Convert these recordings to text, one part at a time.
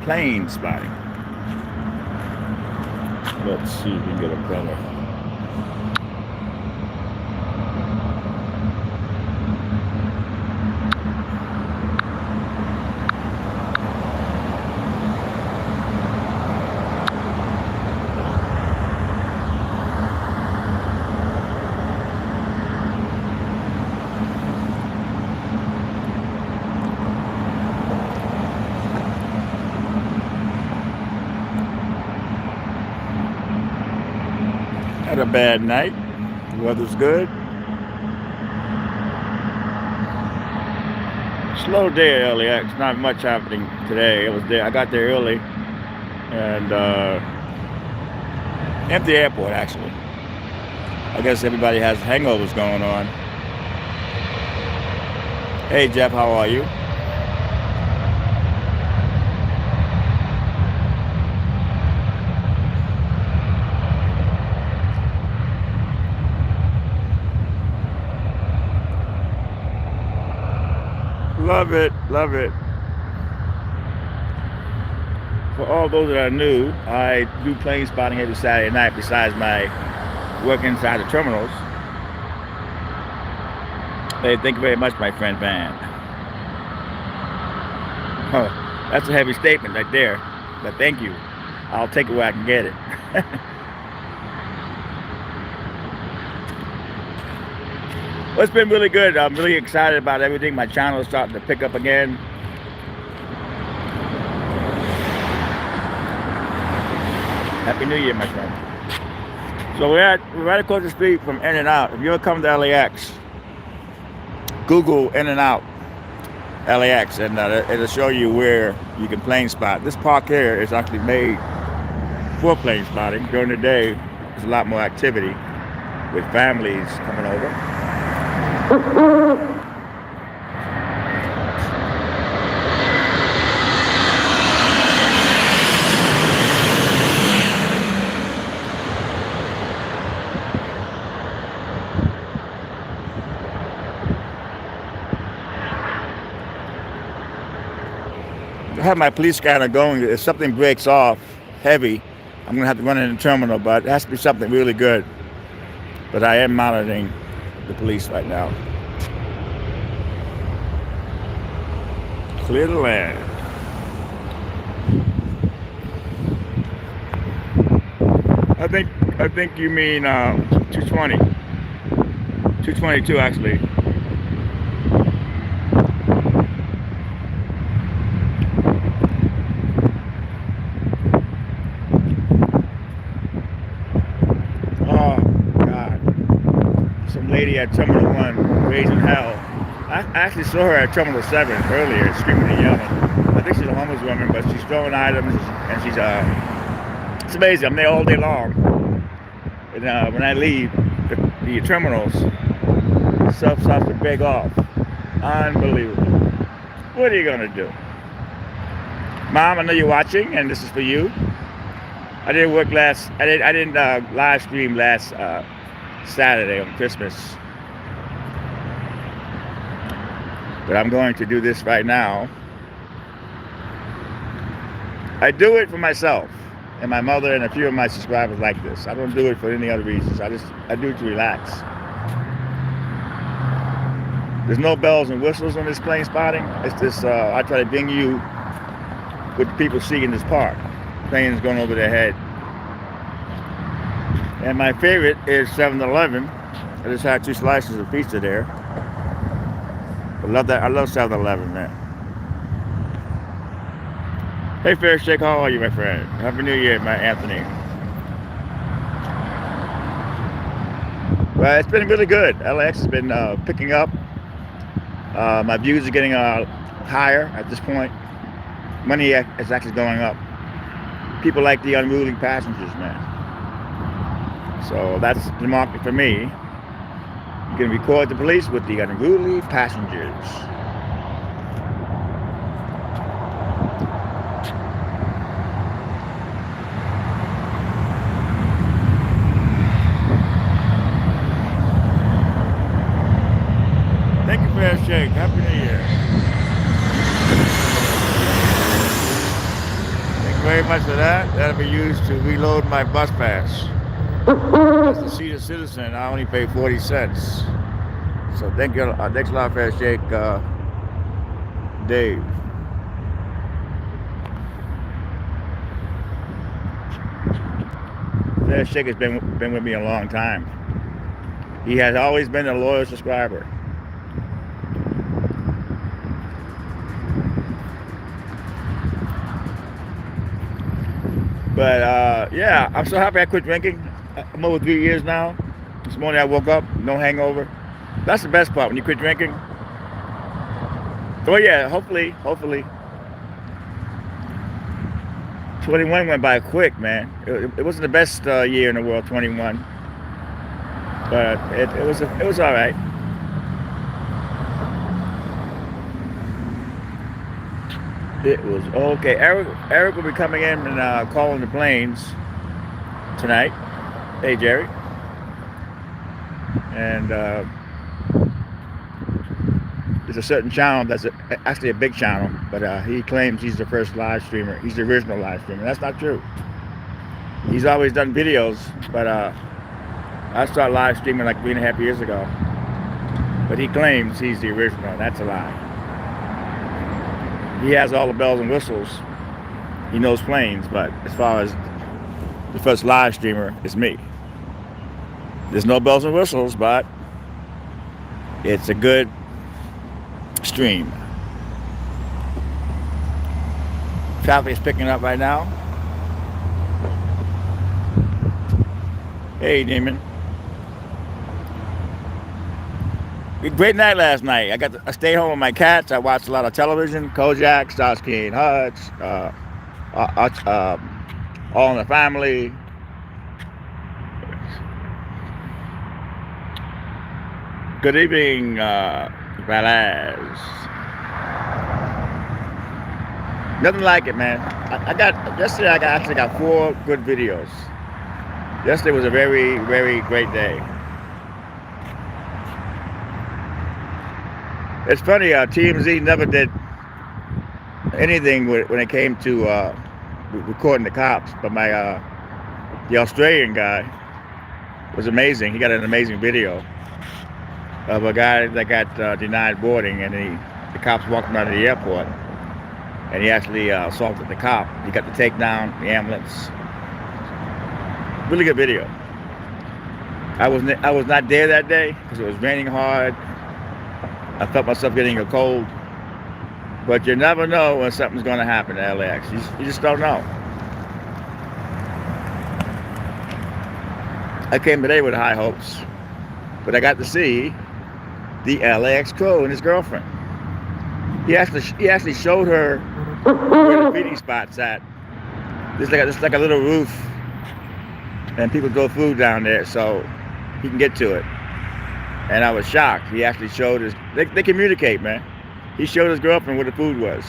plane spotting. Let's see if we can get a better. Had a bad night. The weather's good. Slow day at LAX. Not much happening today. It was there. I got there early and empty airport actually. I guess everybody has hangovers going on. Hey Jeff, how are you? Love it, love it. For all those that are new, I do plane spotting every Saturday night besides my work inside the terminals. Hey, thank you very much, my friend Van. Huh, that's a heavy statement right there, but thank you. I'll take it where I can get it. Well, it's been really good. I'm really excited about everything. My channel is starting to pick up again. Happy New Year, my friend. So we're right across the street from In-N-Out. If you ever come to LAX, Google In-N-Out LAX, and it'll show you where you can plane spot. This park here is actually made for plane spotting. During the day, there's a lot more activity with families coming over. I have my police scanner going. If something breaks off heavy, I'm going to have to run in the terminal, but it has to be something really good. But I am monitoring the police right now. Clear the land. I think you mean 220. 222 actually. Lady at Terminal 1 raising hell. I actually saw her at Terminal 7 earlier screaming and yelling. I think she's a homeless woman, but she's throwing items and she's it's amazing. I'm there all day long. And when I leave the terminals, stuff starts to break off. Unbelievable. What are you gonna do? Mom, I know you're watching and this is for you. I didn't live stream last Saturday on Christmas, but I'm going to do this right now. I do it for myself and my mother and a few of my subscribers like this. I don't do it for any other reasons. I do it to relax. There's no bells and whistles on this plane spotting. It's just I try to bring you what people see in this park. Planes going over their head. And my favorite is 7-Eleven. I just had 2 slices of pizza there. I love that. I love 7-Eleven, man. Hey, Fair Shake, how are you, my friend? Happy New Year, my Anthony. Well, it's been really good. LAX has been picking up. My views are getting higher at this point. Money is actually going up. People like the unruly passengers, man. So that's the market for me. You can record the police with the unruly passengers. Thank you for that shake. Happy New Year. very much for that. That'll be used to reload my bus pass. As a senior citizen, I only pay 40 cents. So thank you. Thanks a lot for that shake, Dave. That shake has been with me a long time. He has always been a loyal subscriber. But yeah, I'm so happy I quit drinking. I'm over 3 years now. This morning I woke up, no hangover. That's the best part when you quit drinking. So yeah, hopefully, 21 went by quick, man. It wasn't the best year in the world, 21, but it was all right. It was okay. Eric will be coming in and calling the planes tonight. Hey, Jerry. And there's a certain channel that's actually a big channel, but he claims he's the first live streamer. He's the original live streamer. That's not true. He's always done videos, but I started live streaming like 3.5 years ago. But he claims he's the original. That's a lie. He has all the bells and whistles. He knows planes, but as far as the first live streamer, it's me. There's no bells and whistles, but it's a good stream. Traffic is picking up right now. Hey, Damon. Great night last night. I stayed home with my cats. I watched a lot of television. Kojak, Starsky and Hutch, All in the Family. Good evening, Valaz. Nothing like it, man. Yesterday I actually got 4 good videos. Yesterday was a very, very great day. It's funny, TMZ never did anything when it came to recording the cops, but the Australian guy was amazing. He got an amazing video of a guy that got denied boarding, and the cops walked him out of the airport, and he actually assaulted the cop. He got the takedown, the ambulance. Really good video. I was not there that day because it was raining hard. I felt myself getting a cold, but you never know when something's going to happen at LAX. You just don't know. I came today with high hopes, but I got to see the LAX crew and his girlfriend. He actually showed her where the feeding spot's at. There's like a little roof, and people go food down there, so he can get to it. And I was shocked. He actually showed they communicate, man. He showed his girlfriend where the food was.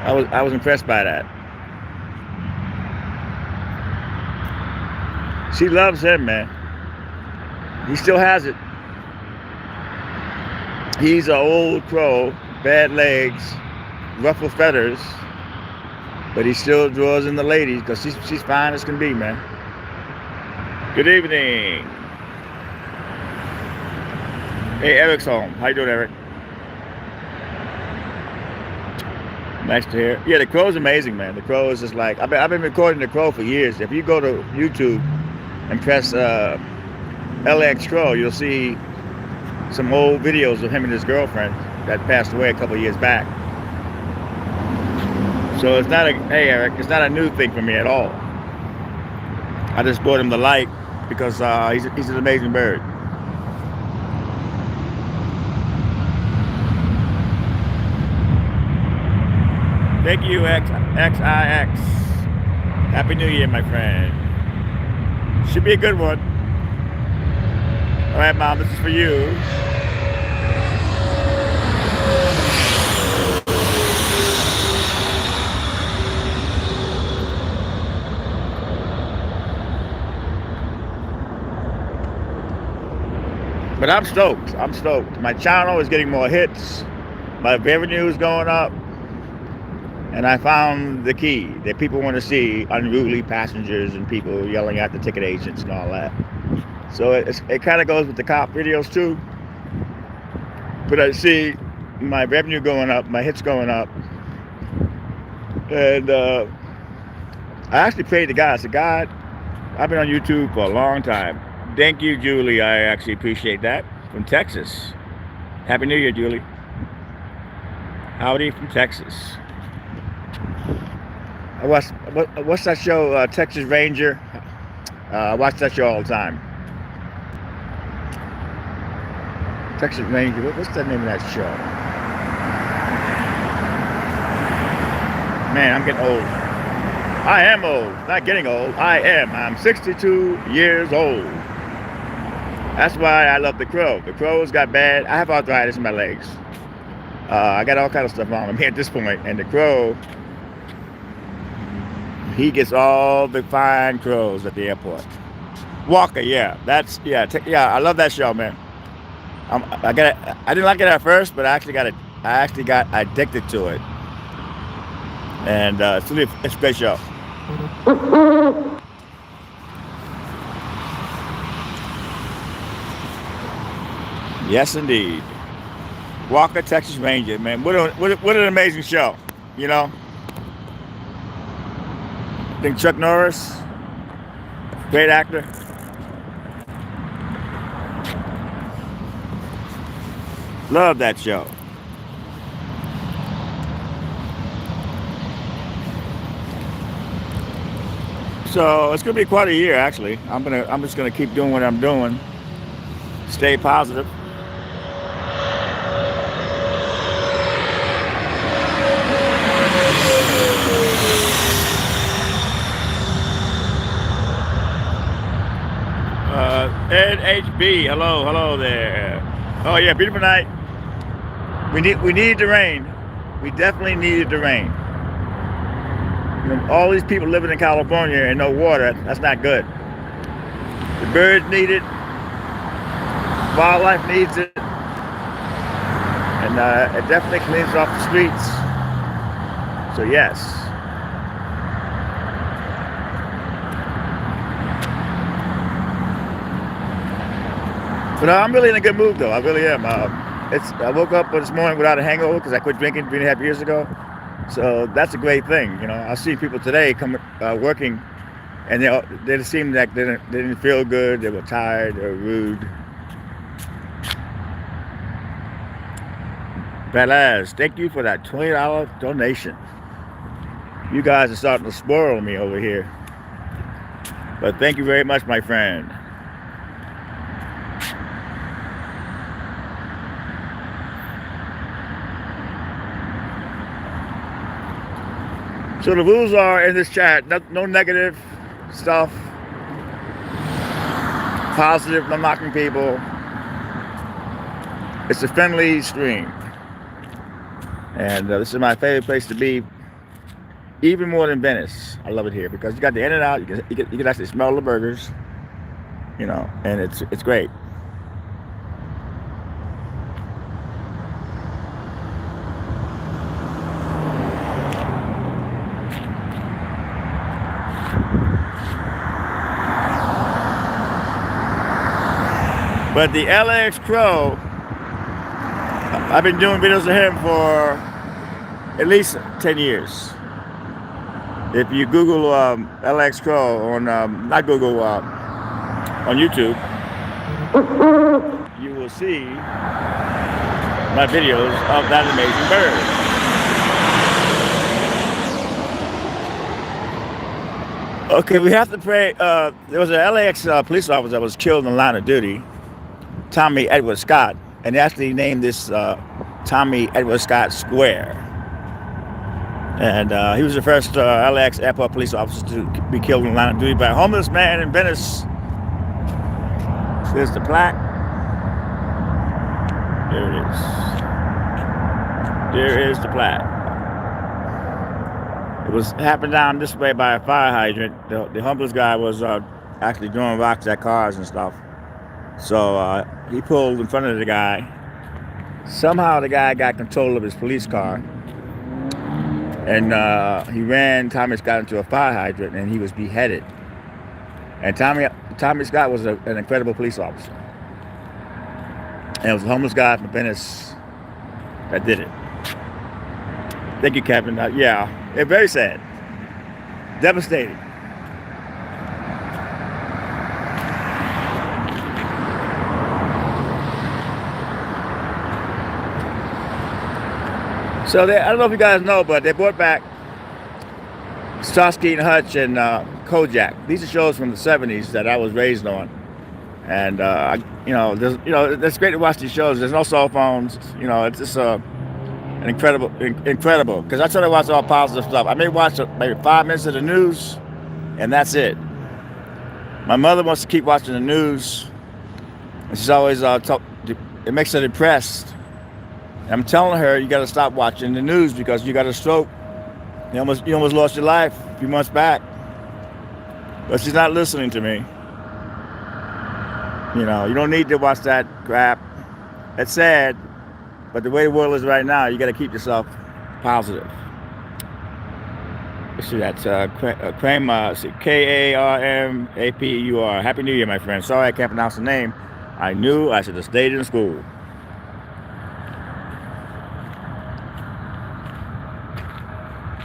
I was impressed by that. She loves him, man. He still has it. He's an old crow, bad legs, ruffled feathers, but he still draws in the ladies because she's fine as can be, man. Good evening. Hey, Eric's home. How you doing, Eric? Nice to hear. Yeah, the Crow's amazing, man. The Crow is just like, I've been recording the Crow for years. If you go to YouTube and press LX Crow, you'll see some old videos of him and his girlfriend that passed away a couple years back. So it's not hey Eric, it's not a new thing for me at all. I just brought him to light because he's an amazing bird. Thank you, XIX. Happy New Year, my friend. Should be a good one. All right, Mom, this is for you. But I'm stoked. I'm stoked. My channel is getting more hits. My revenue is going up. And I found the key that people want to see: unruly passengers and people yelling at the ticket agents and all that. So it kind of goes with the cop videos too. But I see my revenue going up, my hits going up, and I actually prayed to God. I said, God, I've been on YouTube for a long time. Thank you, Julie. I actually appreciate that. From Texas. Happy New Year, Julie. Howdy from Texas. I watch, what's that show, Texas Ranger? I watch that show all the time. Texas Ranger, what's the name of that show? Man, I'm getting old. I am old, not getting old. I'm 62 years old. That's why I love The Crow. The Crow's got bad, I have arthritis in my legs. I got all kinds of stuff on me at this point. And The Crow, he gets all the fine crows at the airport. Walker, yeah, I love that show, man. I didn't like it at first, but I actually got addicted to it. And it's a great show. Yes, indeed. Walker, Texas Ranger, man. What an amazing show, you know? I think Chuck Norris, great actor. Love that show. So it's gonna be quite a year, actually. I'm just gonna keep doing what I'm doing. Stay positive. NHB, hello there. Oh yeah, beautiful night. We needed the rain. We definitely needed the rain. You know, all these people living in California and no water, that's not good. The birds need it. Wildlife needs it. And it definitely cleans off the streets. So yes. But I'm really in a good mood, though. I really am. I woke up this morning without a hangover because I quit drinking 3.5 years ago. So that's a great thing, you know. I see people today come working, and they seemed like they didn't feel good. They were tired. They were rude. Belaz, thank you for that $20 donation. You guys are starting to spoil me over here. But thank you very much, my friend. So the rules are in this chat: no negative stuff, positive, no knocking people. It's a friendly stream. And this is my favorite place to be, even more than Venice. I love it here because you got the in and out. You can actually smell the burgers, you know, and it's great. But the LAX Crow, I've been doing videos of him for at least 10 years. If you Google LAX Crow on, not Google, on YouTube, you will see my videos of that amazing bird. Okay, we have to pray. There was an LAX police officer that was killed in the line of duty, Tommy Edward Scott, and they actually named this Tommy Edward Scott Square. And he was the first LAX airport police officer to be killed in the line of duty by a homeless man in Venice. There's the plaque. There it is. There is the plaque. It happened down this way by a fire hydrant. The homeless guy was actually throwing rocks at cars and stuff. So he pulled in front of the guy. Somehow the guy got control of his police car. and he ran. Tommy Scott into a fire hydrant, and he was beheaded. And Tommy Scott was an incredible police officer, and it was a homeless guy from Venice that did it. Thank you, Captain. Yeah, it's very sad, devastating. So I don't know if you guys know, but they brought back Starsky and Hutch and Kojak. These are shows from the '70s that I was raised on, and it's great to watch these shows. There's no cell phones. It's just incredible. Because I try to watch all positive stuff. I may watch maybe 5 minutes of the news, and that's it. My mother wants to keep watching the news, and she's always it makes her depressed. And I'm telling her, you got to stop watching the news because you got a stroke. You almost lost your life a few months back. But she's not listening to me. You don't need to watch that crap. It's sad, but the way the world is right now, you got to keep yourself positive. Let's see, that's Karmapur. Happy New Year, my friend. Sorry I can't pronounce the name. I knew I should have stayed in school.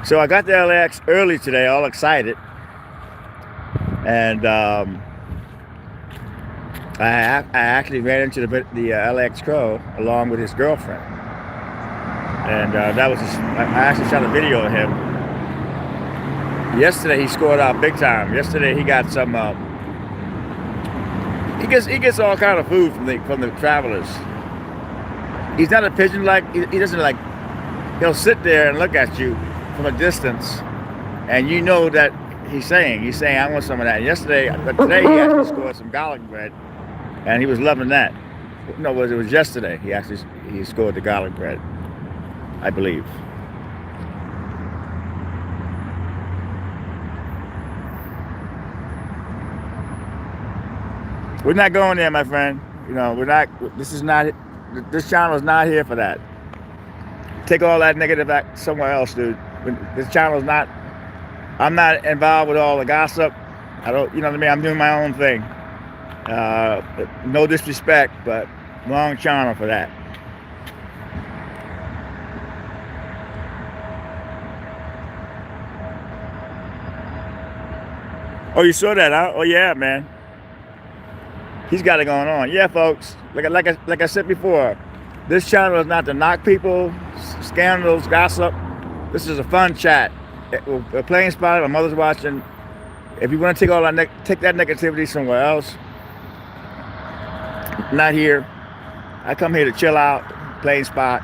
So I got to LAX early today, all excited, and I actually ran into the LAX Crow along with his girlfriend, and I actually shot a video of him. Yesterday he scored out big time. Yesterday he got some. He gets all kind of food from the travelers. He's not a pigeon he doesn't like. He'll sit there and look at you from a distance, and you know that he's saying I want some of that. And today he actually scored some garlic bread, and he was loving that. No, it was yesterday he scored the garlic bread, I believe. We're not going there, my friend. We're not. This channel is not here for that. Take all that negative back somewhere else, dude. This channel is not. I'm not involved with all the gossip. I don't. You know what I mean? I'm doing my own thing. No disrespect, but wrong channel for that. Oh, you saw that, huh? Oh yeah, man. He's got it going on. Yeah, folks. Like I said before, this channel is not to knock people, scandals, gossip. This is a fun chat. We're playing spot. My mother's watching. If you want to take that negativity somewhere else, not here. I come here to chill out, playing spot,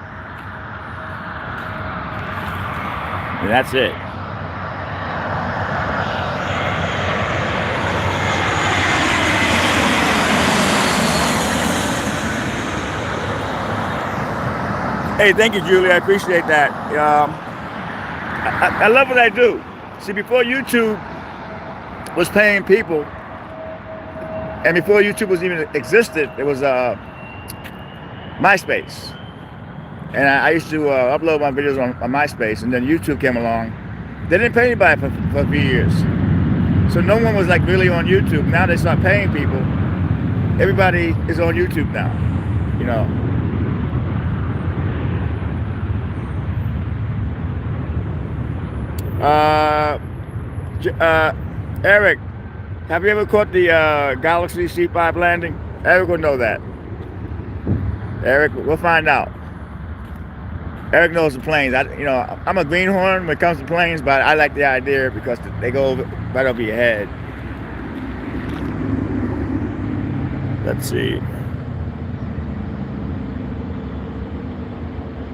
and that's it. Hey, thank you, Julie. I appreciate that. I love what I do. See, before YouTube was paying people, and before YouTube was even existed, it was MySpace. And I used to upload my videos on MySpace, and then YouTube came along. They didn't pay anybody for a few years. So no one was really on YouTube. Now they start paying people. Everybody is on YouTube now, Eric, have you ever caught the Galaxy C5 landing? Eric will know that. Eric, we'll find out. Eric knows the planes. I'm a greenhorn when it comes to planes, but I like the idea because they go right over your head. Let's see.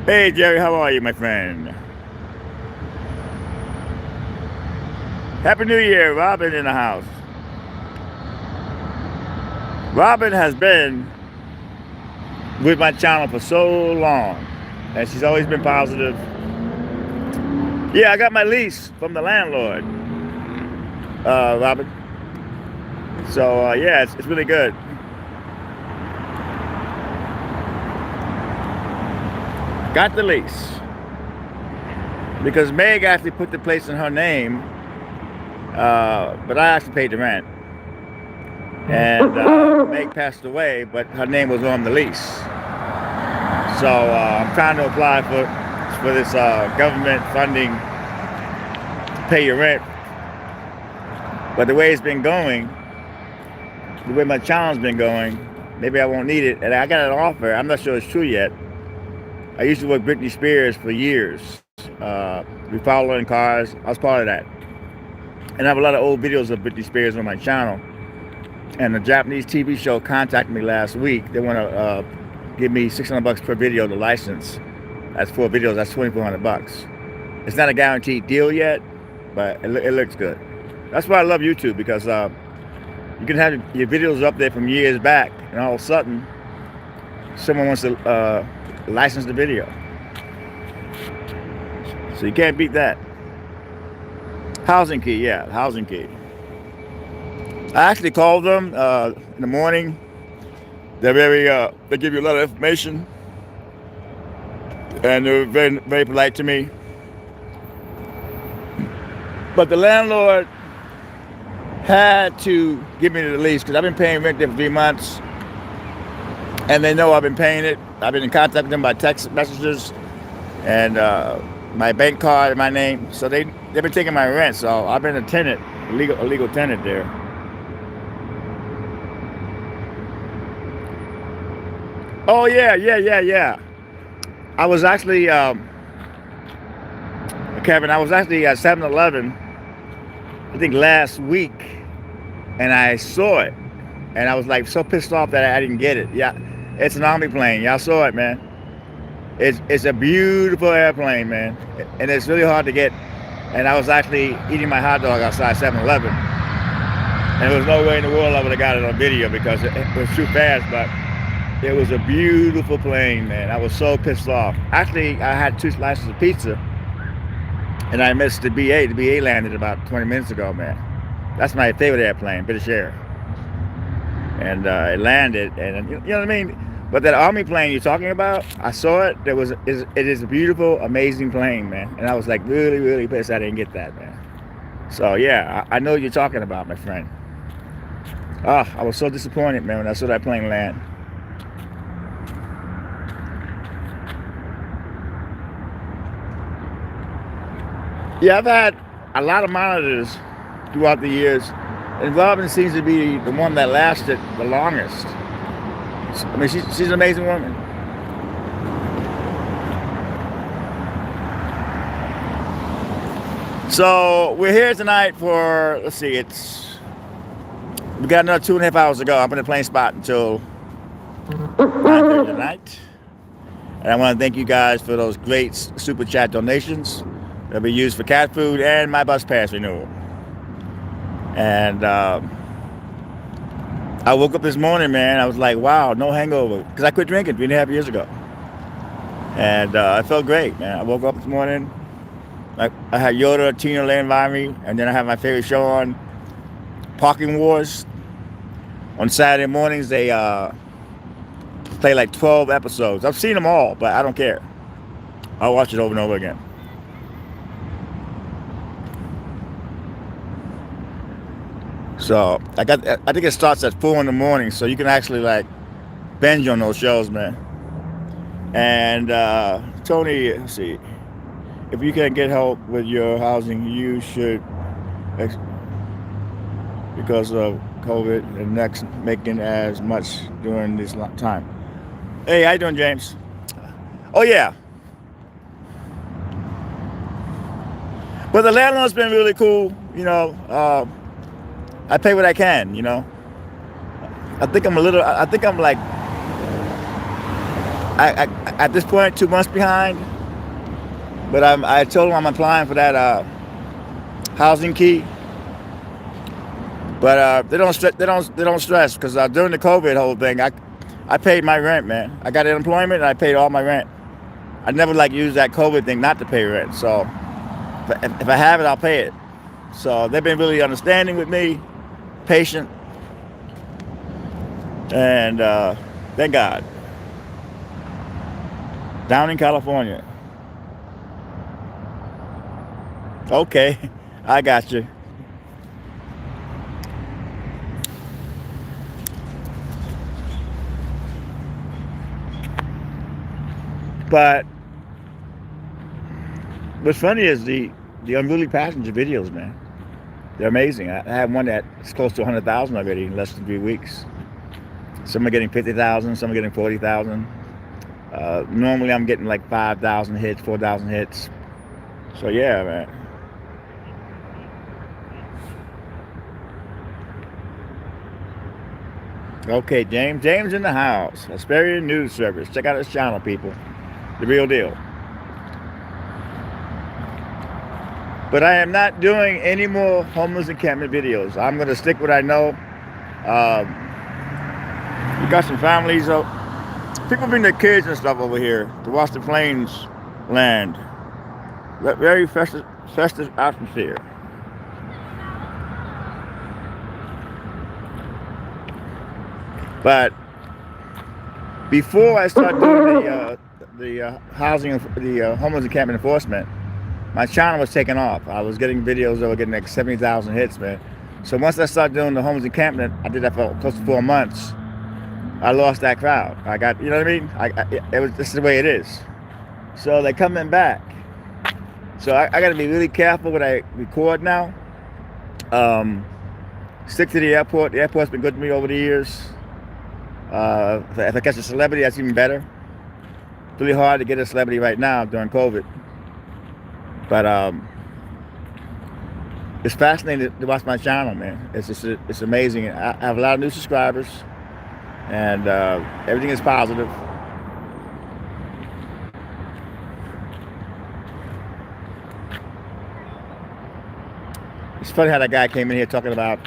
Hey, Jerry, how are you, my friend? Happy New Year, Robin in the house. Robin has been with my channel for so long, and she's always been positive. Yeah, I got my lease from the landlord, Robin. So yeah, it's really good. Got the lease. because Meg actually put the place in her name, but I actually paid the rent. And Meg passed away, but her name was on the lease. So I'm trying to apply for this government funding to pay your rent. But the way it's been going, the way my channel's been going, maybe I won't need it. And I got an offer. I'm not sure it's true yet. I used to work Britney Spears for years. We followed in cars. I was part of that. And I have a lot of old videos of Britney Spears on my channel. And the Japanese TV show contacted me last week. They want to give me $600 per video to license. That's 4 videos. That's $2,400. It's not a guaranteed deal yet, but it looks good. That's why I love YouTube, because you can have your videos up there from years back, and all of a sudden, someone wants to license the video. So you can't beat that. Housing key, yeah, housing key. I actually called them in the morning. They're they give you a lot of information, and they're very, very polite to me. But the landlord had to give me the lease, because I've been paying rent there for 3 months, and they know I've been paying it. I've been in contact with them by text messages and my bank card and my name. So they've been taking my rent. So I've been a tenant, a legal tenant there. Oh yeah. I was actually Kevin. I was actually at 7-Eleven, I think last week, and I saw it, and I was like so pissed off that I didn't get it. Yeah, it's an Army plane. Y'all saw it, man. It's a beautiful airplane, man, and it's really hard to get. And I was actually eating my hot dog outside 7-Eleven, and there was no way in the world I would have got it on video because it was too fast. But it was a beautiful plane, man. I was so pissed off. Actually, I had 2 slices of pizza, and I missed the BA. The BA landed about 20 minutes ago, man. That's my favorite airplane, British Air. And it landed, and you know what I mean? But that Army plane you're talking about, I saw it. It is a beautiful, amazing plane, man. And I was like really, really pissed I didn't get that, man. So yeah, I know what you're talking about, my friend. I was so disappointed, man, when I saw that plane land. Yeah, I've had a lot of monitors throughout the years, and Robin seems to be the one that lasted the longest. I mean, she's an amazing woman. So we're here tonight for, let's see, we got another 2.5 hours to go. I'm in the plane spot until 9:30 tonight. And I want to thank you guys for those great super chat donations that'll be used for cat food and my bus pass renewal. And I woke up this morning, man. I was like, wow, no hangover. Because I quit drinking 3.5 years ago. And I felt great, man. I woke up this morning. I had Yoda, Tina laying by me. And then I had my favorite show on, Parking Wars. On Saturday mornings, they play like 12 episodes. I've seen them all, but I don't care. I'll watch it over and over again. So I think it starts at 4 in the morning, so you can actually like binge on those shows, man. And Tony, let's see, if you can get help with your housing, you should, because of COVID and next making as much during this time. Hey, how you doing, James? Oh yeah. But the landlord's been really cool, you know. I pay what I can, you know. I think I'm like, I at this point 2 months behind. But I told him I'm applying for that housing key. But they don't stress because during the COVID whole thing, I paid my rent, man. I got unemployment and I paid all my rent. I never like use that COVID thing not to pay rent. So if I have it, I'll pay it. So they've been really understanding with me, patient, and thank God. Down in California. Okay, I got you. But what's funny is the Unruly passenger videos, man. They're amazing. I have one that's close to 100,000 already in less than 3 weeks. Some are getting 50,000, some are getting 40,000. Normally, I'm getting like 5,000 hits, 4,000 hits. So yeah, man. Okay, James in the house. Asperian News Service. Check out his channel, people. The real deal. But I am not doing any more homeless encampment videos. I'm going to stick what I know. We got some families. People bring their kids and stuff over here to watch the plains land. Very festive atmosphere. But before I start doing the housing, the homeless encampment enforcement, my channel was taking off. I was getting videos that were getting like 70,000 hits, man. So once I started doing the homeless encampment, I did that for close to 4 months. I lost that crowd. I got, you know what I mean? This is the way it is. So they're coming back. So I got to be really careful when I record now. Stick to the airport. The airport's been good to me over the years. If I catch a celebrity, that's even better. It's really hard to get a celebrity right now during COVID. But it's fascinating to watch my channel, man. It's amazing. I have a lot of new subscribers, and everything is positive. It's funny how that guy came in here talking about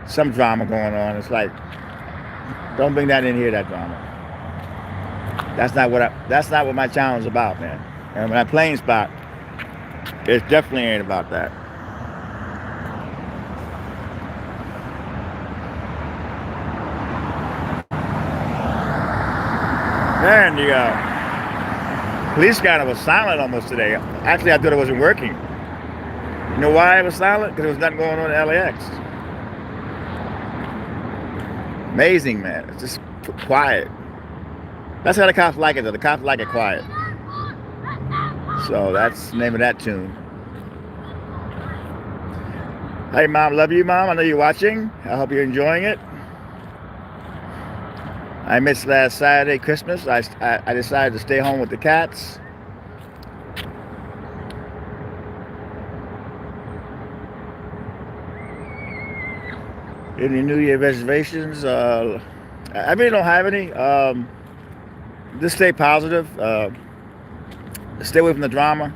some drama going on. It's like, don't bring that in here, that drama. That's not what my channel is about, man. And when I plane spot, it definitely ain't about that. Man, the police guy was silent almost today. Actually, I thought it wasn't working. You know why it was silent? Because there was nothing going on in LAX. Amazing, man. It's just quiet. That's how the cops like it, though. The cops like it quiet. So that's the name of that tune. Hey, Mom. Love you, Mom. I know you're watching. I hope you're enjoying it. I missed last Saturday, Christmas. I decided to stay home with the cats. Any New Year reservations? I really don't have any. Just stay positive. Stay away from the drama.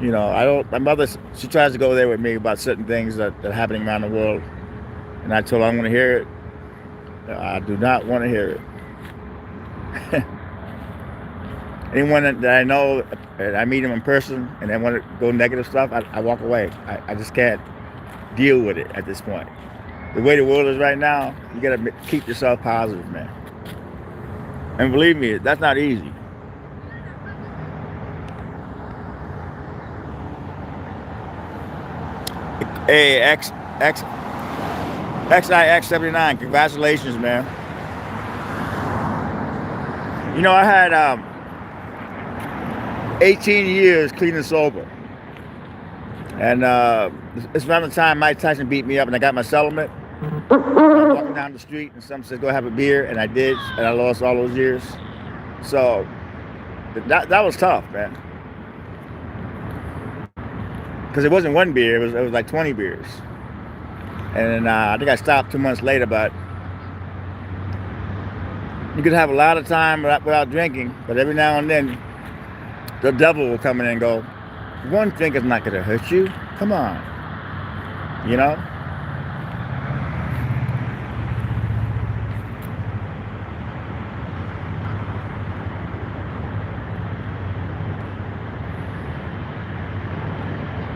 You know, I don't. My mother, she tries to go there with me about certain things that are happening around the world, and I told her I don't want to hear it. I do not want to hear it. Anyone that I know, I meet them in person, and they want to go negative stuff, I walk away. I just can't deal with it at this point. The way the world is right now, you got to keep yourself positive, man. And believe me, that's not easy. Hey, XIX79, congratulations, man. You know, I had 18 years clean and sober. And it's around the time Mike Tyson beat me up and I got my settlement. I was walking down the street and someone said, go have a beer. And I did, and I lost all those years. So that was tough, man. Because it wasn't one beer, it was like 20 beers. And I think I stopped 2 months later, but you could have a lot of time without drinking, but every now and then the devil will come in and go, one drink is not going to hurt you. Come on. You know?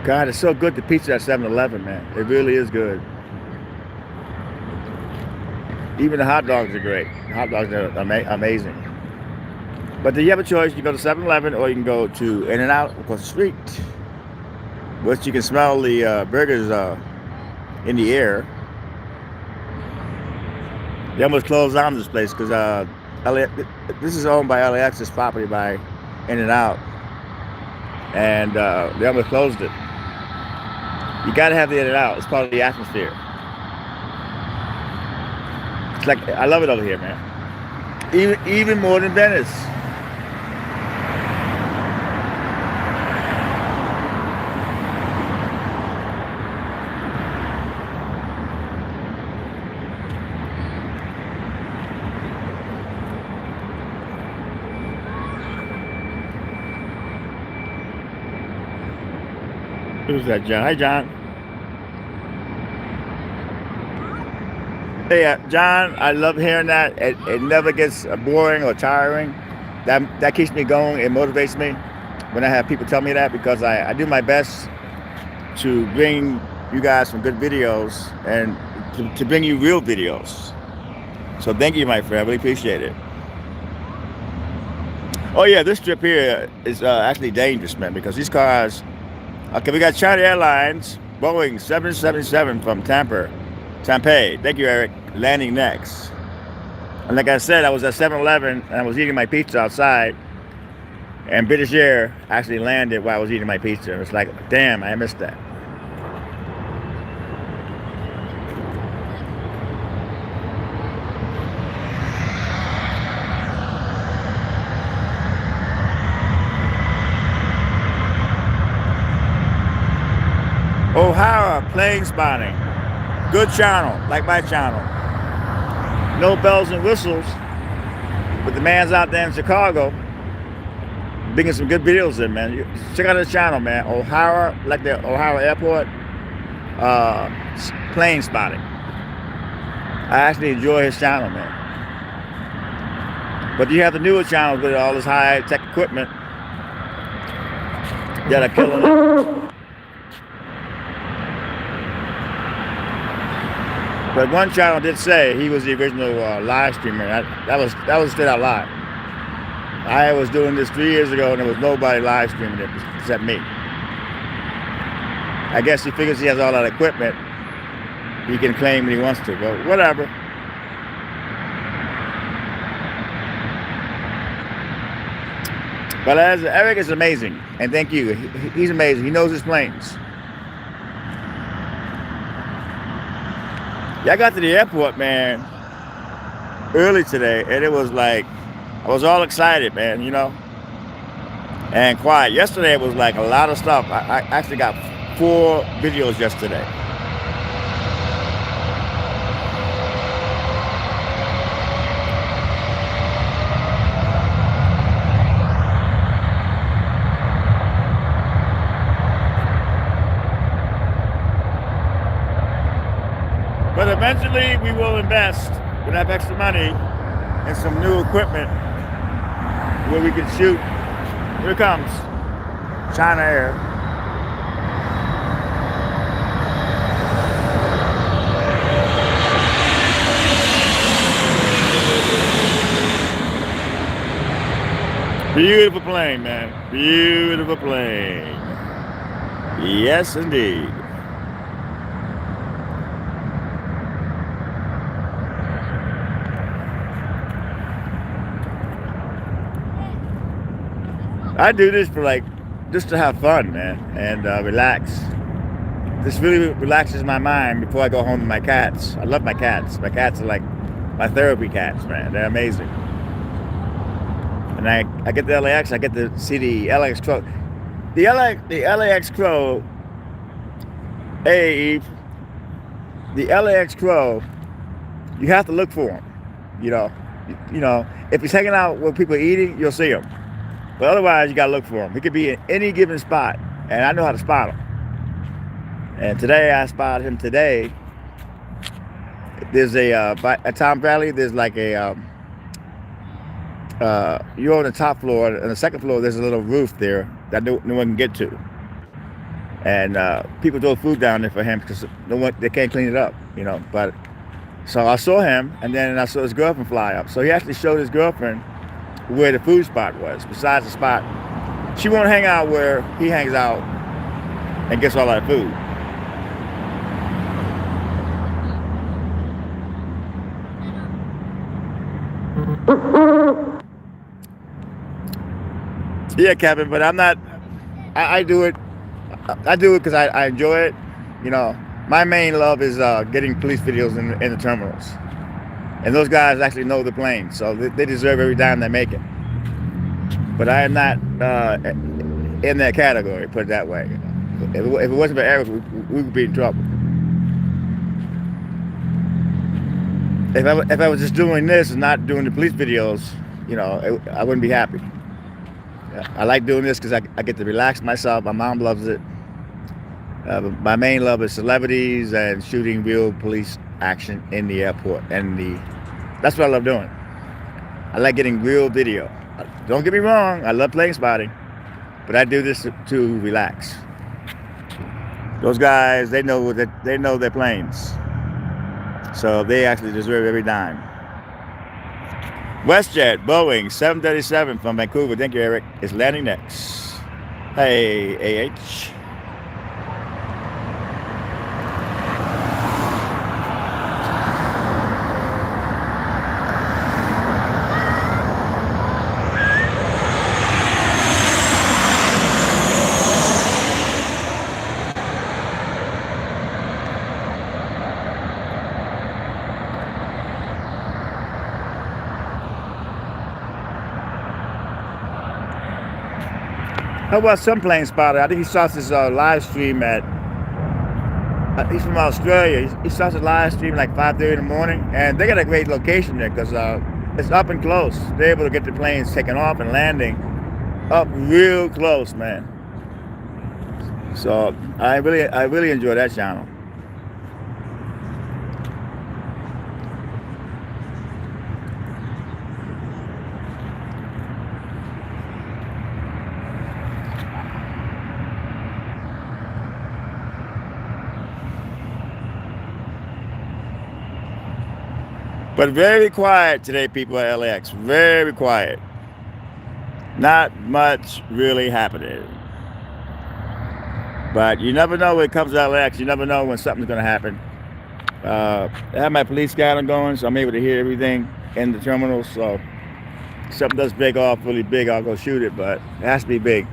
God, it's so good, the pizza at 7-Eleven, man. It really is good. Even the hot dogs are great. The hot dogs are amazing. But do you have a choice? You go to 7-Eleven or you can go to In-N-Out across the street. which you can smell the burgers in the air. They almost closed down this place because this is owned by LAX, this property by In-N-Out, and they almost closed it. You gotta have the In-N-Out. It's part of the atmosphere. It's like, I love it over here, man. Even more than Venice. Who's that, John? Hi, John. Hey, John, I love hearing that. It never gets boring or tiring. That keeps me going. It motivates me when I have people tell me that, because I do my best to bring you guys some good videos and to bring you real videos. So thank you, my friend. I really appreciate it. Oh, yeah, this trip here is actually dangerous, man, because these cars... Okay, we got China Airlines, Boeing 777 from Taipei. Thank you, Eric. Landing next. And like I said, I was at 7-Eleven and I was eating my pizza outside, and British Air actually landed while I was eating my pizza. It's like, damn, I missed that. O'Hara plane spotting. Good channel, like my channel. No bells and whistles, but the man's out there in Chicago bringing some good videos in, man. Check out his channel, man. O'Hara, like the O'Hara Airport, plane spotting. I actually enjoy his channel, man. But you have the newer channels with all this high-tech equipment that are killing it. But one channel did say he was the original live streamer. That was straight out lie. I was doing this 3 years ago, and there was nobody live streaming it except me. I guess he figures he has all that equipment, he can claim when he wants to, but whatever. But as Eric is amazing, and thank you. He's amazing. He knows his planes. Yeah, I got to the airport, man, early today, and it was like, I was all excited, man, you know, and quiet. Yesterday, it was like a lot of stuff. I actually got 4 videos yesterday. But eventually we will invest with that extra money in some new equipment where we can shoot. Here it comes, China Air. Beautiful plane, man. Beautiful plane. Yes, indeed. I do this for just to have fun, man, and relax. This really relaxes my mind before I go home to my cats. I love my cats. My cats are like my therapy cats, man. They're amazing. And I get the LAX, I get to see the LAX Crow. The LAX Crow, hey, Eve, the LAX Crow, you have to look for him, you know. If he's hanging out where people are eating, you'll see him. But otherwise, you gotta look for him. He could be in any given spot, and I know how to spot him. And today, I spotted him today. There's at Tom Valley, there's like a, you're on the top floor, and on the second floor, there's a little roof there that no one can get to. And people throw food down there for him because they can't clean it up, you know. But so I saw him, and then I saw his girlfriend fly up. So he actually showed his girlfriend where the food spot was, besides the spot. She won't hang out where he hangs out and gets all that food. Yeah, Kevin, but I'm not. I do it. I do it because I enjoy it. You know, my main love is getting police videos in the terminals, and those guys actually know the plane, so they deserve every dime they make it. But I am not in that category. Put it that way. If it wasn't for Eric, we would be in trouble. If I was just doing this and not doing the police videos, you know, I wouldn't be happy. I like doing this because I get to relax myself. My mom loves it. My main love is celebrities and shooting real police action in the airport, and that's what I love doing. I like getting real video. Don't get me wrong, I love plane spotting, but I do this to relax. Those guys, they know their planes, so they actually deserve every dime. WestJet, Boeing 737 from Vancouver. Thank you, Eric. Is landing next. Hey, AH. How about some plane spotter? I think he starts his live stream at. He's from Australia. He starts his live stream like 5:30 in the morning, and they got a great location there because it's up and close. They're able to get the planes taking off and landing up real close, man. So I really enjoy that channel. But very quiet today, people at LAX. Very quiet. Not much really happening. But you never know when it comes to LAX. You never know when something's going to happen. I have my police scanner going, so I'm able to hear everything in the terminal. So if something does break off really big, I'll go shoot it, but it has to be big.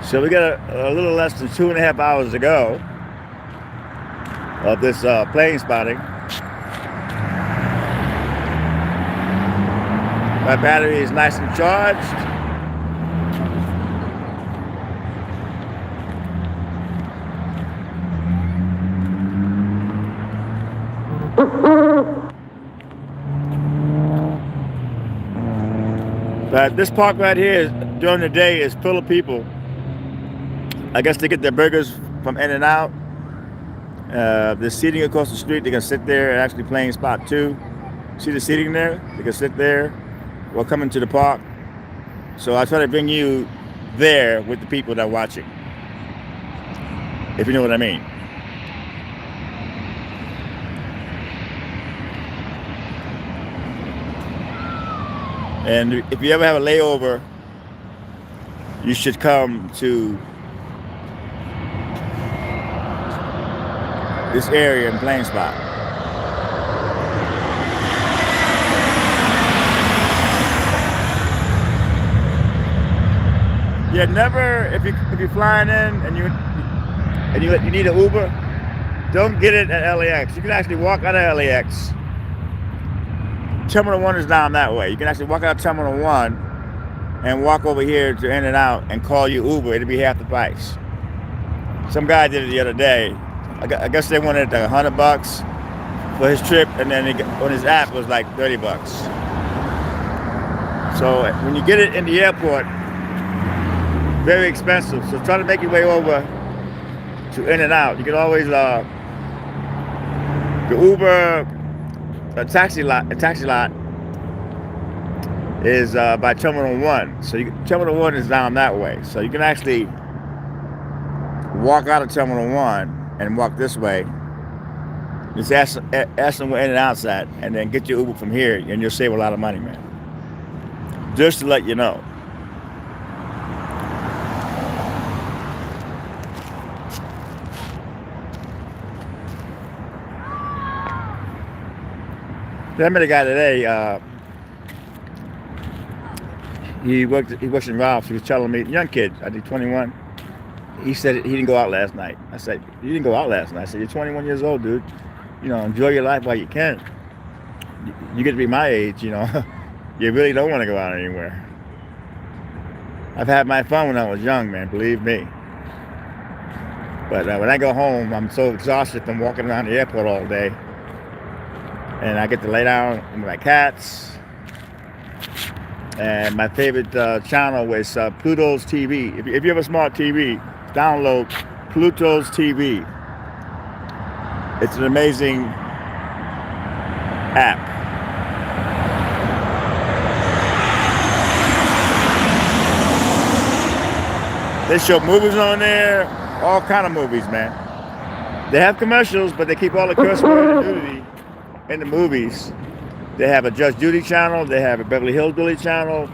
So we got a little less than 2.5 hours to go of this plane spotting. My battery is nice and charged. But this park right here during the day is full of people. I guess they get their burgers from In-N-Out. The seating across the street, they can sit there and actually playing spot 2. See the seating there? They can sit there while coming to the park. So I try to bring you there with the people that are watching, if you know what I mean. And if you ever have a layover, you should come to this area in Plain Spot. Yeah, never, if you're flying in and you need an Uber, don't get it at LAX. You can actually walk out of LAX. Terminal 1 is down that way. You can actually walk out of Terminal 1 and walk over here to In-N-Out and call your Uber. It'll be half the price. Some guy did it the other day. I guess they wanted $100 for his trip, and then on his app it was like $30. So when you get it in the airport, very expensive. So try to make your way over to In-N-Out. You can always the Uber. A taxi lot is by Terminal 1. So Terminal 1 is down that way. So you can actually walk out of Terminal 1 and walk this way. Just ask them where In-N-Out's at, and then get your Uber from here, and you'll save a lot of money, man. Just to let you know. I met a guy today. He works in Ralph's. He was telling me, young kid, I think 21. He said he didn't go out last night. I said, you didn't go out last night. I said, you're 21 years old, dude. Enjoy your life while you can. You get to be my age, you really don't want to go out anywhere. I've had my fun when I was young, man, believe me. But when I go home, I'm so exhausted from walking around the airport all day. And I get to lay down with my cats. And my favorite channel is Pluto's TV. If you have a smart TV, download Pluto's TV. It's an amazing app. They show movies on there, all kind of movies, man. They have commercials, but they keep all the curse words and nudity in the movies. They have a Judge Judy channel. They have a Beverly Hillbilly channel.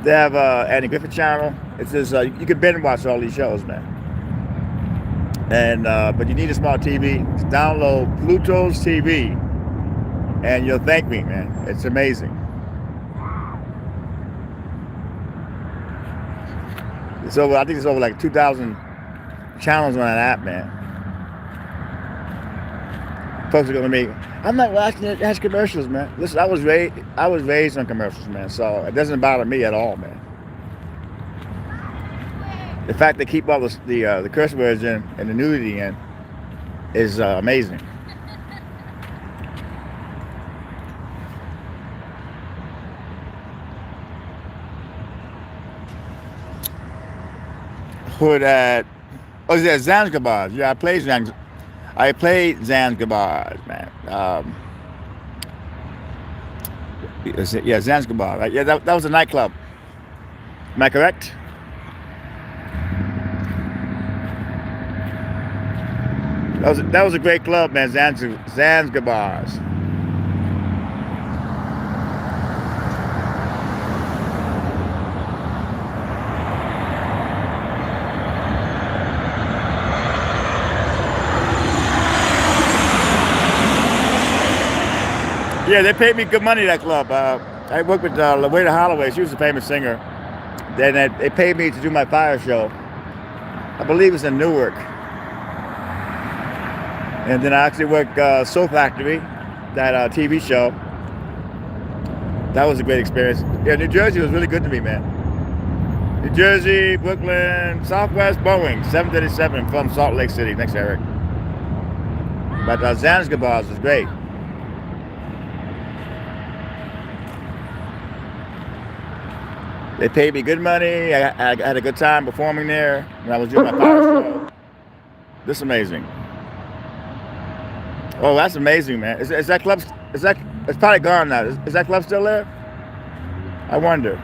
They have a Andy Griffith channel. It says you can binge watch all these shows, man. And but you need a smart TV. Download Pluto's TV, and you'll thank me, man. It's amazing. I think it's over like 2,000 channels on that app, man. Folks are gonna make. I'm not watching it. It has commercials, man. Listen, I was raised on commercials, man. So it doesn't bother me at all, man. The fact they keep all the curse words in and the nudity in is amazing. Who that? Oh, yeah, Zanzibar. Yeah, I played Zanzibar, man. Yeah, Zanzibar. Right? Yeah, that was a nightclub. Am I correct? That was a great club, man. Zanzibar's. Yeah, they paid me good money, that club. I worked with Lawanda Holloway. She was a famous singer. Then they paid me to do my fire show. I believe it's in Newark. And then I actually worked Soul Factory, that TV show. That was a great experience. Yeah, New Jersey was really good to me, man. New Jersey, Brooklyn, Southwest, Boeing, 737 from Salt Lake City. Thanks, Eric. But Zanzibar's was great. They paid me good money. I had a good time performing there when I was doing my fire show. This is amazing. Oh, that's amazing, man. Is that club? It's probably gone now. Is that club still there? I wonder.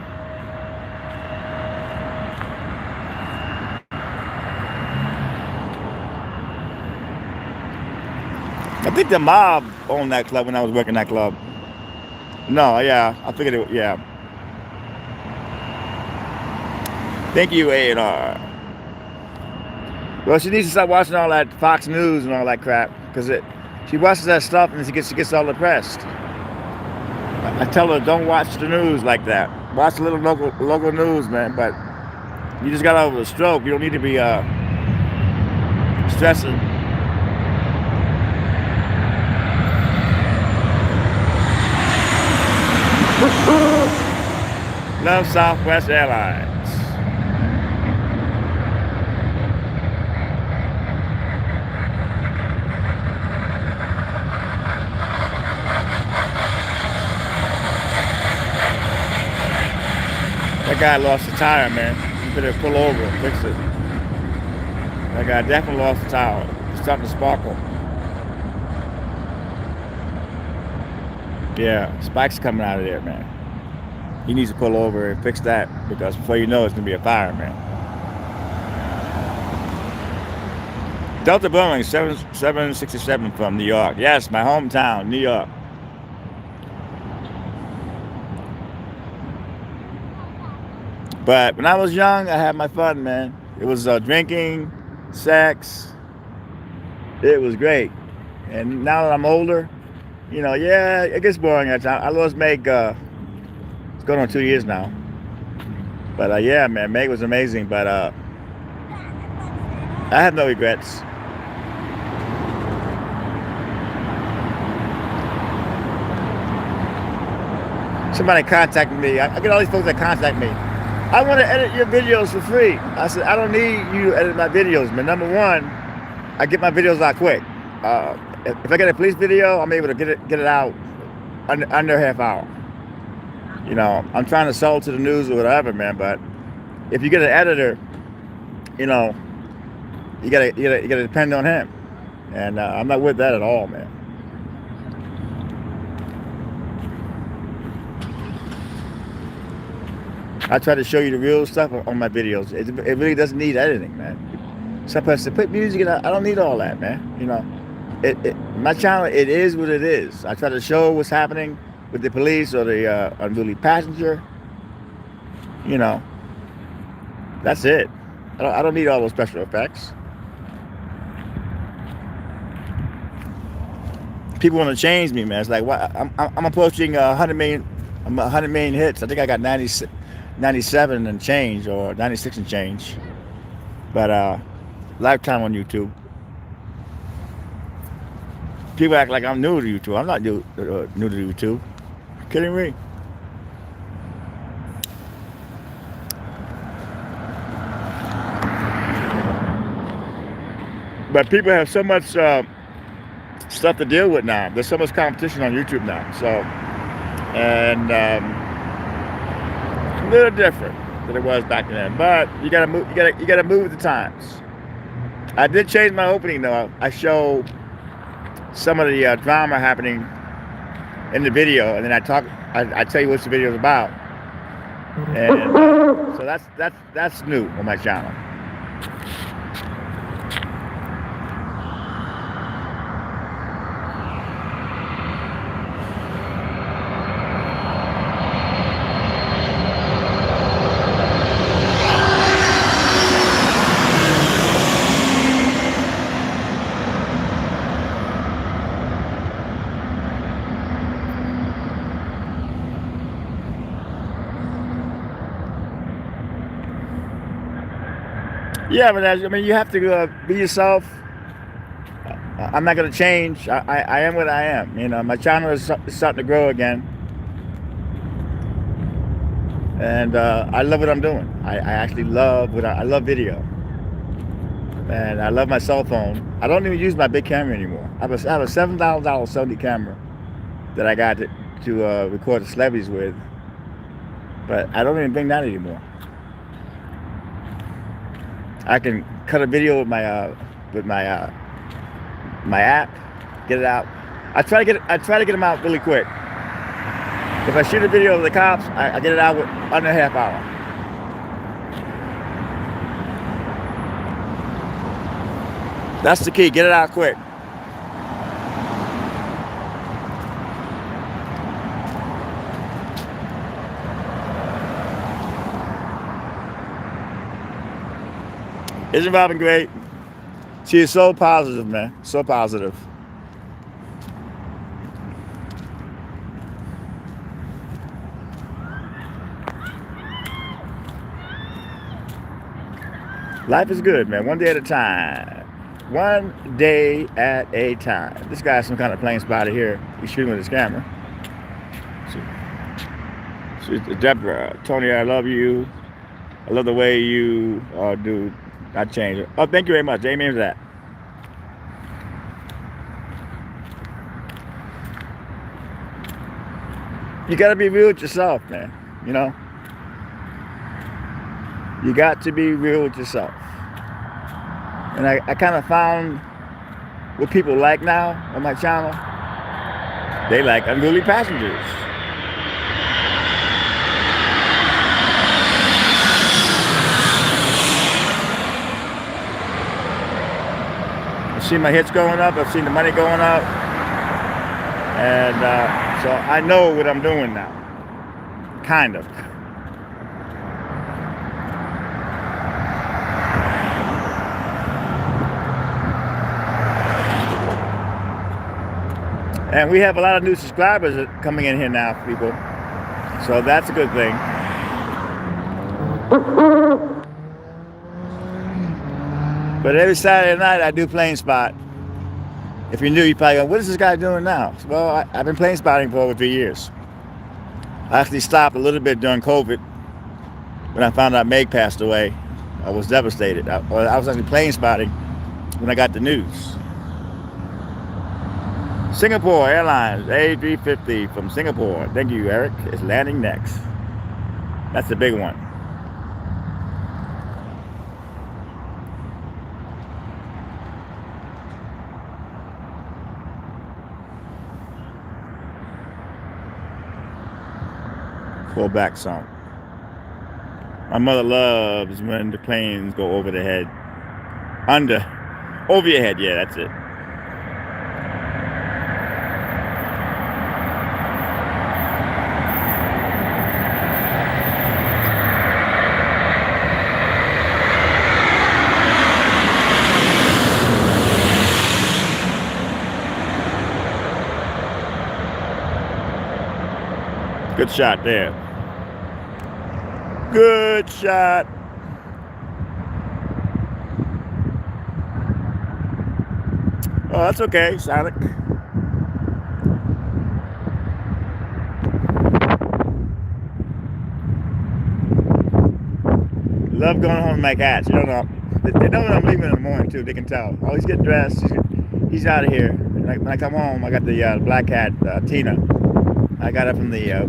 I think the mob owned that club when I was working that club. No, yeah, I figured it. Yeah. Thank you, A&R. Well, she needs to stop watching all that Fox News and all that crap, because she watches that stuff and she gets all depressed. I tell her, don't watch the news like that. Watch a little local news, man. But you just got over a stroke. You don't need to be stressing. Love Southwest Airlines. That guy lost the tire, man. You better pull over and fix it. That guy definitely lost the tire. It's starting to sparkle. Yeah, spikes coming out of there, man. He needs to pull over and fix that, because before you know, it's gonna be a fire, man. Delta Boeing 767 from New York. Yes, my hometown, New York. But when I was young, I had my fun, man. It was drinking, sex. It was great. And now that I'm older, Yeah, it gets boring at times. I lost Meg. It's going on 2 years now. But yeah, man, Meg was amazing. But I have no regrets. Somebody contacted me. I get all these folks that contact me. I want to edit your videos for free. I said, I don't need you to edit my videos, man. Number one, I get my videos out quick. If I get a police video, I'm able to get it out under a half hour. I'm trying to sell it to the news or whatever, man. But if you get an editor, you know, you gotta depend on him, and I'm not with that at all, man. I try to show you the real stuff on my videos. It really doesn't need editing, man. Some person put music in. I don't need all that, man. My channel, it is what it is. I try to show what's happening with the police or the unruly passenger. That's it. I don't need all those special effects. People want to change me, man. It's like, what? I'm approaching 100 million. I'm 100 million hits. I think I got 97 and change, or 96 and change. But lifetime on YouTube. People act like I'm new to YouTube. I'm not new to YouTube. You kidding me? But people have so much stuff to deal with now. There's so much competition on YouTube now. So, and a little different than it was back then. But you gotta move. You gotta move with the times. I did change my opening though. I show some of the drama happening in the video, and then I tell you what the video is about. And so that's new on my channel. Yeah, but you have to be yourself. I'm not going to change. I am what I am. My channel is starting to grow again. And I love what I'm doing. I actually love I love video. And I love my cell phone. I don't even use my big camera anymore. I have a $7,000 Sony camera that I got to record the celebrities with. But I don't even bring that anymore. I can cut a video with my app, get it out. I try to get them out really quick. If I shoot a video of the cops, I get it out with under a half hour. That's the key. Get it out quick. Isn't Robin great? She is so positive, man. So positive. Life is good, man. One day at a time. One day at a time. This guy's some kind of plane spotter here. He's shooting with his camera. She's Deborah. Tony, I love you. I love the way you do. I changed it. Oh, thank you very much. Amen to that. You got to be real with yourself, man. You got to be real with yourself. And I kind of found what people like now on my channel. They like unruly passengers. I've seen my hits going up. I've seen the money going up. And so I know what I'm doing now. Kind of. And we have a lot of new subscribers coming in here now, people. So that's a good thing. But every Saturday night I do plane spot. If you're new, you probably go, what is this guy doing now? Well, I've been plane spotting for over 3 years. I actually stopped a little bit during COVID. When I found out Meg passed away, I was devastated. I was actually plane spotting when I got the news. Singapore Airlines, A350 from Singapore. Thank you, Eric. It's landing next. That's the big one. Pull back some. My mother loves when the planes go over the head. Over your head, yeah, that's it. Good shot there. Good shot. Oh, that's okay, Sonic. Love going home with my cats. You don't know. They know when I'm leaving in the morning too. They can tell. Oh, he's getting dressed. He's out of here. When I come home, I got the black cat, Tina. I got her from the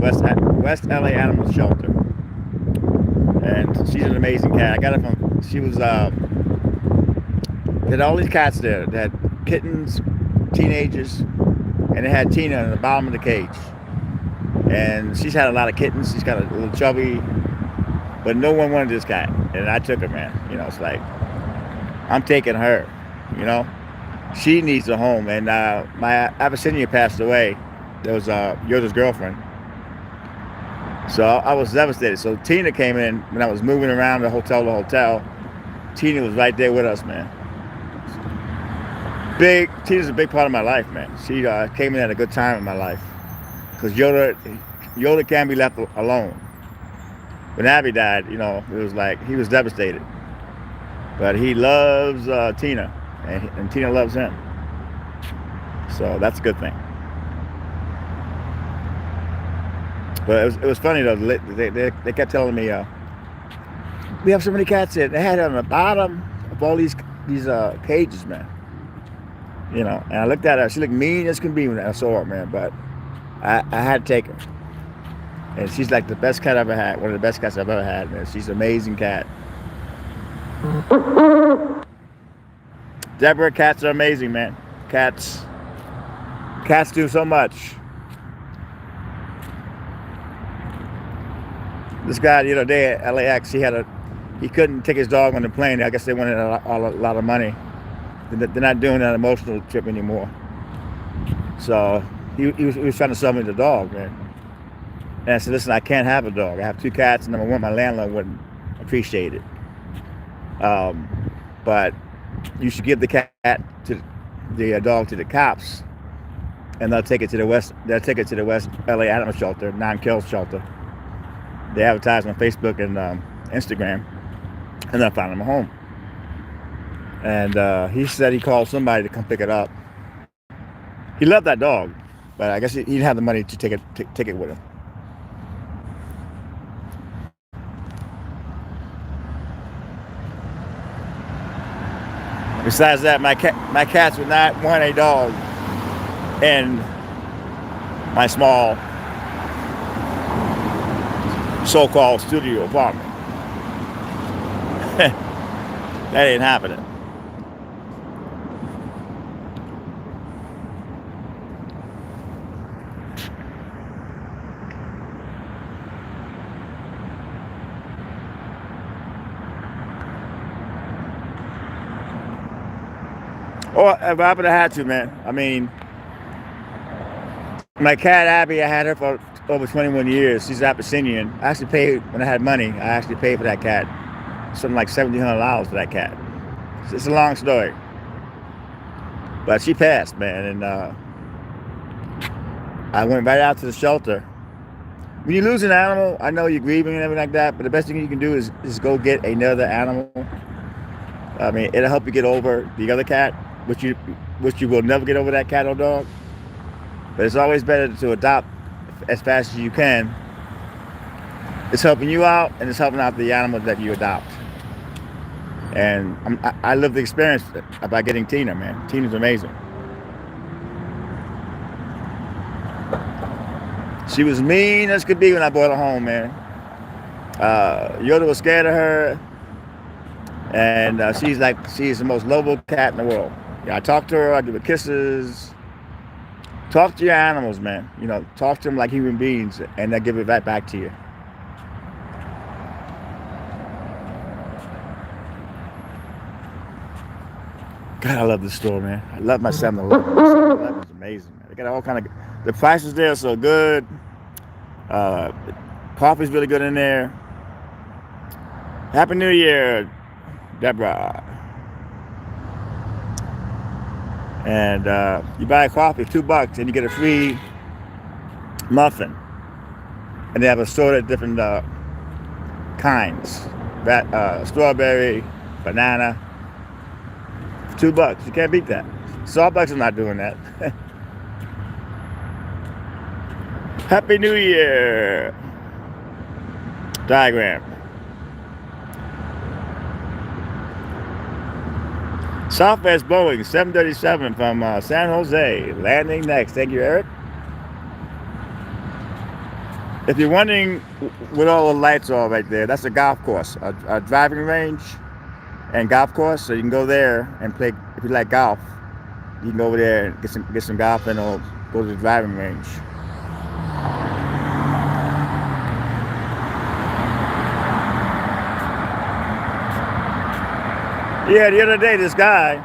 West LA Animal Shelter. And she's an amazing cat. I got her from, she was, they had all these cats there. They had kittens, teenagers, and they had Tina in the bottom of the cage. And she's had a lot of kittens. She's got a little chubby, but no one wanted this cat. And I took her, man. You know, it's like, I'm taking her, you know. She needs a home. And my Abyssinian passed away. There was Yoda's girlfriend. So I was devastated. So Tina came in when I was moving around the hotel to hotel. Tina was right there with us, man. Tina's a big part of my life, man. She came in at a good time in my life. Because Yoda can't be left alone. When Abby died, you know, it was like, he was devastated. But he loves Tina, and Tina loves him. So that's a good thing. But it was funny though. They kept telling me, we have so many cats here. They had her on the bottom of all these cages, man. You know, and I looked at her. She looked mean as can be when I saw her, man. But I had to take her. And she's like the best cat I've ever had. One of the best cats I've ever had, man. She's an amazing cat. Deborah, cats are amazing, man. Cats do so much. This guy the other day at LAX, he couldn't take his dog on the plane. I guess they wanted a lot of money. They're not doing that emotional trip anymore. So he was trying to sell me the dog, man. And I said, listen, I can't have a dog. I have 2 cats, and number one, my landlord wouldn't appreciate it. But you should give the dog to the cops, and they'll take it to the West LA Animal Shelter, non-kill shelter. They advertise on Facebook and Instagram, and they'll find him a home. And he said he called somebody to come pick it up. He loved that dog, but I guess he didn't have the money to take it with him. Besides that, my cats would not want a dog in my small so-called studio apartment. That ain't happening. Oh, if I would have had to, man. I mean, my cat Abby, I had her for over 21 years. She's Abyssinian. I actually paid, when I had money, I actually paid for that cat. Something like $1,700 for that cat. It's a long story. But she passed, man. And I went right out to the shelter. When you lose an animal, I know you're grieving and everything like that, but the best thing you can do is go get another animal. I mean, it'll help you get over the other cat, which you will never get over that cat or dog. But it's always better to adopt as fast as you can. It's helping you out, and it's helping out the animal that you adopt. And I love the experience by getting Tina, man. Tina's amazing. She was mean as could be when I brought her home, man. Yoda was scared of her, and she's the most lovable cat in the world. Yeah, I talk to her, I give her kisses. Talk to your animals, man. You know, talk to them like human beings, and they'll give it right back to you. God, I love this store, man. I love my 7-Eleven. 7-Eleven is amazing, man. They got all kind of. The prices there are so good. Coffee's really good in there. Happy New Year, Deborah. And you buy a coffee, $2, and you get a free muffin. And they have assorted different kinds. Strawberry, banana. $2. You can't beat that. Starbucks is not doing that. Happy New Year. Diagram. Southwest Boeing 737 from San Jose. Landing next. Thank you, Eric. If you're wondering what all the lights are right there, that's a golf course, a driving range and golf course. So you can go there and play. If you like golf, you can go over there and get some golf in, or go to the driving range. Yeah, the other day, this guy,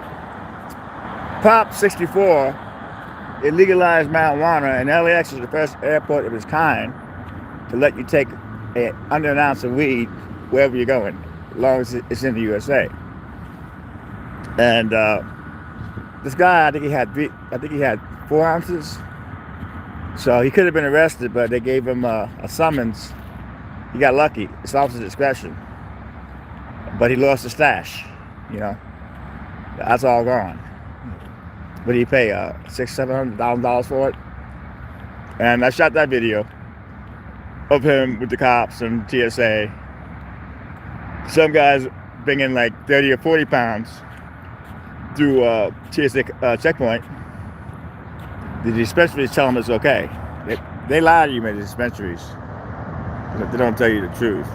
Pop 64, illegalized marijuana, and LAX is the first airport of its kind to let you take under an ounce of weed wherever you're going, as long as it's in the USA. And this guy, I think he had 4 ounces. So he could have been arrested, but they gave him a summons. He got lucky. It's officer's discretion. But he lost the stash. You know, that's all gone. What do you pay? $600,000-$700,000 for it? And I shot that video of him with the cops and TSA. Some guys bringing like 30 or 40 pounds through TSA checkpoint. The dispensaries tell them it's okay. They lie to you, man, the dispensaries. They don't tell you the truth.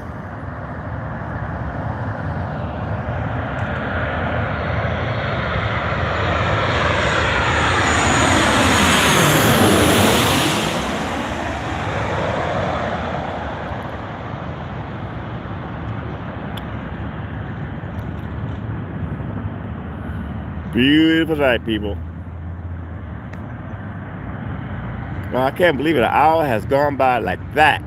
Beautiful night, people. Well, I can't believe it. An hour has gone by like that.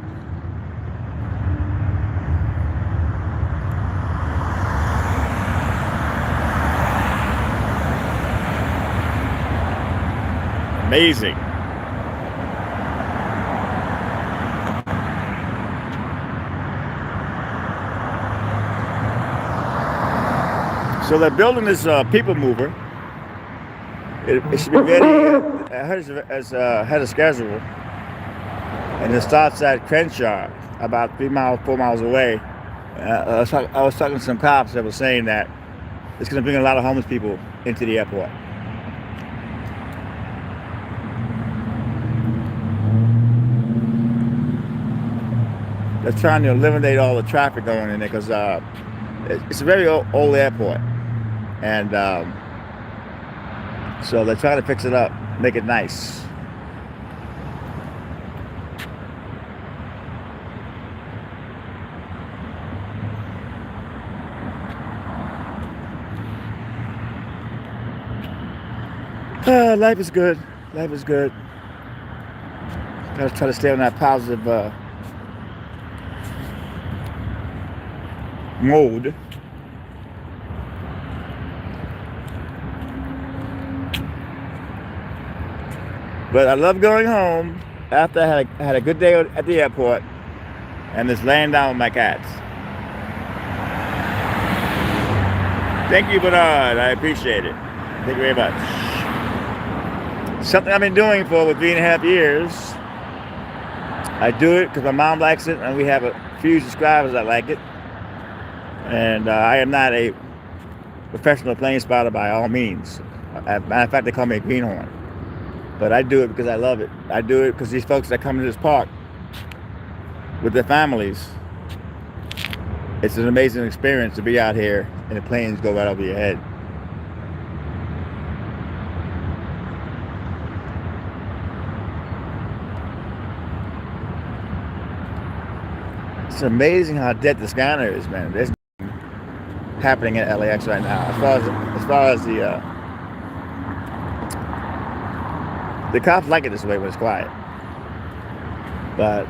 Amazing. So they're building this people mover. It should be ready ahead of schedule, and it starts at Crenshaw, about 4 miles away. I was talking to some cops that were saying that it's going to bring a lot of homeless people into the airport. They're trying to eliminate all the traffic going in there because it's a very old airport, and so they're trying to fix it up, make it nice. Life is good. Life is good. Gotta try to stay on that positive mode. But I love going home. after I had a good day at the airport and just laying down with my cats. Thank you, Bernard. I appreciate it. Thank you very much. Something I've been doing for 3.5 years. I do it because my mom likes it, and we have a few subscribers that like it. And I am not a professional plane spotter by all means. Matter of fact, they call me a greenhorn. But I do it because I love it. I do it because these folks that come to this park with their families, it's an amazing experience to be out here and the planes go right over your head. It's amazing how dead the scanner is, man. There's happening at LAX right now. As far as the cops like it this way when it's quiet. But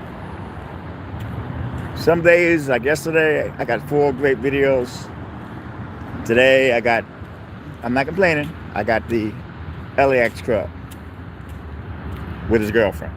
some days, like yesterday, I got 4 great videos. Today, I'm not complaining, I got the LAX truck with his girlfriend.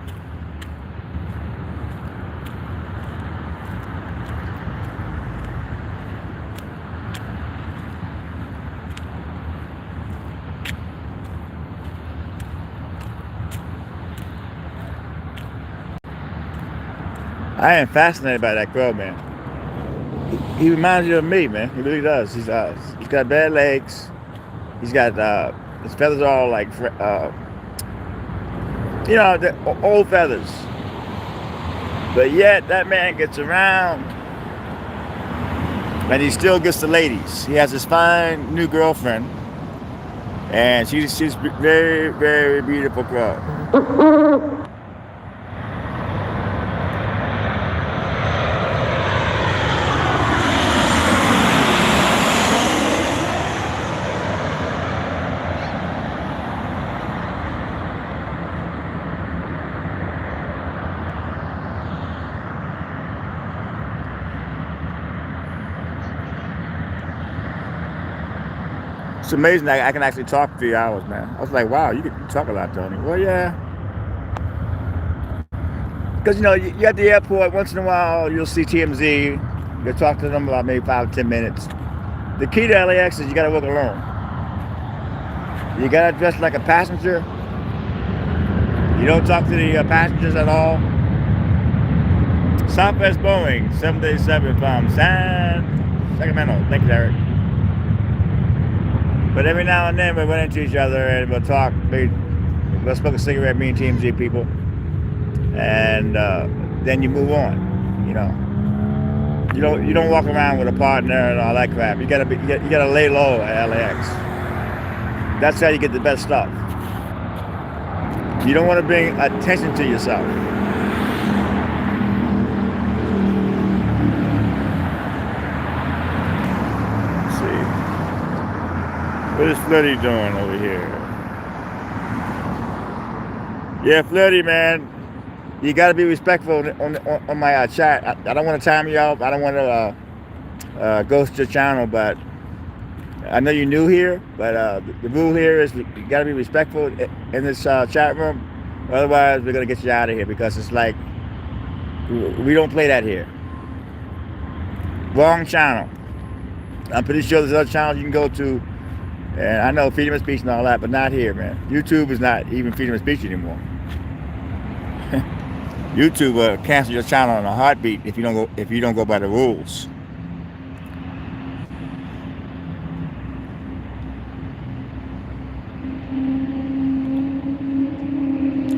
I am fascinated by that girl, man. He reminds you of me, man. He really does. He's got bad legs. He's got his feathers are all like old feathers. But yet that man gets around, and he still gets the ladies. He has this fine new girlfriend, and she's very, very beautiful girl. It's amazing that I can actually talk for 3 hours, man. I was like, wow, you can talk a lot, Tony. Well, yeah. Because, you're at the airport, once in a while, you'll see TMZ. You'll talk to them about maybe 5 or 10 minutes. The key to LAX is you got to work alone. You got to dress like a passenger. You don't talk to the passengers at all. Southwest Boeing, 787 from Sacramento. Thank you, Eric. But every now and then we run into each other and we'll talk. We'll smoke a cigarette, me and TMZ people, and then you move on. You don't walk around with a partner and all that crap. You gotta lay low at LAX. That's how you get the best stuff. You don't want to bring attention to yourself. What is Flirty doing over here? Yeah, Flirty, man. You got to be respectful on my chat. I don't want to time you out. I don't want to ghost your channel, but I know you're new here. But the rule here is you got to be respectful in this chat room. Otherwise, we're going to get you out of here because it's like we don't play that here. Wrong channel. I'm pretty sure there's other channels you can go to. And I know freedom of speech and all that, but not here, man. YouTube is not even freedom of speech anymore. YouTube will cancel your channel in a heartbeat if you don't go by the rules.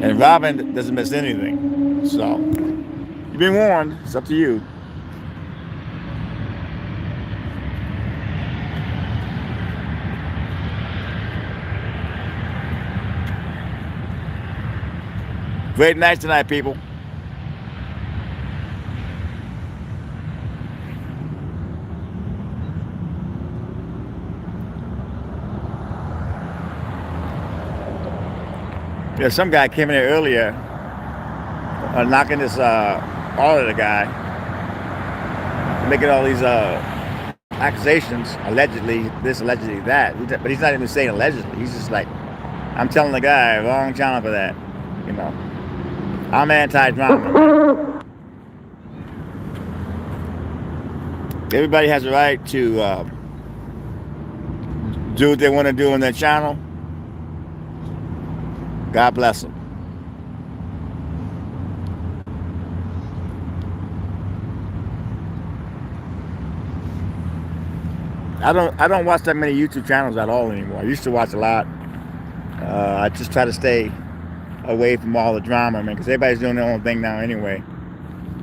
And Robin doesn't miss anything. So you've been warned. It's up to you. Great night tonight, people. Yeah, some guy came in here earlier, knocking this auditor guy, making all these accusations, allegedly this, allegedly that. But he's not even saying allegedly. He's just like, I'm telling the guy, wrong channel for that, I'm anti-drama, man. Everybody has a right to do what they want to do on their channel. God bless them. I don't watch that many YouTube channels at all anymore. I used to watch a lot. I just try to stay away from all the drama, man, because everybody's doing their own thing now anyway.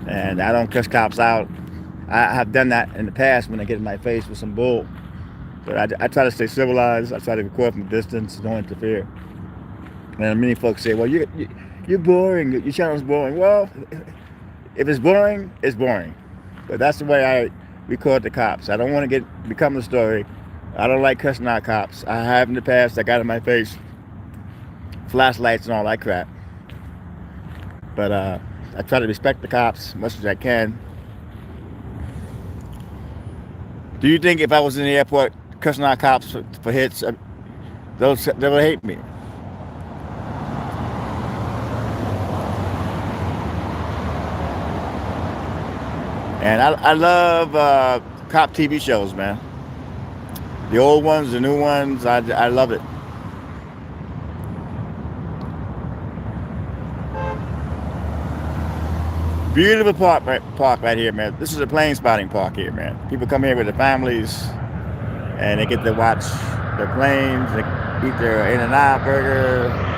And I don't cuss cops out. I have done that in the past when they get in my face with some bull. But I try to stay civilized. I try to record from a distance, don't interfere. And many folks say, well, you're boring. Your channel's boring. Well, if it's boring, it's boring. But that's the way I record the cops. I don't want to become the story. I don't like cussing out cops. I have in the past. I got in my face, flashlights and all that crap. But I try to respect the cops as much as I can. Do you think if I was in the airport cussing out cops for hits, they would hate me? And I love cop TV shows, man. The old ones, the new ones, I love it. Beautiful park right here, man. This is a plane spotting park here, man. People come here with their families, and they get to watch their planes, they eat their In-N-Out burger.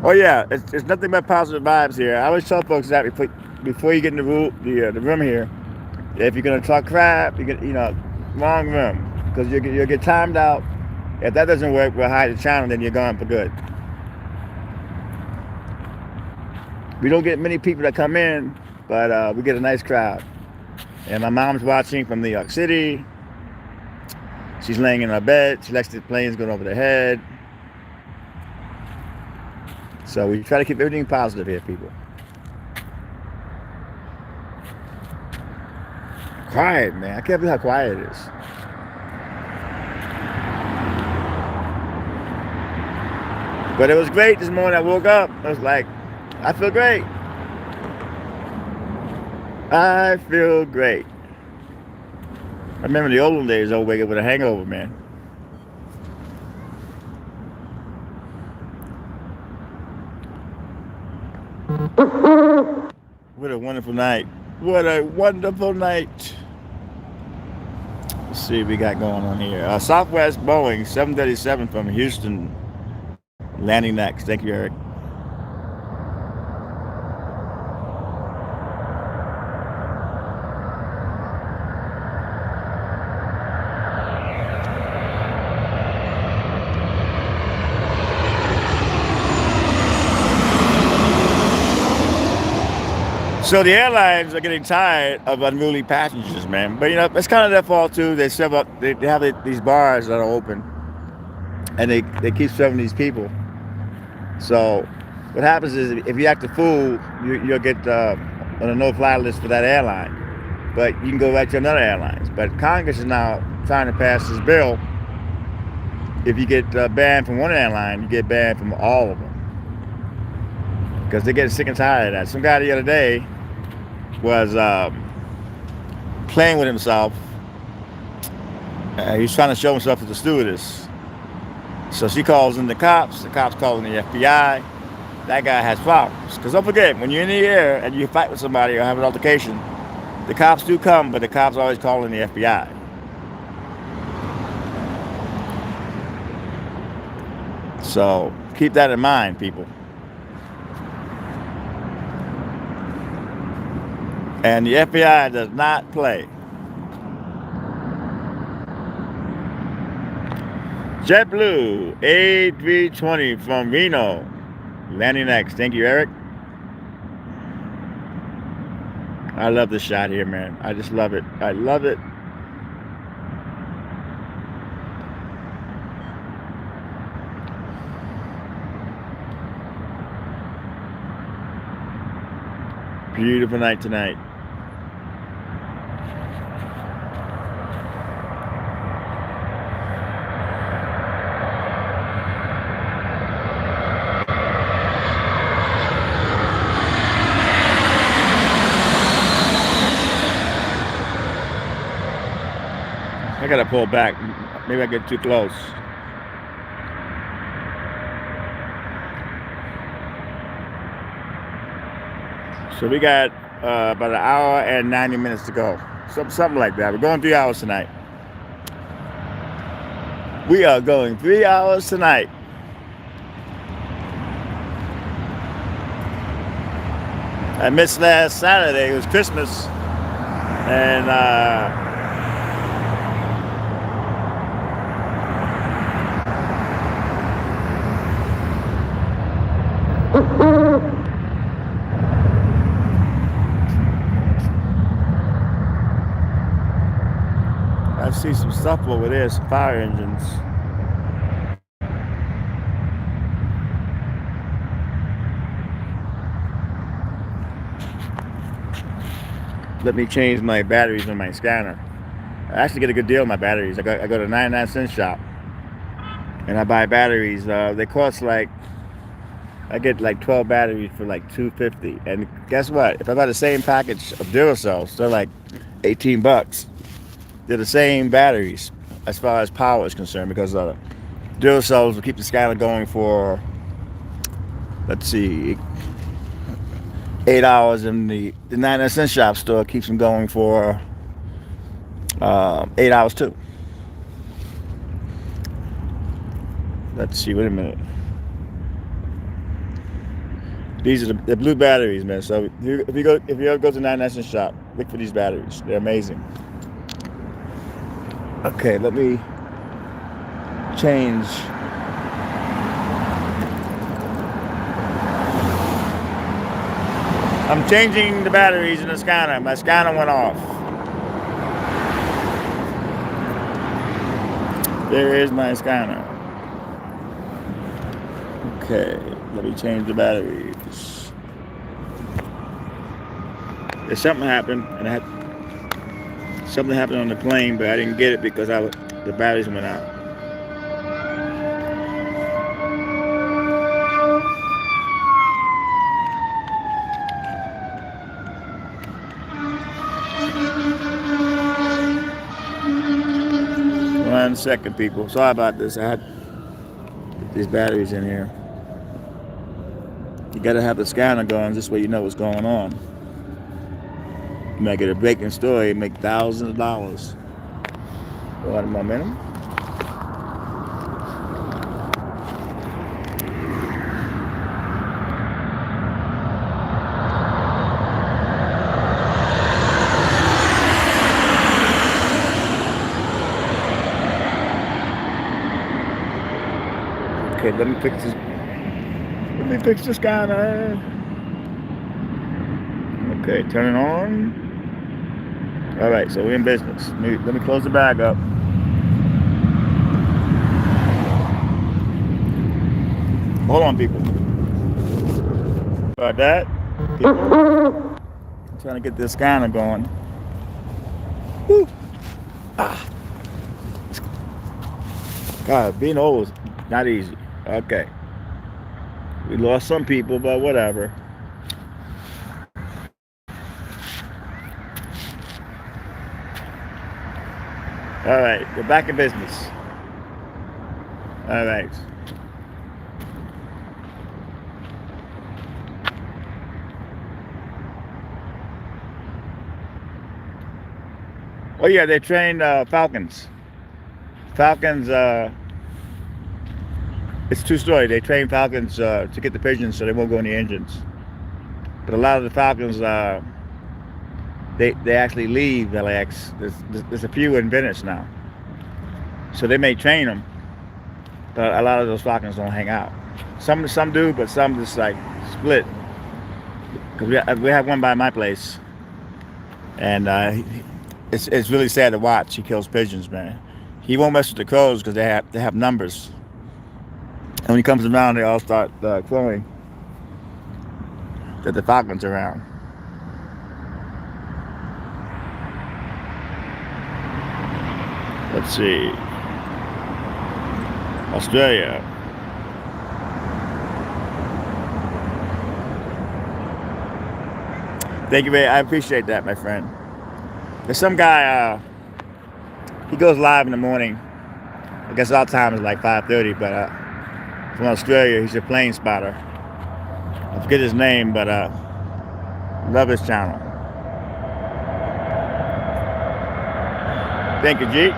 Oh yeah, it's nothing but positive vibes here. I always tell folks that before you get in the room here, if you're gonna talk crap, wrong room, because you'll get timed out. If that doesn't work, we'll hide the channel, then you're gone for good. We don't get many people that come in, but we get a nice crowd. And my mom's watching from New York City. She's laying in her bed. She likes the planes going over their head. So we try to keep everything positive here, people. Quiet, man. I can't believe how quiet it is. But it was great this morning. I woke up. I was like, I feel great. I feel great. I remember the olden days, I would wake up with a hangover, man. What a wonderful night. What a wonderful night. Let's see what we got going on here. Southwest Boeing 737 from Houston. Landing next. Thank you, Eric. So the airlines are getting tired of unruly passengers, man. But it's kind of their fault too. They serve up. They have these bars that are open, and they keep serving these people. So what happens is if you act a fool, you'll get on a no-fly list for that airline. But you can go right to another airlines. But Congress is now trying to pass this bill. If you get banned from one airline, you get banned from all of them. Because they're getting sick and tired of that. Some guy the other day was playing with himself. He's trying to show himself to the stewardess. So she calls in the cops call in the FBI. That guy has problems. Because don't forget, when you're in the air and you fight with somebody or have an altercation, the cops do come, but the cops always call in the FBI. So keep that in mind, people. And the FBI does not play. JetBlue A320 from Reno. Landing next. Thank you, Eric. I love this shot here, man. I just love it. I love it. Beautiful night tonight. I gotta pull back. Maybe I get too close. So we got about an hour and 90 minutes to go. Something like that. We're going 3 hours tonight. We are going 3 hours tonight. I missed last Saturday. It was Christmas. And I see some stuff over there, some fire engines. Let me change my batteries on my scanner. I actually get a good deal on my batteries. I go to 99-cent shop and I buy batteries. They cost like, I get like 12 batteries for like $2.50. And guess what? If I buy the same package of Duracells, they're like $18. They're the same batteries as far as power is concerned, because Duracells will keep the scanner going for, let's see, 8 hours, and the 99-cent shop store keeps them going for 8 hours too. Let's see, wait a minute. These are the blue batteries, man. So if you ever go to the 99-cent shop, look for these batteries. They're amazing. Okay, let me change. I'm changing the batteries in the scanner. My scanner went off. There is my scanner. Okay, let me change the batteries. There's something happened, and something happened on the plane, but I didn't get it because the batteries went out. One second, people. Sorry about this. I had these batteries in here. You gotta have the scanner going, this way you know what's going on. You might get a breaking story, make thousands of dollars. One momentum. Okay, let me fix this. Let me fix the scanner. Okay, turn it on. All right, so we're in business. Let me close the bag up. Hold on, people. About that. People. I'm trying to get this scanner going. Woo. Ah. God, being old is not easy. Okay. We lost some people, but whatever. All right, we're back in business. All right. Oh yeah, they trained falcons. Falcons, it's true story. They train falcons to get the pigeons so they won't go in the engines. But a lot of the falcons, they actually leave LAX. There's a few in Venice now. So they may train them, but a lot of those falcons don't hang out. Some do, but some just like split. Because we have one by my place, and it's really sad to watch. He kills pigeons, man. He won't mess with the crows because they have numbers. And when he comes around, they all start crowing that the falcon's around. Let's see. Australia. Thank you, man. I appreciate that, my friend. There's some guy, he goes live in the morning. I guess our time is like 5:30, but from Australia, he's a plane spotter. I forget his name, but love his channel. Thank you, G.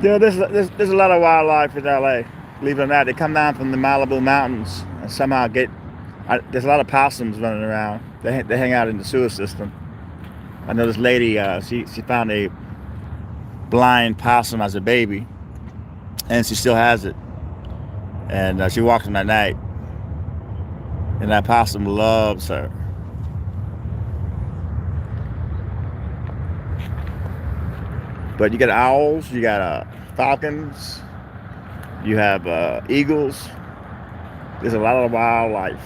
Yeah, there's a lot of wildlife in LA. Believe it or not, they come down from the Malibu mountains and somehow get. There's a lot of possums running around. They hang out in the sewer system. I know this lady. She found a blind possum as a baby, and she still has it. And she walks in at night, and that possum loves her. But you got owls, you got falcons, you have eagles. There's a lot of wildlife.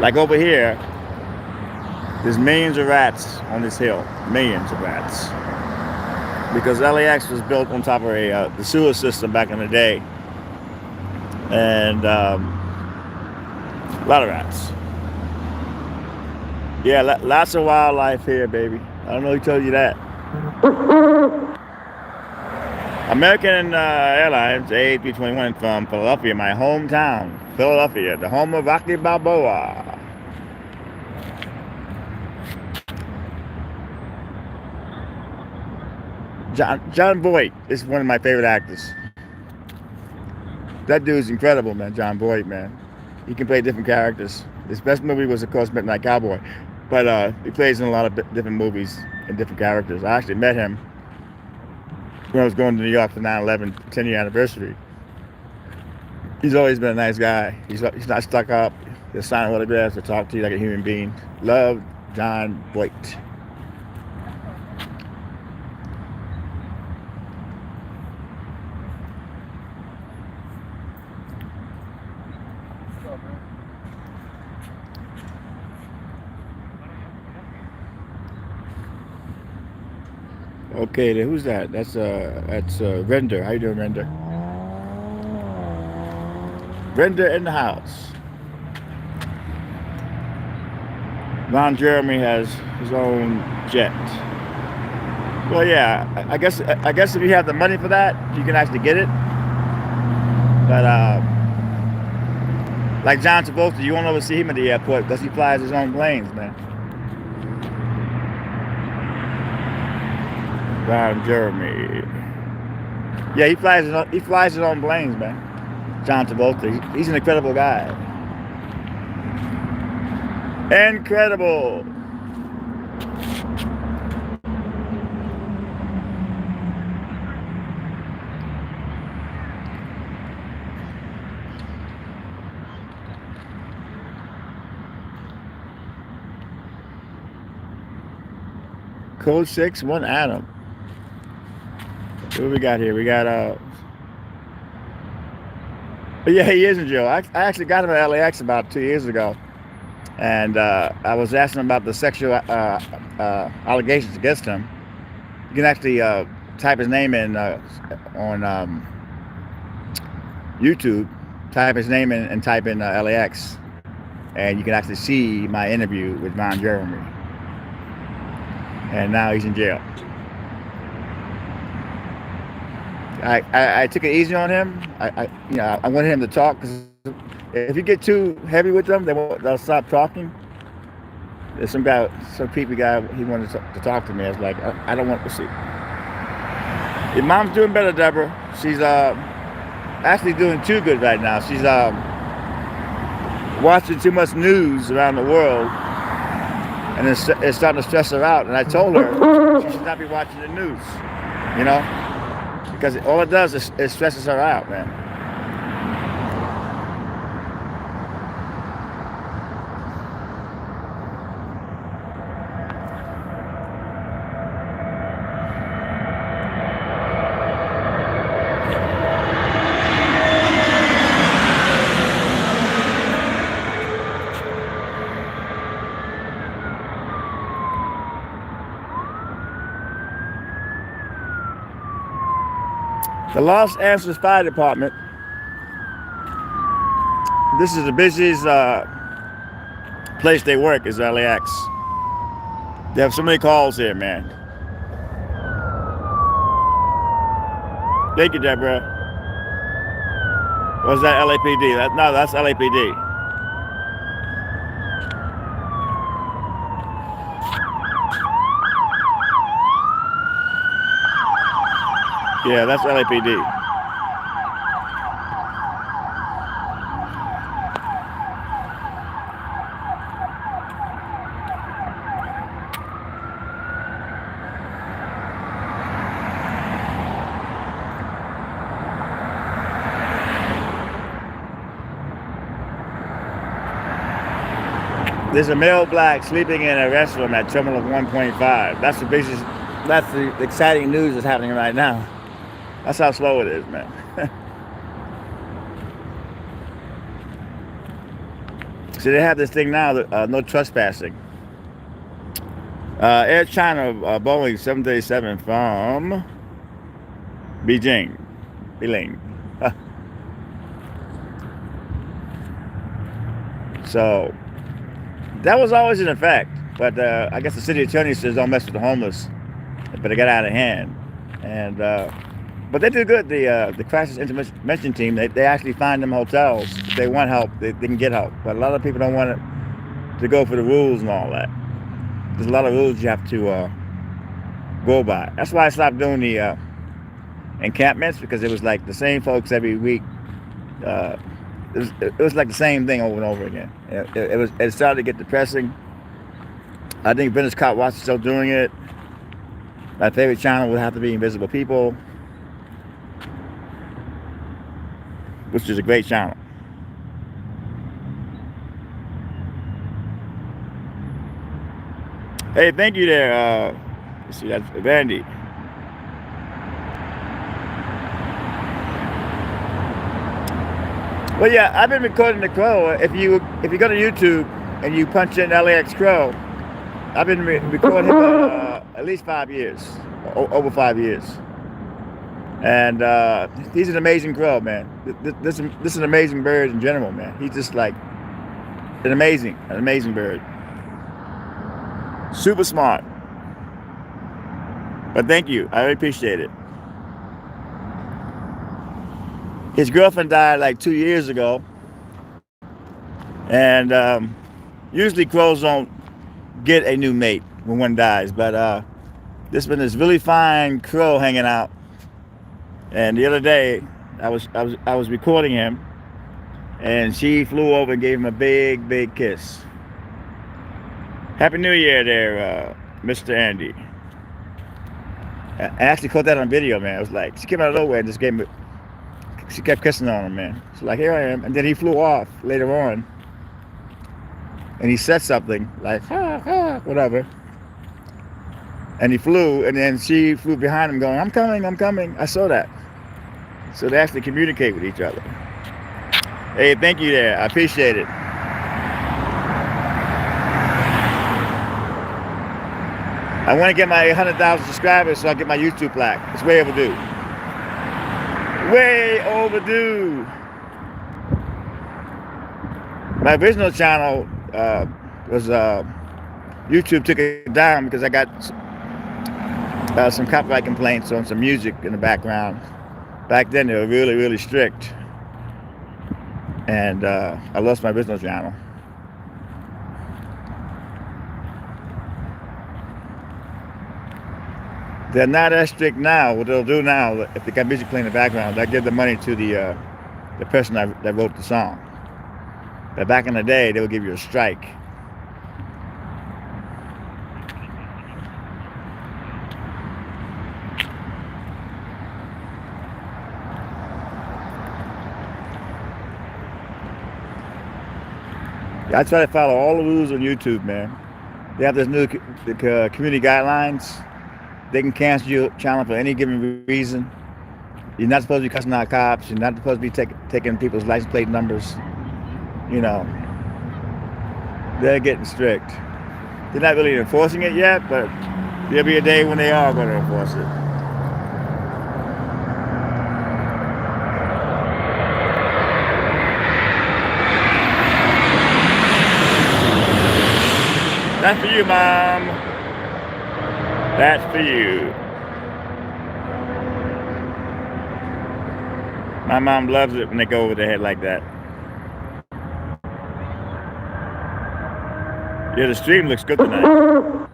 Like over here, there's millions of rats on this hill. Millions of rats. Because LAX was built on top of the sewer system back in the day. And a lot of rats. Yeah, lots of wildlife here, baby. I don't know who told you that. American Airlines A321 from Philadelphia, my hometown. Philadelphia, the home of Rocky Balboa. John Voight is one of my favorite actors. That dude's incredible, man. John Voight, man. He can play different characters. His best movie was, of course, Midnight Cowboy. But he plays in a lot of different movies and different characters. I actually met him when I was going to New York for 9/11 10-year anniversary. He's always been a nice guy. He's not stuck up. He'll sign autographs, he'll talk to you like a human being. Love John Voight. Okay, who's that? That's Render. How you doing, Render? Render in the house. Ron Jeremy has his own jet. Well, yeah, I guess if you have the money for that, you can actually get it. But like John Travolta, you won't ever see him at the airport because he flies his own planes, man. Ron Jeremy. Yeah, he flies his own planes, man. John Travolta. He's an incredible guy. Incredible. Code 6, 1 Adam. What we got here? We got yeah, he is in jail. I actually got him at LAX about 2 years ago, and I was asking him about the sexual allegations against him. You can actually type his name in on YouTube. Type his name in and type in LAX, and you can actually see my interview with Ron Jeremy. And now he's in jail. I took it easy on him. I wanted him to talk, because if you get too heavy with them, they'll stop talking. There's some creepy guy, he wanted to talk to me. I was like, I don't want to see. Your mom's doing better, Deborah. She's actually doing too good right now. She's watching too much news around the world, and it's starting to stress her out. And I told her she should not be watching the news, you know? Because all it does is it stresses her out, man. The Los Angeles Fire Department. This is the busiest place they work is LAX. They have so many calls here, man. Thank you, Deborah. Was that LAPD? No, that's LAPD. Yeah, that's LAPD. There's a male black sleeping in a restroom at terminal 1.5. That's the biggest. That's the exciting news that's happening right now. That's how slow it is, man. So they have this thing now, no trespassing. Air China Boeing 737 from Beijing. So that was always in effect, but I guess the city attorney says don't mess with the homeless, but it got out of hand. And but they do good. The crisis intervention team, they actually find them hotels. If they want help, they can get help. But a lot of people don't want to go for the rules and all that. There's a lot of rules you have to go by. That's why I stopped doing the encampments, because it was like the same folks every week. It was like the same thing over and over again. It started to get depressing. I think Vintage Cop Watch is still doing it. My favorite channel would have to be Invisible People, which is a great channel. Hey, thank you there. Let's see, that's Vandy. Well, yeah, I've been recording the Crow. If you go to YouTube and you punch in LAX Crow, I've been recording him for at least 5 years, over 5 years. And he's an amazing crow, man. This is an amazing bird in general, man. He's just like an amazing bird. Super smart. But thank you, I really appreciate it. His girlfriend died like 2 years ago, and usually crows don't get a new mate when one dies, but there's been this really fine crow hanging out, and the other day I was recording him, and she flew over and gave him a big kiss. Happy New Year there, Mr. Andy. I actually caught that on video, man. It was like she came out of nowhere and just gave me. She kept kissing on him, man. She's like, here I am. And then he flew off later on. And he said something like, whatever. And he flew, and then she flew behind him going, I'm coming. I saw that. So they actually communicate with each other. Hey, thank you there. I appreciate it. I want to get my 100,000 subscribers so I get my YouTube plaque. It's way overdue. Way overdue. My original channel was YouTube took it down because I got some copyright complaints on some music in the background. Back then they were really strict, and I lost my original channel. They're not as strict now. What they'll do now, if they got music playing in the background, they'll give the money to the person that wrote the song. But back in the day, they would give you a strike. I try to follow all the rules on YouTube, man. They have this new community guidelines. They can cancel your channel for any given reason. You're not supposed to be cussing out cops. You're not supposed to be taking people's license plate numbers. You know, they're getting strict. They're not really enforcing it yet, but there'll be a day when they are going to enforce it. That's for you, Mom. That's for you. My mom loves it when they go over their head like that. Yeah, the stream looks good tonight.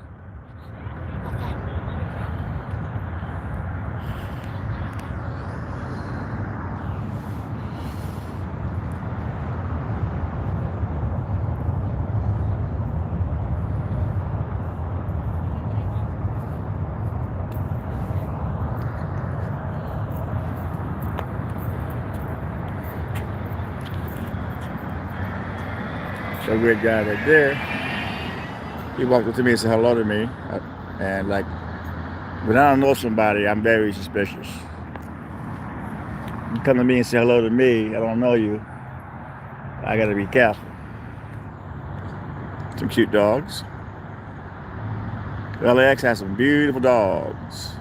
A weird guy right there. He walked up to me and said hello to me. And like, when I don't know somebody, I'm very suspicious. You come to me and say hello to me, I don't know you. I gotta be careful. Some cute dogs. LAX has some beautiful dogs.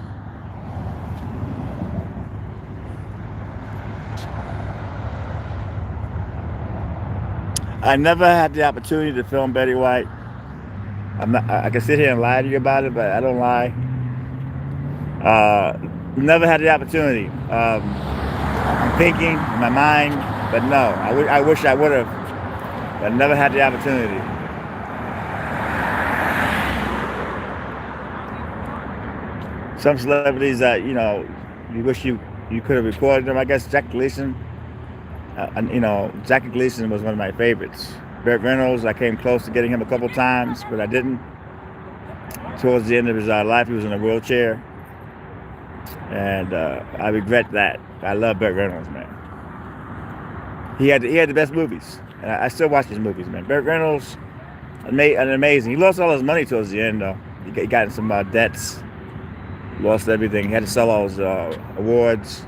I never had the opportunity to film Betty White. I can sit here and lie to you about it, but I don't lie. Never had the opportunity. I'm thinking in my mind, but no, I wish I would have, but never had the opportunity. Some celebrities that, you know, you wish you could have recorded them. I guess Jack Gleason. Jackie Gleason was one of my favorites. Burt Reynolds, I came close to getting him a couple times, but I didn't. Towards the end of his life, he was in a wheelchair, and I regret that. I love Burt Reynolds, man. He had the best movies, and I still watch his movies, man. Burt Reynolds, amazing. He lost all his money towards the end, though. He got in some debts, lost everything. He had to sell all his awards.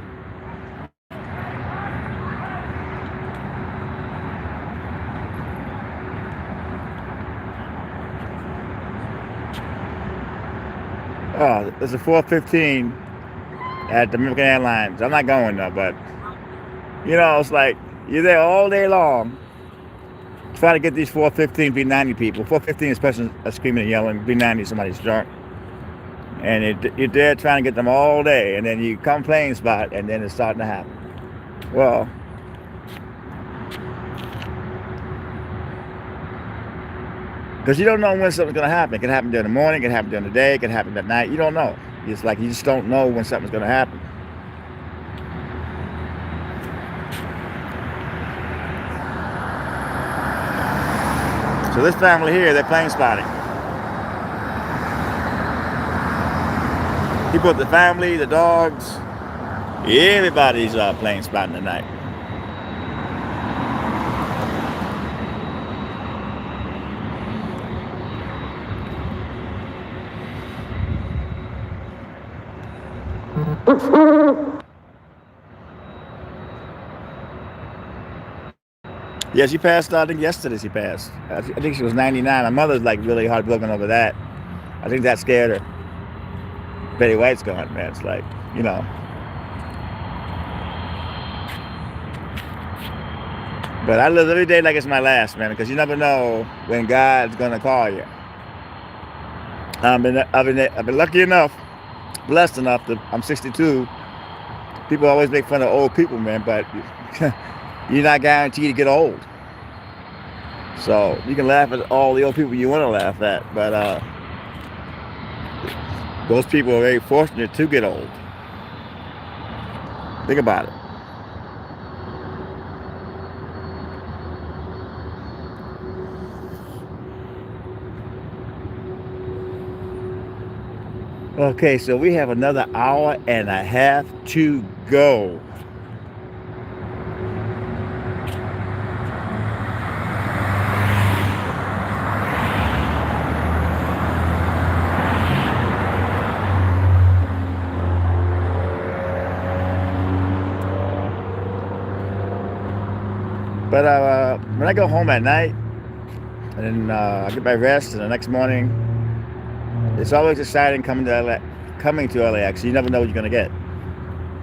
Oh, there's a 4:15 at the American Airlines. I'm not going though, but you know, it's like you're there all day long trying to get these 4:15 B90 people. 4:15 is person screaming and yelling. B90 somebody's drunk, and you're there trying to get them all day, and then you come plane spot, and then it's starting to happen. Well, because you don't know when something's going to happen. It can happen during the morning, it can happen during the day, it can happen at night. You don't know. It's like you just don't know when something's going to happen. So this family here, they're plane spotting. He put the family, the dogs, everybody's plane spotting tonight. Yeah, she passed. I think yesterday she passed. I think she was 99. My mother's like really heartbroken over that. I think that scared her. Betty White's gone, man. It's like, you know. But I live every day like it's my last, man, because you never know when God's gonna call you. I've been lucky enough, blessed enough that I'm 62. People always make fun of old people, man, but you're not guaranteed to get old. So you can laugh at all the old people you want to laugh at, but those people are very fortunate to get old. Think about it. Okay, so we have another hour and a half to go. But when I go home at night, and then I get my rest, and the next morning, it's always exciting coming to LAX. You never know what you're going to get.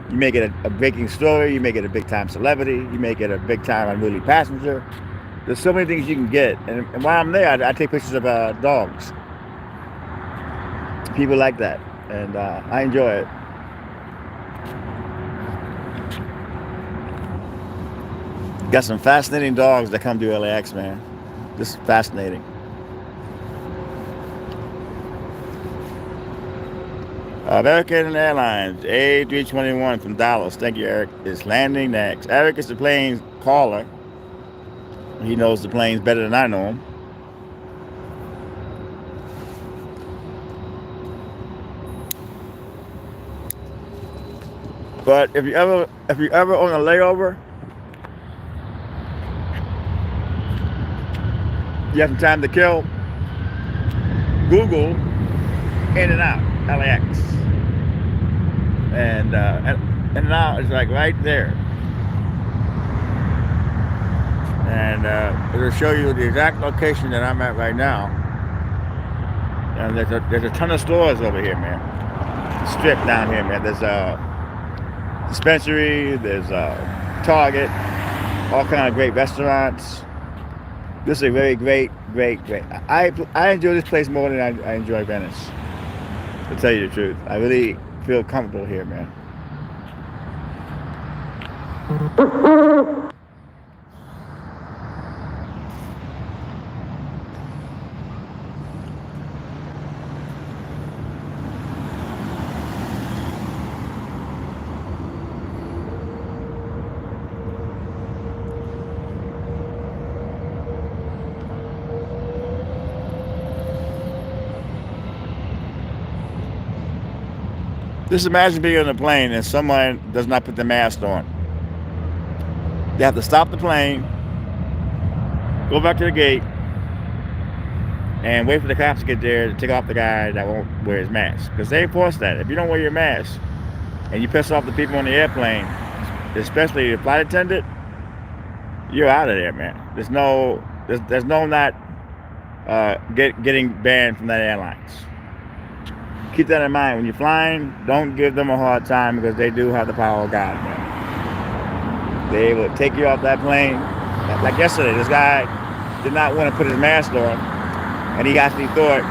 You may get a breaking story, you may get a big-time celebrity, you may get a big-time unruly passenger, There's so many things you can get, and while I'm there, I take pictures of dogs. People like that, and I enjoy it. Got some fascinating dogs that come to LAX, man. This is fascinating. American Airlines A321 from Dallas. Thank you, Eric. Is landing next. Eric is the plane caller. He knows the planes better than I know them. But if you ever on a layover, you have some time to kill, Google in and out LAX, and now it's like right there, and it'll show you the exact location that I'm at right now. And there's a ton of stores over here, man. Strip down here, man. There's a dispensary, there's a Target, all kind of great restaurants. This is a very great. I enjoy this place more than I enjoy Venice. To tell you the truth, I really feel comfortable here, man. Just imagine being on a plane and someone does not put the mask on. They have to stop the plane, go back to the gate, and wait for the cops to get there to take off the guy that won't wear his mask. Because they enforce that. If you don't wear your mask and you piss off the people on the airplane, especially the flight attendant, you're out of there, man. There's no not getting banned from that airlines. Keep that in mind when you're flying. Don't give them a hard time because they do have the power of God, man. They will take you off that plane. Like yesterday, this guy did not want to put his mask on, and he actually thought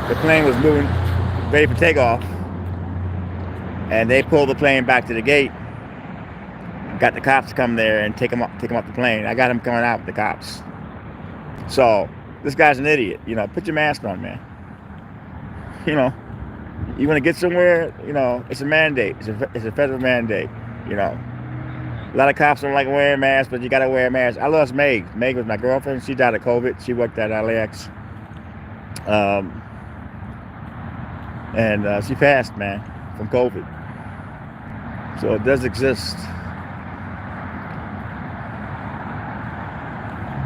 the plane was moving, ready for takeoff, and they pulled the plane back to the gate. Got the cops to come there and take him off the plane. I got him coming out with the cops. So this guy's an idiot. You know, put your mask on, man. You know, you want to get somewhere, you know, it's a mandate. It's a federal mandate, you know. A lot of cops don't like wearing masks, but you got to wear a mask. I lost Meg. Meg was my girlfriend. She died of COVID. She worked at LAX. And she passed, man, from COVID. So it does exist.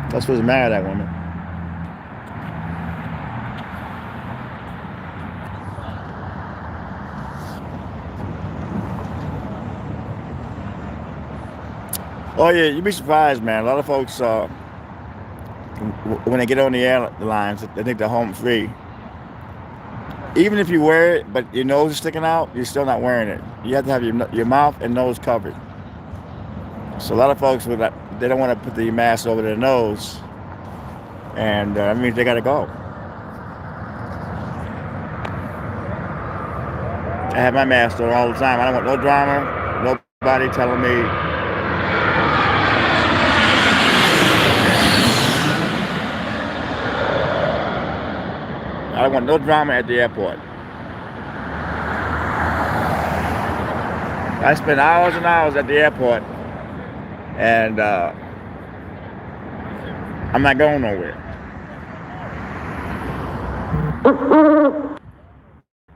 That's what's mad at that woman. Oh yeah, you'd be surprised, man. A lot of folks, when they get on the airlines, they think they're home free. Even if you wear it, but your nose is sticking out, you're still not wearing it. You have to have your mouth and nose covered. So a lot of folks, they don't want to put the mask over their nose, and that means they got to go. I have my mask on all the time. I don't want no drama, nobody telling me. I don't want no drama at the airport. I spend hours and hours at the airport, and I'm not going nowhere.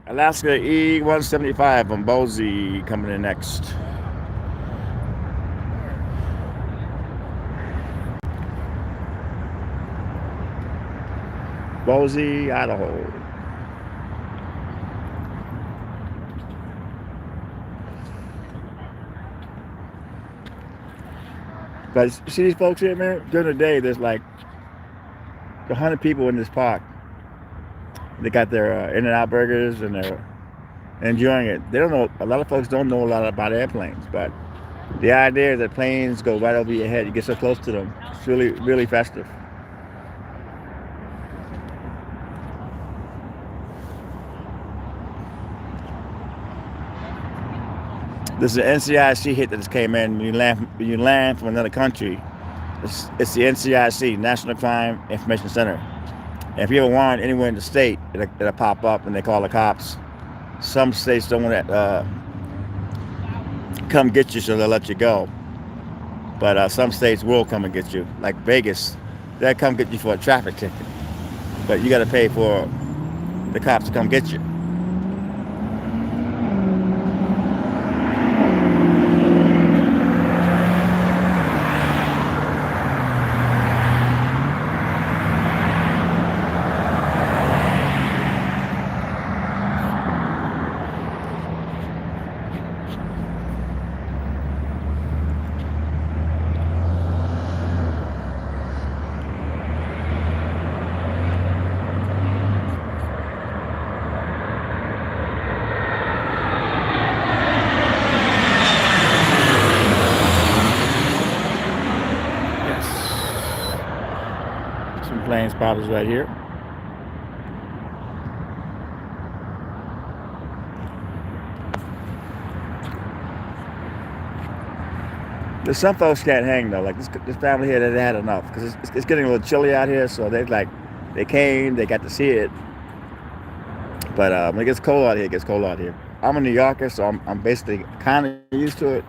Alaska E175 from Boise coming in next. Boise, Idaho. But you see these folks here, man? During the day, there's like 100 people in this park. They got their In-N-Out burgers and they're enjoying it. They don't know. A lot of folks don't know a lot about airplanes, but The idea is that planes go right over your head. You get so close to them. It's really, really festive. This is an NCIC hit that just came in. When you land from another country, it's the NCIC, National Crime Information Center. And if you ever want anywhere in the state, it'll pop up and they call the cops. Some states don't want to come get you, so they'll let you go. But some states will come and get you. Like Vegas, they'll come get you for a traffic ticket. But you got to pay for the cops to come get you. Some plane spotters right here. There's some folks can't hang though. Like this family here, they had enough because it's getting a little chilly out here. So they came, they got to see it. But when it gets cold out here, it gets cold out here. I'm a New Yorker, so I'm basically kind of used to it.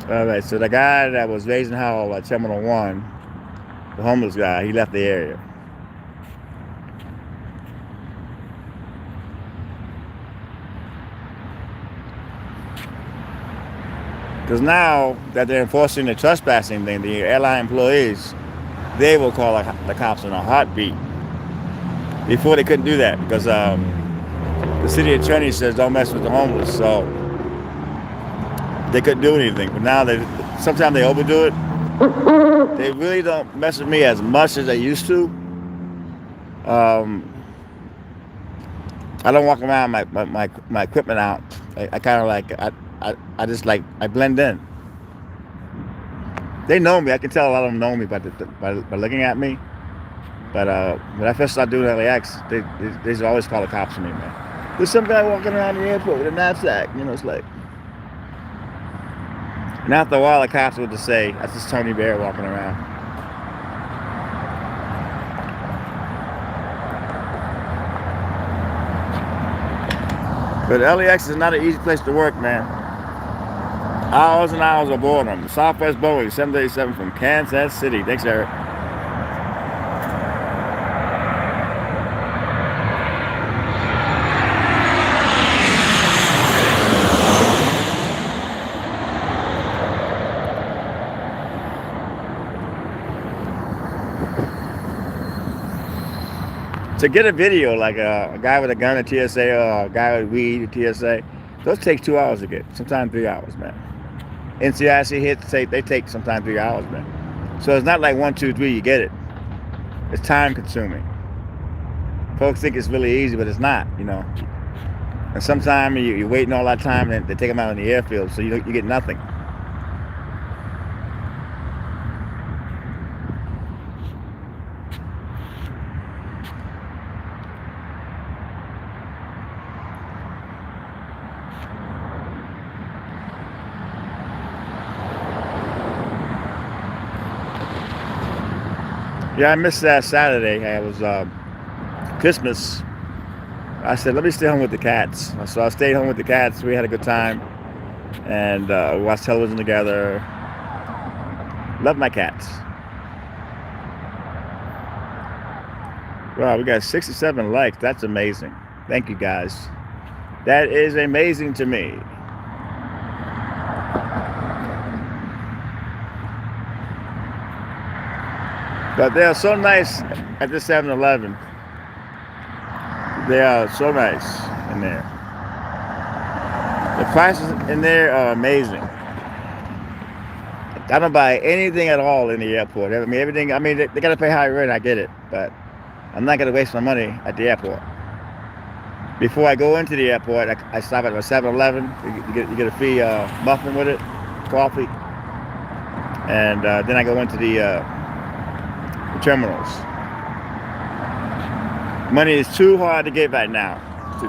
All right, so the guy that was raising hell at Terminal 1, the homeless guy, he left the area. Because now that they're enforcing the trespassing thing, the airline employees, they will call the cops in a heartbeat. Before they couldn't do that because the city attorney says don't mess with the homeless, so they couldn't do anything. But now sometimes they overdo it. They really don't mess with me as much as they used to. I don't walk around my equipment out. I kind of like I just like I blend in. They know me. I can tell a lot of them know me by looking at me. But when I first started doing LAX, they always call the cops on me, man. There's some guy walking around the airport with a knapsack. You know, it's like. And after a while, the cops would just say, "That's just Tony Bear walking around." But LAX is not an easy place to work, man. Hours and hours of boredom. Southwest Boeing 787 from Kansas City. Thanks, Eric. To get a video like a guy with a gun at TSA or a guy with weed at TSA, those take 2 hours to get, sometimes 3 hours, man. NCIC hits, they take sometimes 3 hours, man. So it's not like 1, 2, 3, you get it. It's time consuming. Folks think it's really easy, but it's not, you know. And sometimes you're waiting all that time and they take them out in the airfield, so you get nothing. Yeah, I missed that Saturday. It was Christmas. I said, let me stay home with the cats. So I stayed home with the cats. We had a good time. And watched television together. Love my cats. Wow, we got 67 likes. That's amazing. Thank you, guys. That is amazing to me. But they are so nice at the 7-Eleven. They are so nice in there. The prices in there are amazing. I don't buy anything at all in the airport. I mean, everything. I mean, they got to pay high rent. I get it, but I'm not going to waste my money at the airport. Before I go into the airport, I stop at a 7-Eleven. You get a free muffin with it, coffee, and then I go into the terminals. Money is too hard to get right now,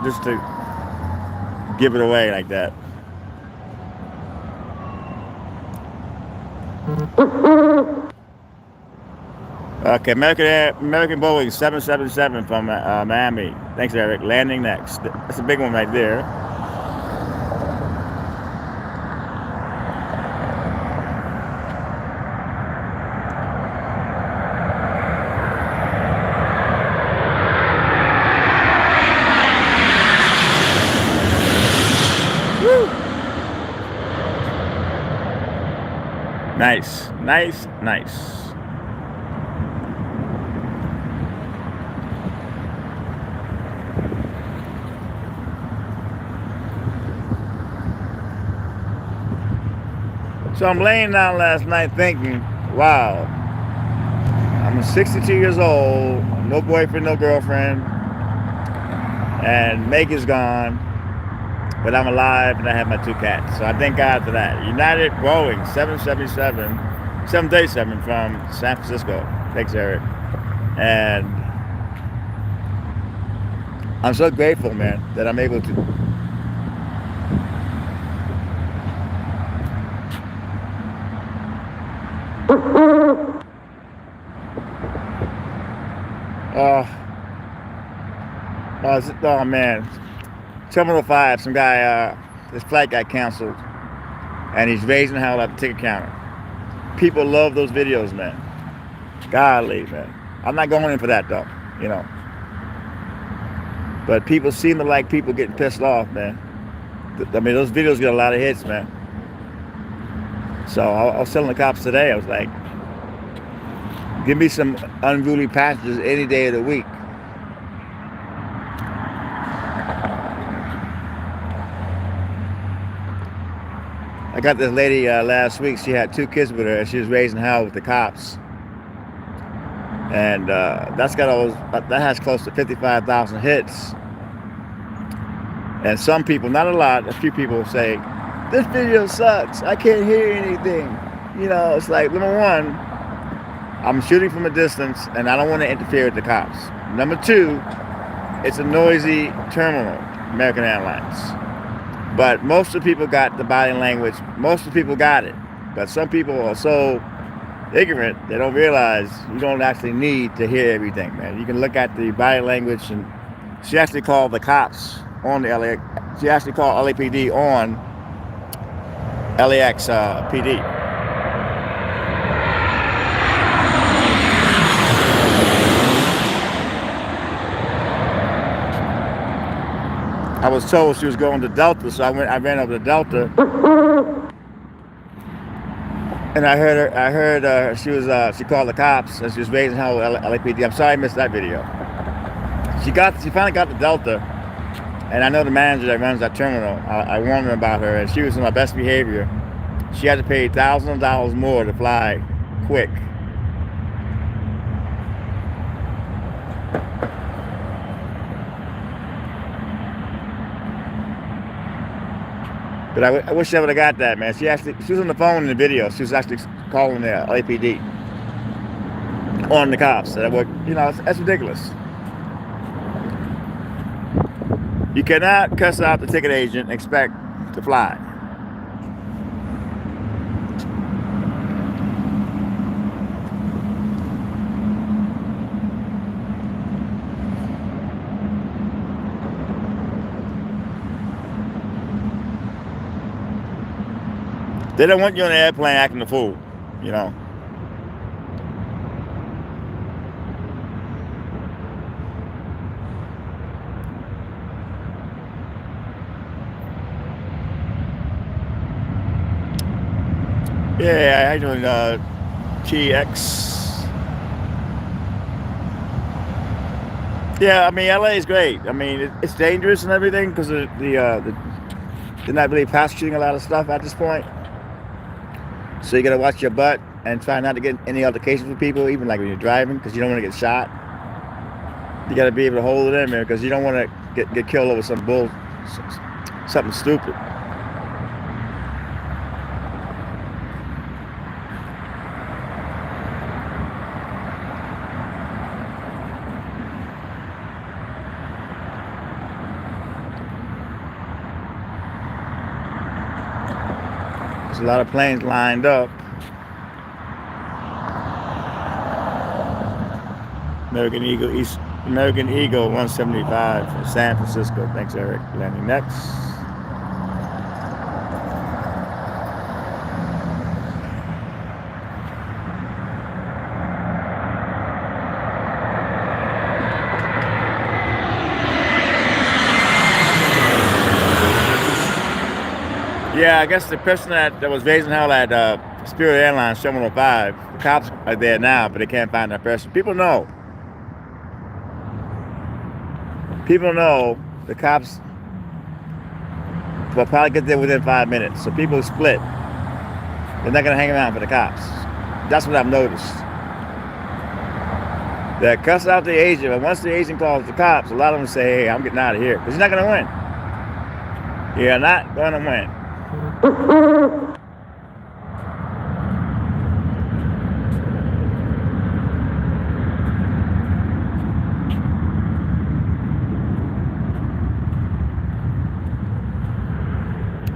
just to give it away like that. Okay, American Boeing 777 from Miami. Thanks, Eric. Landing next. That's a big one right there. Woo! Nice, nice, nice. So I'm laying down last night thinking, wow, I'm 62 years old, no boyfriend, no girlfriend, and Meg is gone, but I'm alive and I have my 2 cats. So I thank God for that. United Boeing 737 from San Francisco. Thanks, Eric. And I'm so grateful, man, that I'm able to. Oh man, Terminal 5, some guy, his flight got canceled, and he's raising hell at the ticket counter. People love those videos, man. Golly, man. I'm not going in for that though, you know. But people seem to like people getting pissed off, man. I mean, those videos get a lot of hits, man. So I was telling the cops today, I was like, give me some unruly passengers any day of the week. I got this lady last week. She had 2 kids with her, and she was raising hell with the cops. And that has close to 55,000 hits. And some people, not a lot, a few people say, "This video sucks. I can't hear anything." You know, it's like, number one, I'm shooting from a distance, and I don't want to interfere with the cops. Number 2, it's a noisy terminal, American Airlines. But most of the people got the body language. Most of the people got it. But some people are so ignorant, they don't realize you don't actually need to hear everything, man. You can look at the body language, and she actually called the cops on the LAX. She actually called LAPD on LAX PD. I was told she was going to Delta, so I ran over to Delta, and I heard her. She called the cops, and she was raising hell with LAPD. I'm sorry I missed that video. She finally got to Delta, and I know the manager that runs that terminal. I warned her about her, and she was in my best behavior. She had to pay thousands of dollars more to fly quick. But I wish I would have got that, man. She was on the phone in the video. She was actually calling the LAPD on the cops. You know, that's ridiculous. You cannot cuss out the ticket agent and expect to fly. They don't want you on the airplane acting a fool, you know. Yeah, how you doing, TX? Yeah, I mean, LA is great. I mean, it's dangerous and everything because they're not really prosecuting a lot of stuff at this point. So you gotta watch your butt and try not to get any altercations with people, even like when you're driving, because you don't want to get shot. You gotta be able to hold it in there because you don't want to get killed over something stupid. There's a lot of planes lined up. American Eagle 175 from San Francisco. Thanks, Eric. Landing next. Yeah, I guess the person that was raising hell at Spirit Airlines Terminal 5, the cops are there now, but they can't find that person. People know. The cops will probably get there within 5 minutes. So people split. They're not going to hang around for the cops. That's what I've noticed. They cuss out the agent, but once the agent calls the cops, a lot of them say, hey, I'm getting out of here. Because you're not going to win. You're not going to win.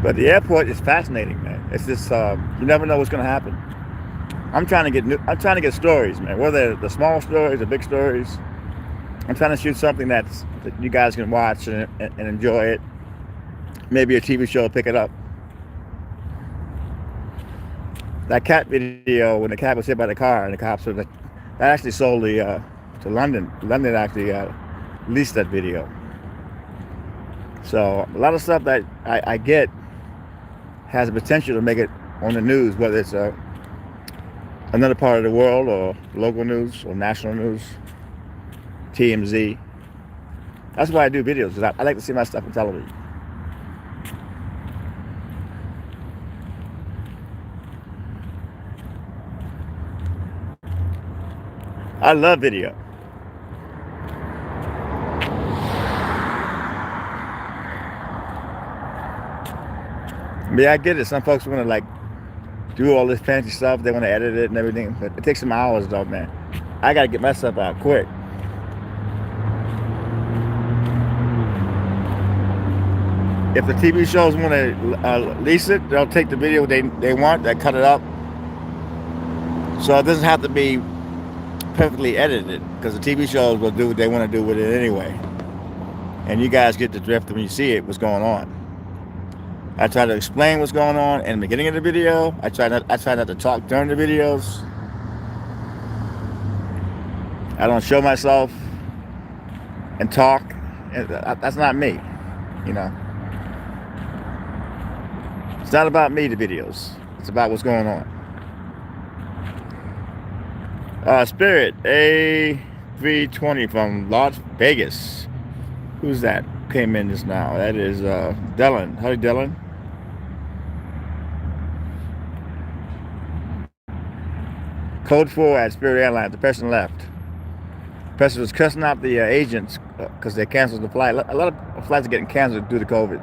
But the airport is fascinating, man. It's just you never know what's going to happen. I'm trying to get stories, man. Whether they're the small stories, the big stories. I'm trying to shoot something that you guys can watch and enjoy it. Maybe a TV show will pick it up. That cat video, when the cat was hit by the car and the cops were that actually sold to London. London actually leased that video. So a lot of stuff that I get has the potential to make it on the news, whether it's another part of the world or local news or national news, TMZ. That's why I do videos, because I like to see my stuff on television. I love video. Yeah, I get it. Some folks want to like do all this fancy stuff. They want to edit it and everything, but it takes some hours, though, man. I got to get my stuff out quick. If the TV shows want to lease it, they'll take the video they want, they cut it up, so it doesn't have to be perfectly edited, because the TV shows will do what they want to do with it anyway. And you guys get the drift when you see it, what's going on. I try to explain what's going on in the beginning of the video. I try not to talk during the videos. I don't show myself and talk. That's not me, you know. It's not about me, the videos. It's about what's going on. Spirit A320 from Las Vegas. Who's that? Came in just now. That is Dylan. Howdy, Dylan. Code 4 at Spirit Airlines. The person left. The person was cussing out the agents because they canceled the flight. A lot of flights are getting canceled due to COVID.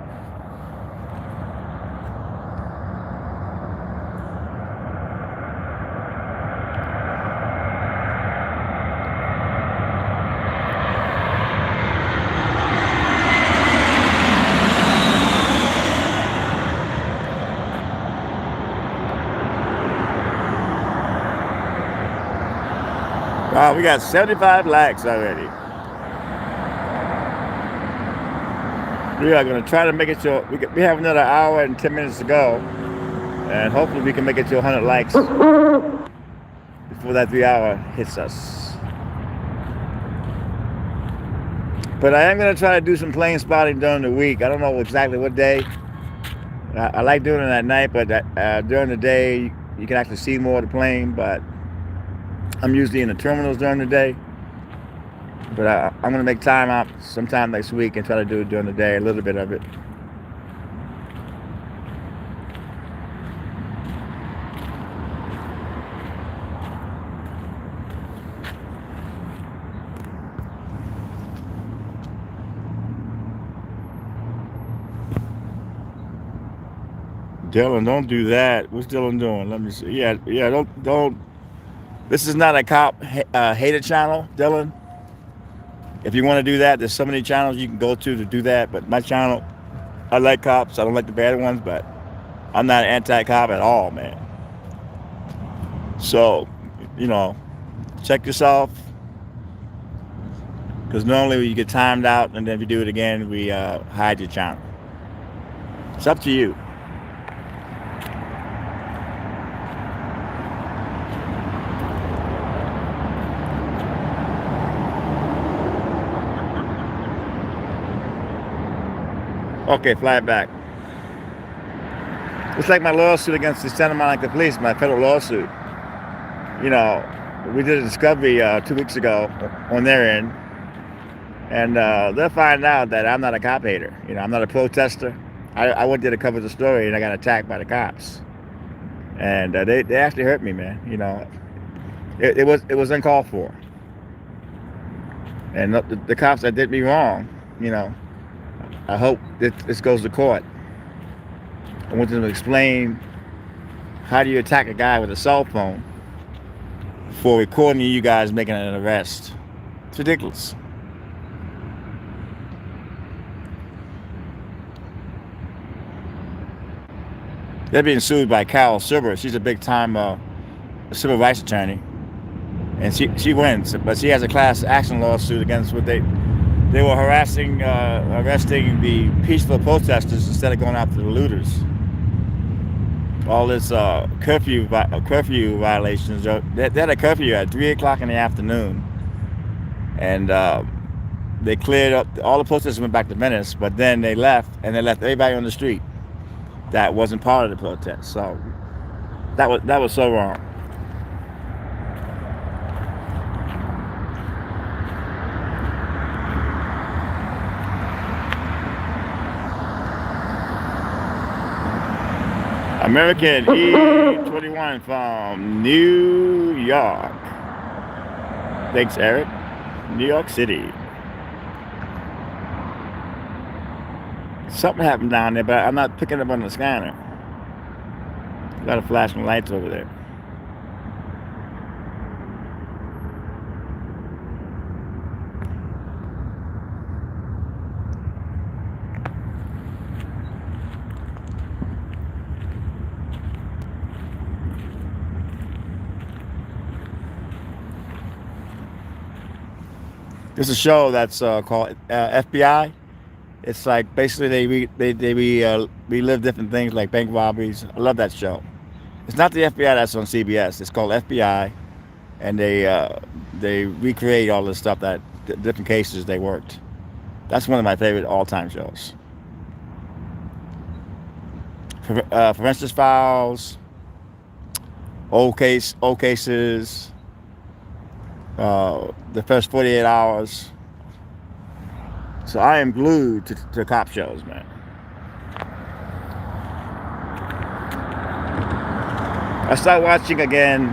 Wow, we got 75 likes already. We are going to try to make it to, we have another hour and 10 minutes to go. And hopefully we can make it to 100 likes before that 3 hour hits us. But I am going to try to do some plane spotting during the week. I don't know exactly what day. I like doing it at night, but during the day, you can actually see more of the plane. But I'm usually in the terminals during the day. But I'm going to make time out sometime next week and try to do it during the day, a little bit of it. Dylan, don't do that. What's Dylan doing? Let me see. Yeah, yeah. Don't. This is not a cop hater channel, Dylan. If you want to do that, there's so many channels you can go to do that. But my channel, I like cops. I don't like the bad ones, but I'm not an anti-cop at all, man. So, you know, check yourself, because normally you get timed out, and then if you do it again, we hide your channel. It's up to you. Okay, fly it back. It's like my lawsuit against the Santa Monica Police, my federal lawsuit. You know, we did a discovery 2 weeks ago on their end, and they'll find out that I'm not a cop hater. You know, I'm not a protester. I went there to cover the story, and I got attacked by the cops, and they actually hurt me, man. You know, it was uncalled for, and the cops that did me wrong, you know, I hope this goes to court. I want them to explain, how do you attack a guy with a cell phone for recording you guys making an arrest? It's ridiculous. They're being sued by Carol Silver. She's a big time civil rights attorney, and she wins, but she has a class action lawsuit against what they were arresting the peaceful protesters instead of going after the looters. All this curfew violations. They had a curfew at 3 o'clock in the afternoon, and they cleared up. All the protesters went back to Venice, but then they left, and they left everybody on the street that wasn't part of the protest. So that was so wrong. American E21 from New York. Thanks, Eric. New York City. Something happened down there, but I'm not picking up on the scanner. A lot of flashing lights over there. There's a show that's called FBI. It's like basically they relive different things like bank robberies. I love that show. It's not the FBI that's on CBS. It's called FBI, and they recreate all the stuff that different cases they worked. That's one of my favorite all-time shows. Forensic Files, old cases. The first 48 hours. So I am glued to cop shows, man. I started watching again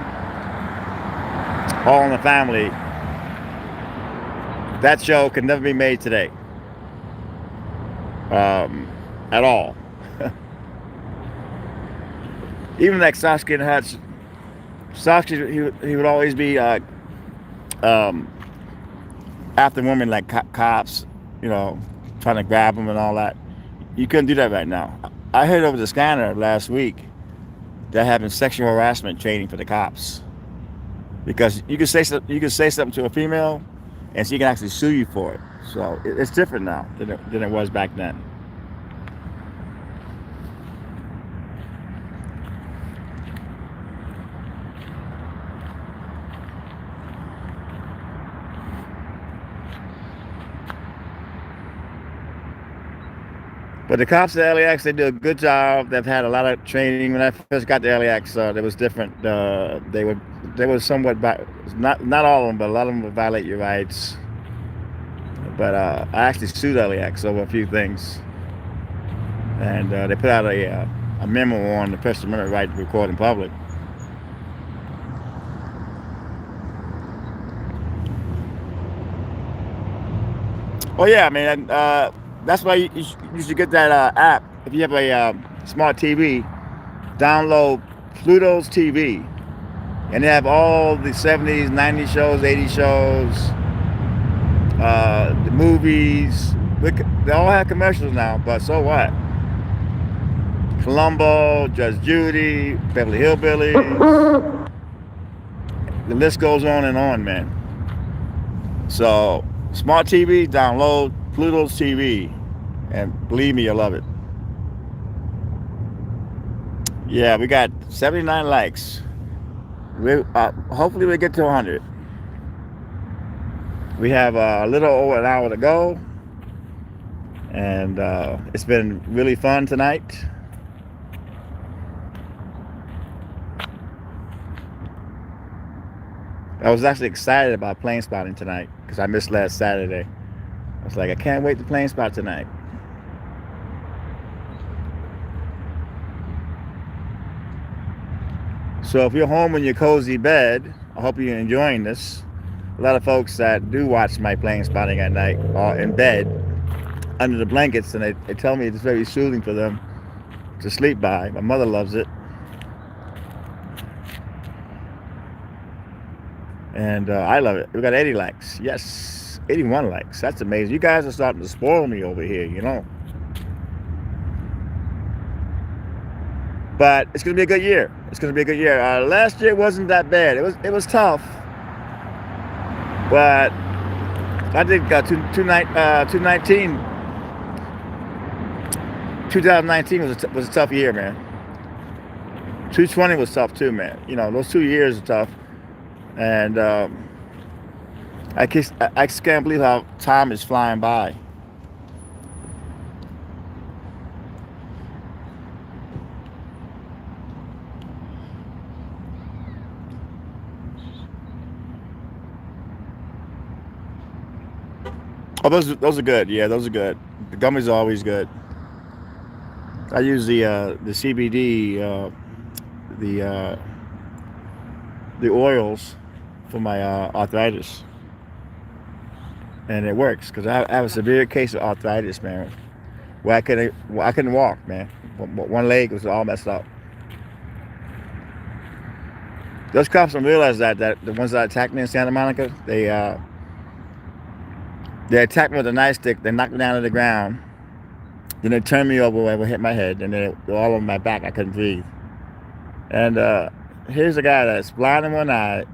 All in the Family. That show can never be made today. At all. Even like Starsky and Hutch. Starsky, he would always be after women like cops, you know, trying to grab them and all that. You couldn't do that right now. I heard over the scanner last week they're having sexual harassment training for the cops, because you can say something to a female, and she can actually sue you for it. So it's different now than it was back then. But the cops at LAX, they do a good job. They've had a lot of training. When I first got to LAX, it was different. They were somewhat, not all of them, but a lot of them would violate your rights. But I actually sued LAX over a few things, and they put out a memo on the First Amendment right to record in public. Oh yeah, man. That's why you should get that app. If you have a smart TV, download Pluto's TV, and they have all the 70s, 90s shows, 80s shows, the movies. They all have commercials now, but so what? Columbo, Judge Judy, Beverly Hillbillies. The list goes on and on, man. So, smart TV, download Pluto's TV, and believe me, you'll love it. Yeah, we got 79 likes. Hopefully we get to 100. We have a little over an hour to go, and it's been really fun tonight. I was actually excited about plane spotting tonight because I missed last Saturday. I was like, I can't wait to plane spot tonight. So if you're home in your cozy bed, I hope you're enjoying this. A lot of folks that do watch my plane spotting at night are in bed under the blankets, and they tell me it's very soothing for them to sleep by. My mother loves it. And I love it. We got 80 likes. Yes, 81 likes. That's amazing. You guys are starting to spoil me over here, you know. But it's going to be a good year. It's going to be a good year. Last year wasn't that bad. It was tough. But I think 2019 was a tough year, man. 2020 was tough too, man. You know, those 2 years are tough. And I just can't believe how time is flying by. Oh, those are good. Yeah, those are good. The gummies are always good. I use the CBD, the oils for my arthritis, and it works because I have a severe case of arthritis, man. Where I couldn't walk, man. One leg was all messed up. Those cops don't realize that the ones that attacked me in Santa Monica, they attacked me with a nightstick. They knocked me down to the ground. Then they turned me over and hit my head, and then they're all on my back. I couldn't breathe. And here's a guy that's blind in one eye,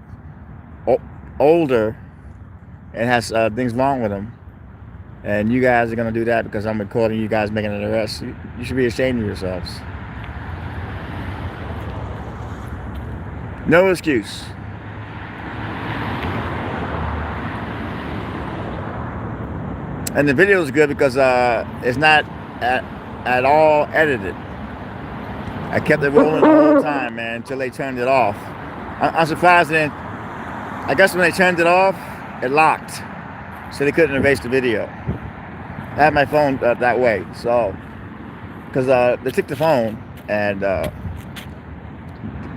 older, and has things wrong with him. And you guys are gonna do that because I'm recording you guys making an arrest. You should be ashamed of yourselves. No excuse. And the video is good because it's not at all edited. I kept it rolling the whole time, man, until they turned it off. I'm surprised then. I guess when they turned it off, it locked, so they couldn't erase the video. I had my phone that way, so because they took the phone and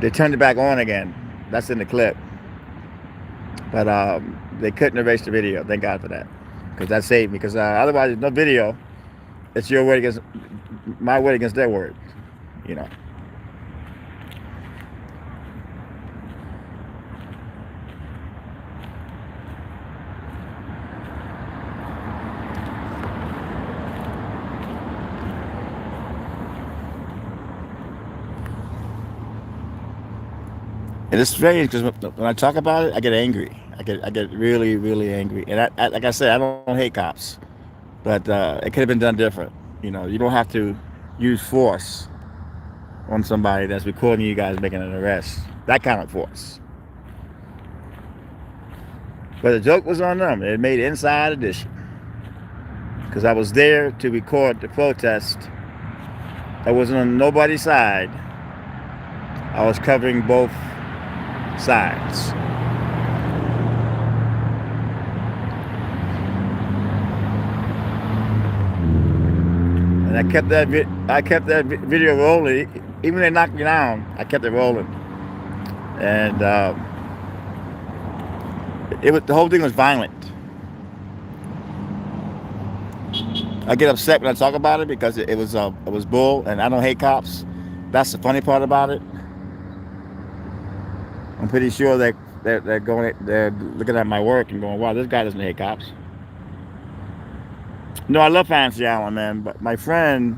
they turned it back on again. That's in the clip, but they couldn't erase the video. Thank God for that, because that saved me. Because otherwise, there's no video. It's your word against my word against their word, you know. And it's strange because when I talk about it, I get angry. I get really, really angry. And I like I said, I don't hate cops, but it could have been done different. You know, you don't have to use force on somebody that's recording you guys making an arrest. That kind of force. But the joke was on them. It made Inside Edition. Because I was there to record the protest. I wasn't on nobody's side. I was covering both sides. And I kept that video rolling. Even when they knocked me down, I kept it rolling. And the whole thing was violent. I get upset when I talk about it because it was bull, and I don't hate cops, that's the funny part about it. I'm pretty sure that they're looking at my work and going, "Wow, this guy doesn't hate cops." No, I love Fancy Allen, man. But my friend,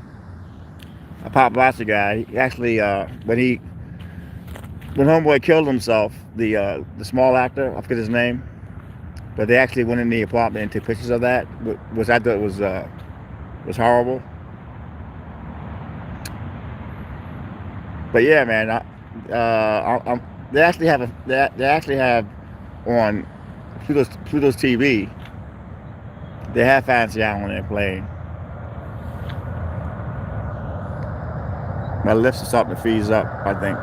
a paparazzi guy, he actually when Homeboy killed himself, the small actor, I forget his name, but they actually went in the apartment and took pictures of that, which I thought was horrible. But yeah, man, they actually have on Pluto's TV. They have Fancy Allen there playing. My lips are starting to freeze up, I think.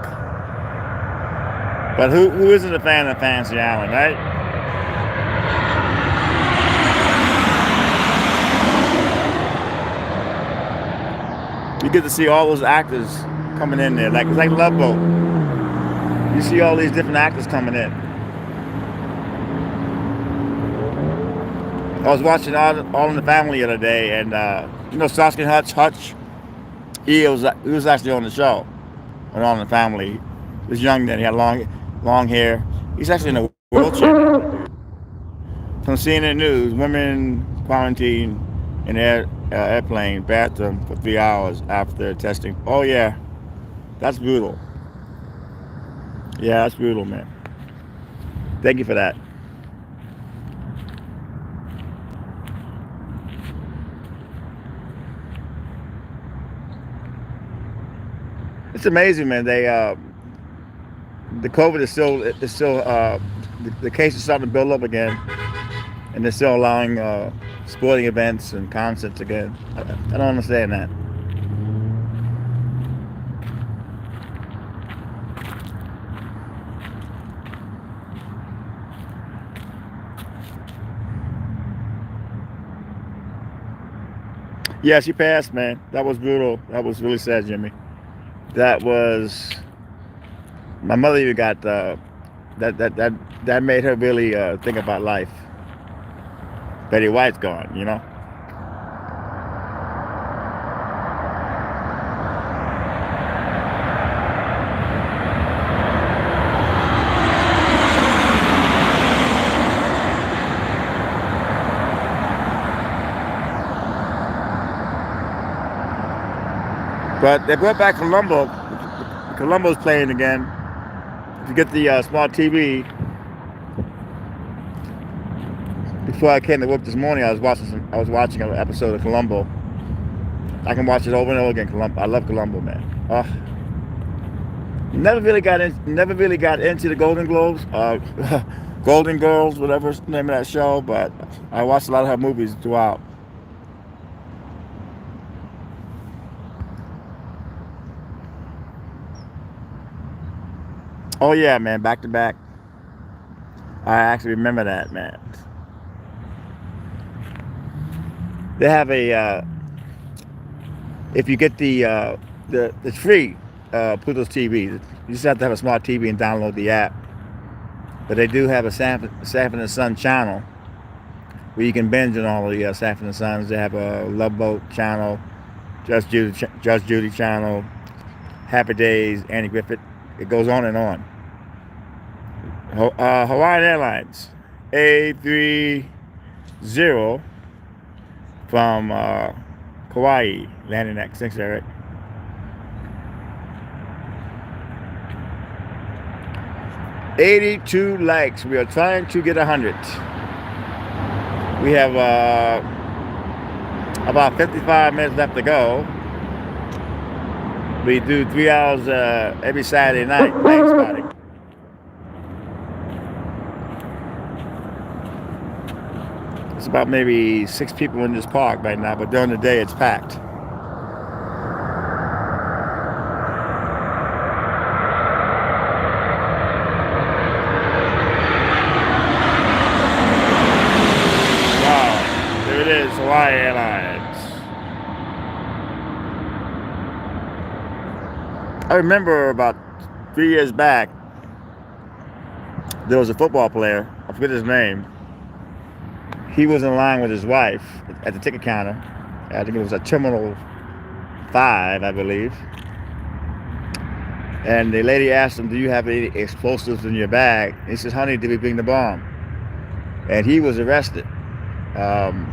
But who isn't a fan of Fancy Allen, right? You get to see all those actors coming in there, it's like Love Boat. You see all these different actors coming in. I was watching All in the Family the other day, and Starsky Hutch. He was actually on the show on All in the Family. He was young then. He had long hair. He's actually in a wheelchair. From CNN News, women quarantine in airplane bathroom for 3 hours after testing. Oh yeah, that's brutal. Yeah, that's brutal, man. Thank you for that. It's amazing, man. The COVID is still the case is starting to build up again, and they're still allowing sporting events and concerts again. I don't understand that. Yeah, she passed, man. That was brutal. That was really sad, Jimmy. That was my mother even got that made her really think about life. Betty White's gone, you know. But they brought back Columbo. Columbo's playing again. If you get the smart TV, before I came to work this morning, I was watching an episode of Columbo. I can watch it over and over again. Columbo, I love Columbo, man. Never really got into the Golden Globes, Golden Girls, whatever the name of that show. But I watched a lot of her movies throughout. Oh yeah, man, back to back. I actually remember that, man. They have if you get the free Pluto's TV, you just have to have a smart TV and download the app. But they do have a Sanford and Son channel where you can binge on all the Sanford and Sons. They have a Love Boat channel, Judge Judy channel, Happy Days, Andy Griffith. It goes on and on. Hawaiian Airlines A30 from Kauai, landing at 6 Eric. $82 likes. We are trying to get 100. We have about 55 minutes left to go. We do 3 hours every Saturday night spotting. It's about maybe 6 people in this park right now, but during the day it's packed. Wow, there it is, Hawaii Airlines. I remember about 3 years back, there was a football player, I forget his name. He was in line with his wife at the ticket counter. I think it was a Terminal 5, I believe. And the lady asked him, "Do you have any explosives in your bag?" He says, "Honey, did we bring the bomb?" And he was arrested. Um,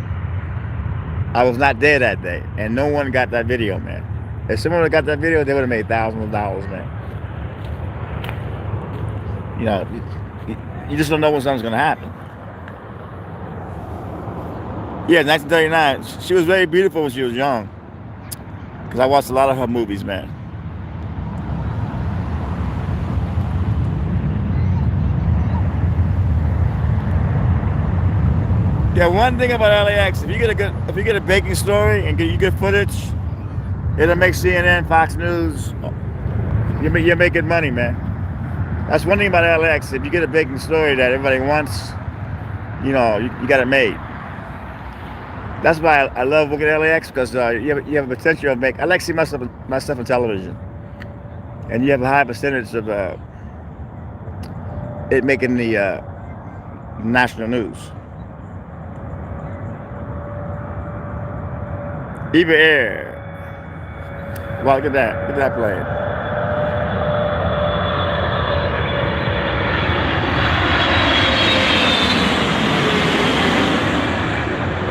I was not there that day, and no one got that video, man. If someone would have got that video, they would have made thousands of dollars, man. You know, you just don't know when something's going to happen. Yeah, 1939. She was very beautiful when she was young. Because I watched a lot of her movies, man. Yeah, one thing about LAX, if you get a baking story and get you good footage, it'll make CNN, Fox News. You're making money, man. That's one thing about LAX. If you get a baking story that everybody wants, you got it made. That's why I love working at LAX, because you have a potential of I like seeing my stuff on television, and you have a high percentage of it making the national news. Even air. Wow, look at that. Look at that plane.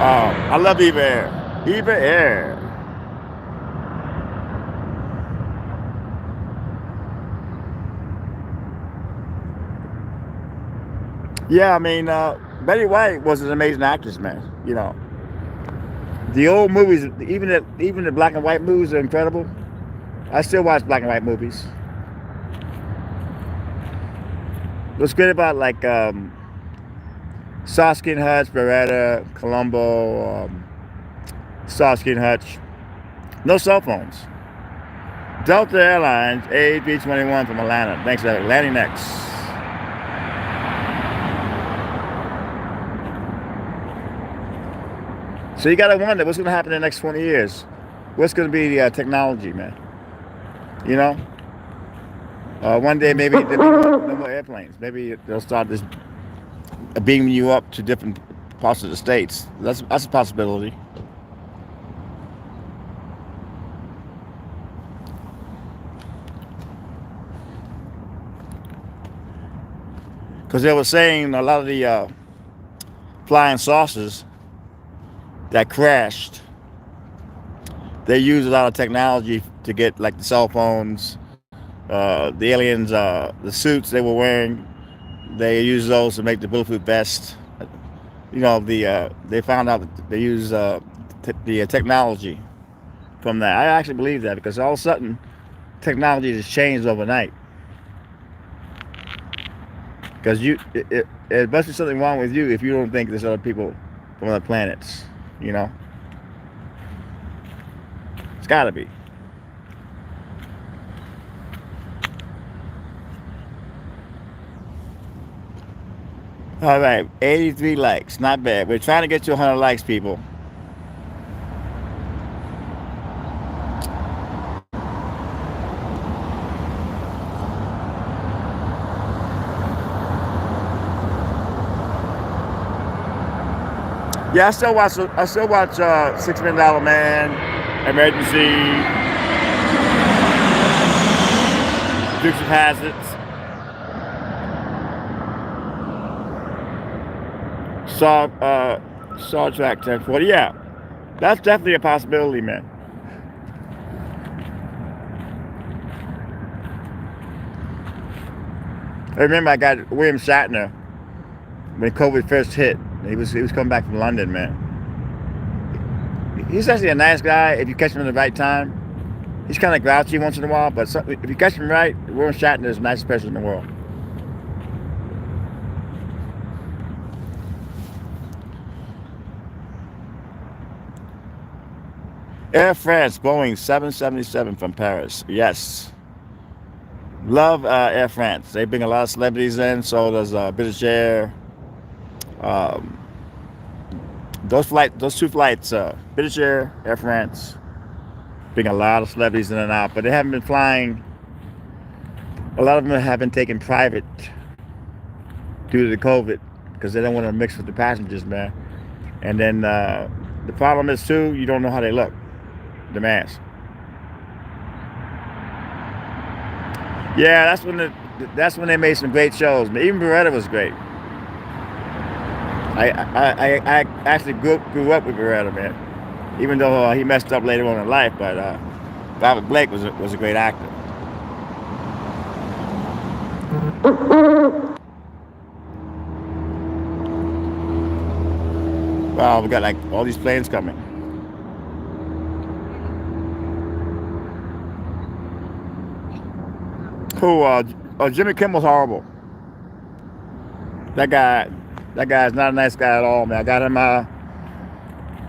Wow, I love Eva Air. Eva Air. Yeah, I mean, Betty White was an amazing actress, man. The old movies, even the black and white movies are incredible. I still watch black and white movies. What's great about Starsky and Hutch, Beretta, Columbo, Starsky and Hutch, no cell phones. Delta Airlines A321 from Atlanta. Thanks for landing next. So you got to wonder what's going to happen in the next 20 years. What's going to be the technology, man? One day maybe there'll be no more airplanes. Maybe they'll start this beaming you up to different parts of the states. That's a possibility. Because they were saying a lot of the flying saucers that crashed, they used a lot of technology to get the cell phones, the aliens, the suits they were wearing. They used those to make the bulletproof vest. They found out that they used the technology from that. I actually believe that, because all of a sudden technology has changed overnight. Because it must be something wrong with you if you don't think there's other people from other planets. It's got to be. All right, 83 likes, not bad. We're trying to get to 100 likes, people. Yeah, I still watch $6 Million Man, Emergency, Dukes of Hazzard, Star Trek 1040. Yeah, that's definitely a possibility, man. I remember I got William Shatner when COVID first hit. He was coming back from London, man. He's actually a nice guy if you catch him at the right time. He's kind of grouchy once in a while, but if you catch him right, William Shatner is the nicest person in the world. Air France, Boeing 777 from Paris. Yes. Love Air France. They bring a lot of celebrities in, so does British Air. Those two flights, British Air, Air France, bring a lot of celebrities in and out, but they haven't been flying. A lot of them have been taken private due to the COVID, because they don't want to mix with the passengers, man. And then the problem is too, you don't know how they look, the mask. Yeah, that's when they made some great shows. Even Beretta was great. I actually grew up with Beretta, man. Even though he messed up later on in life, but Robert Blake was a great actor. Wow, we got like all these planes coming. Who? Oh, Jimmy Kimmel's horrible. That guy, that guy is not a nice guy at all, man. I got him. I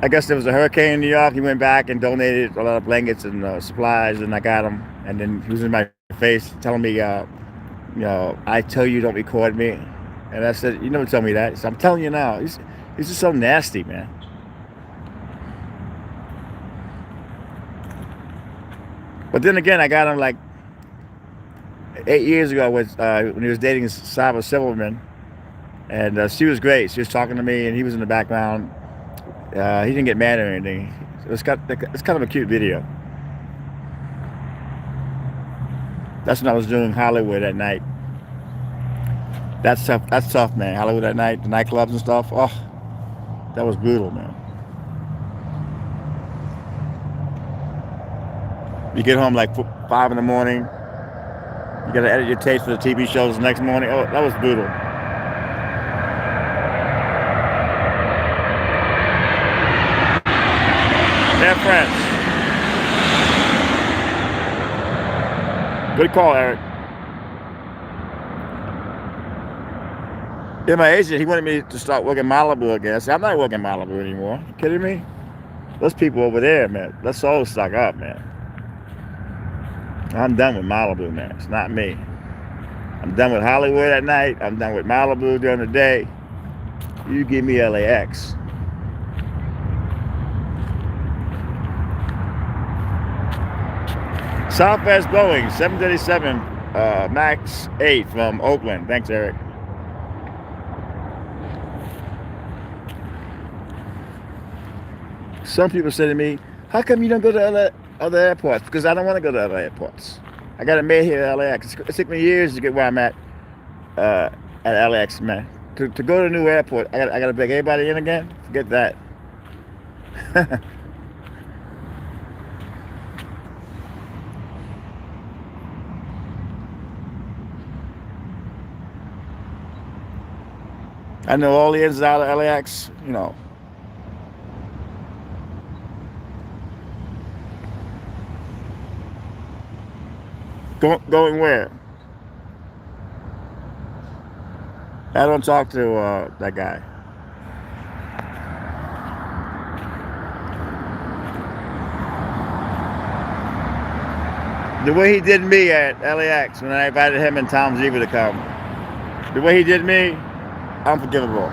guess there was a hurricane in New York. He went back and donated a lot of blankets and supplies, and I got him. And then he was in my face telling me, I tell you don't record me. And I said, you never tell me that. So I'm telling you now. He's just so nasty, man. But then again, I got him like 8 years ago when he was dating Saba Silverman, and she was great. She was talking to me, and he was in the background. He didn't get mad or anything. It's kind of a cute video. That's when I was doing Hollywood at night. That's tough. That's tough, man. Hollywood at night, the nightclubs and stuff. Oh, that was brutal, man. You get home like 5 in the morning. You got to edit your tapes for the TV shows the next morning. Oh, that was brutal. They're friends. Good call, Eric. Yeah, my agent, he wanted me to start working Malibu again. I said, I'm not working Malibu anymore. You kidding me? Those people over there, man, let's all stock up, man. I'm done with Malibu, man. It's not me. I'm done with Hollywood at night. I'm done with Malibu during the day. You give me LAX. Southwest Boeing 737 Max 8 from Oakland. Thanks, Eric. Some people say to me, how come you don't go to other airports? Because I don't want to go to other airports. I got it made here at LAX. It took me years to get where I'm at LAX, man. To go to a new airport, I got to beg everybody in again? Forget that. I know all the ins and outs of LAX, you know. Going where? I don't talk to that guy. The way he did me at LAX when I invited him and Tom Ziva to come. The way he did me, unforgivable.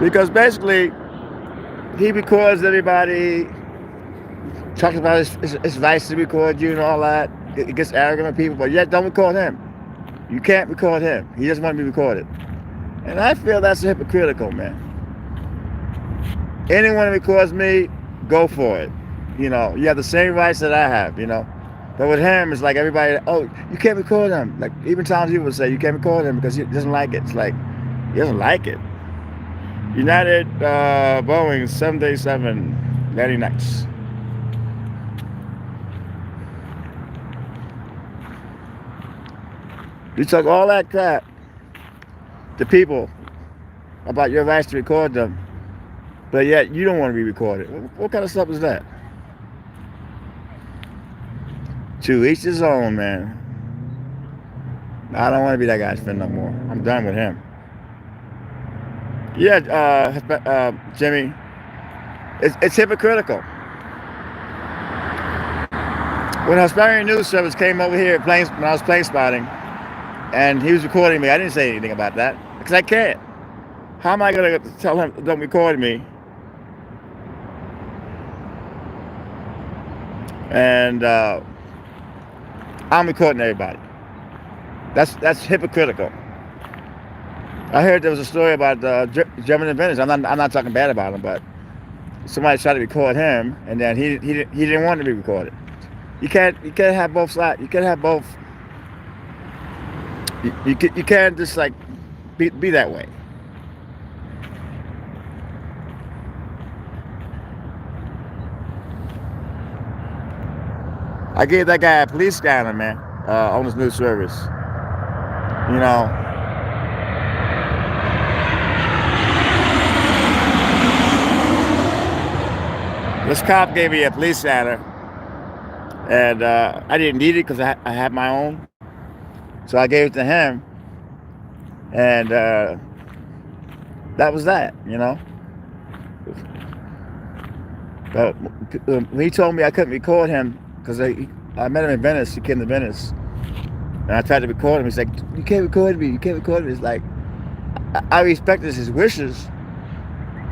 Because basically, he records everybody, talks about his rights to record you and all that. It gets arrogant with people, but yet don't record him. You can't record him. He doesn't want to be recorded. And I feel that's hypocritical, man. Anyone who records me, go for it. You know, you have the same rights that I have, you know. But with him, it's like everybody, oh, you can't record him. Like, even Tom Ziva would say, you can't record him because he doesn't like it. It's like, he doesn't like it. United Boeing 737 landing nights. You talk all that crap to people about your rights to record them, but yet you don't want to be recorded. What kind of stuff is that? To each his own, man. I don't want to be that guy's friend no more. I'm done with him. Yeah, Jimmy, it's hypocritical. When Hesperian News Service came over here when I was plane spotting, and he was recording me, I didn't say anything about that because I can't. How am I going to tell him don't record me? And I'm recording everybody. That's hypocritical. I heard there was a story about German inventors. I'm not talking bad about him, but somebody tried to record him, and then he didn't want to be recorded. You can't have both sides. You can't have both. You can't just like be that way. I gave that guy a police scanner, man, on his new service. You know, this cop gave me a police scanner, and I didn't need it because I had my own. So I gave it to him, and that was that. But when he told me I couldn't record him because I met him in Venice. He came to Venice, and I tried to record him. He's like, "You can't record me. You can't record me." It's like I respected his wishes,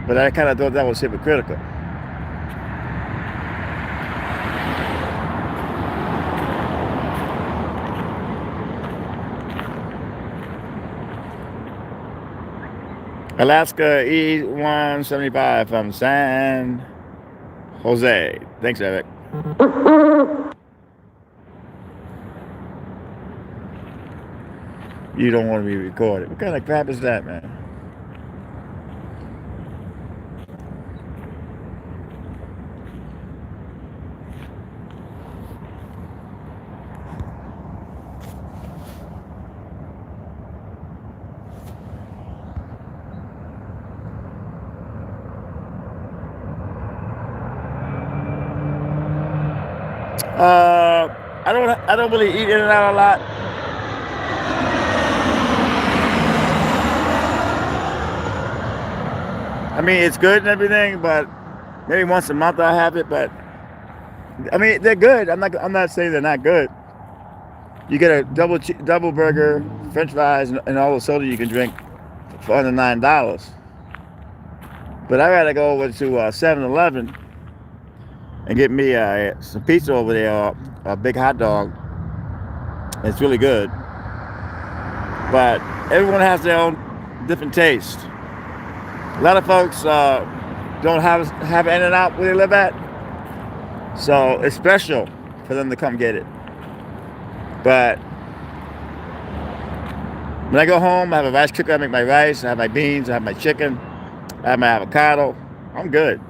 but I kind of thought that was hypocritical. Alaska E175 from San Jose. Thanks, Eric. You don't want to be recorded. What kind of crap is that, man? I don't really eat In and Out a lot. I mean, it's good and everything, but maybe once a month I have it. But I mean, they're good. I'm not saying they're not good. You get a double burger, French fries, and all the soda you can drink for under $9. But I gotta go over to 7-Eleven and get me some pizza over there, a big hot dog. It's really good. But everyone has their own different taste. A lot of folks don't have In and Out where they live at, so it's special for them to come get it. But when I go home, I have a rice cooker. I make my rice. I have my beans. I have my chicken. I have my avocado. I'm good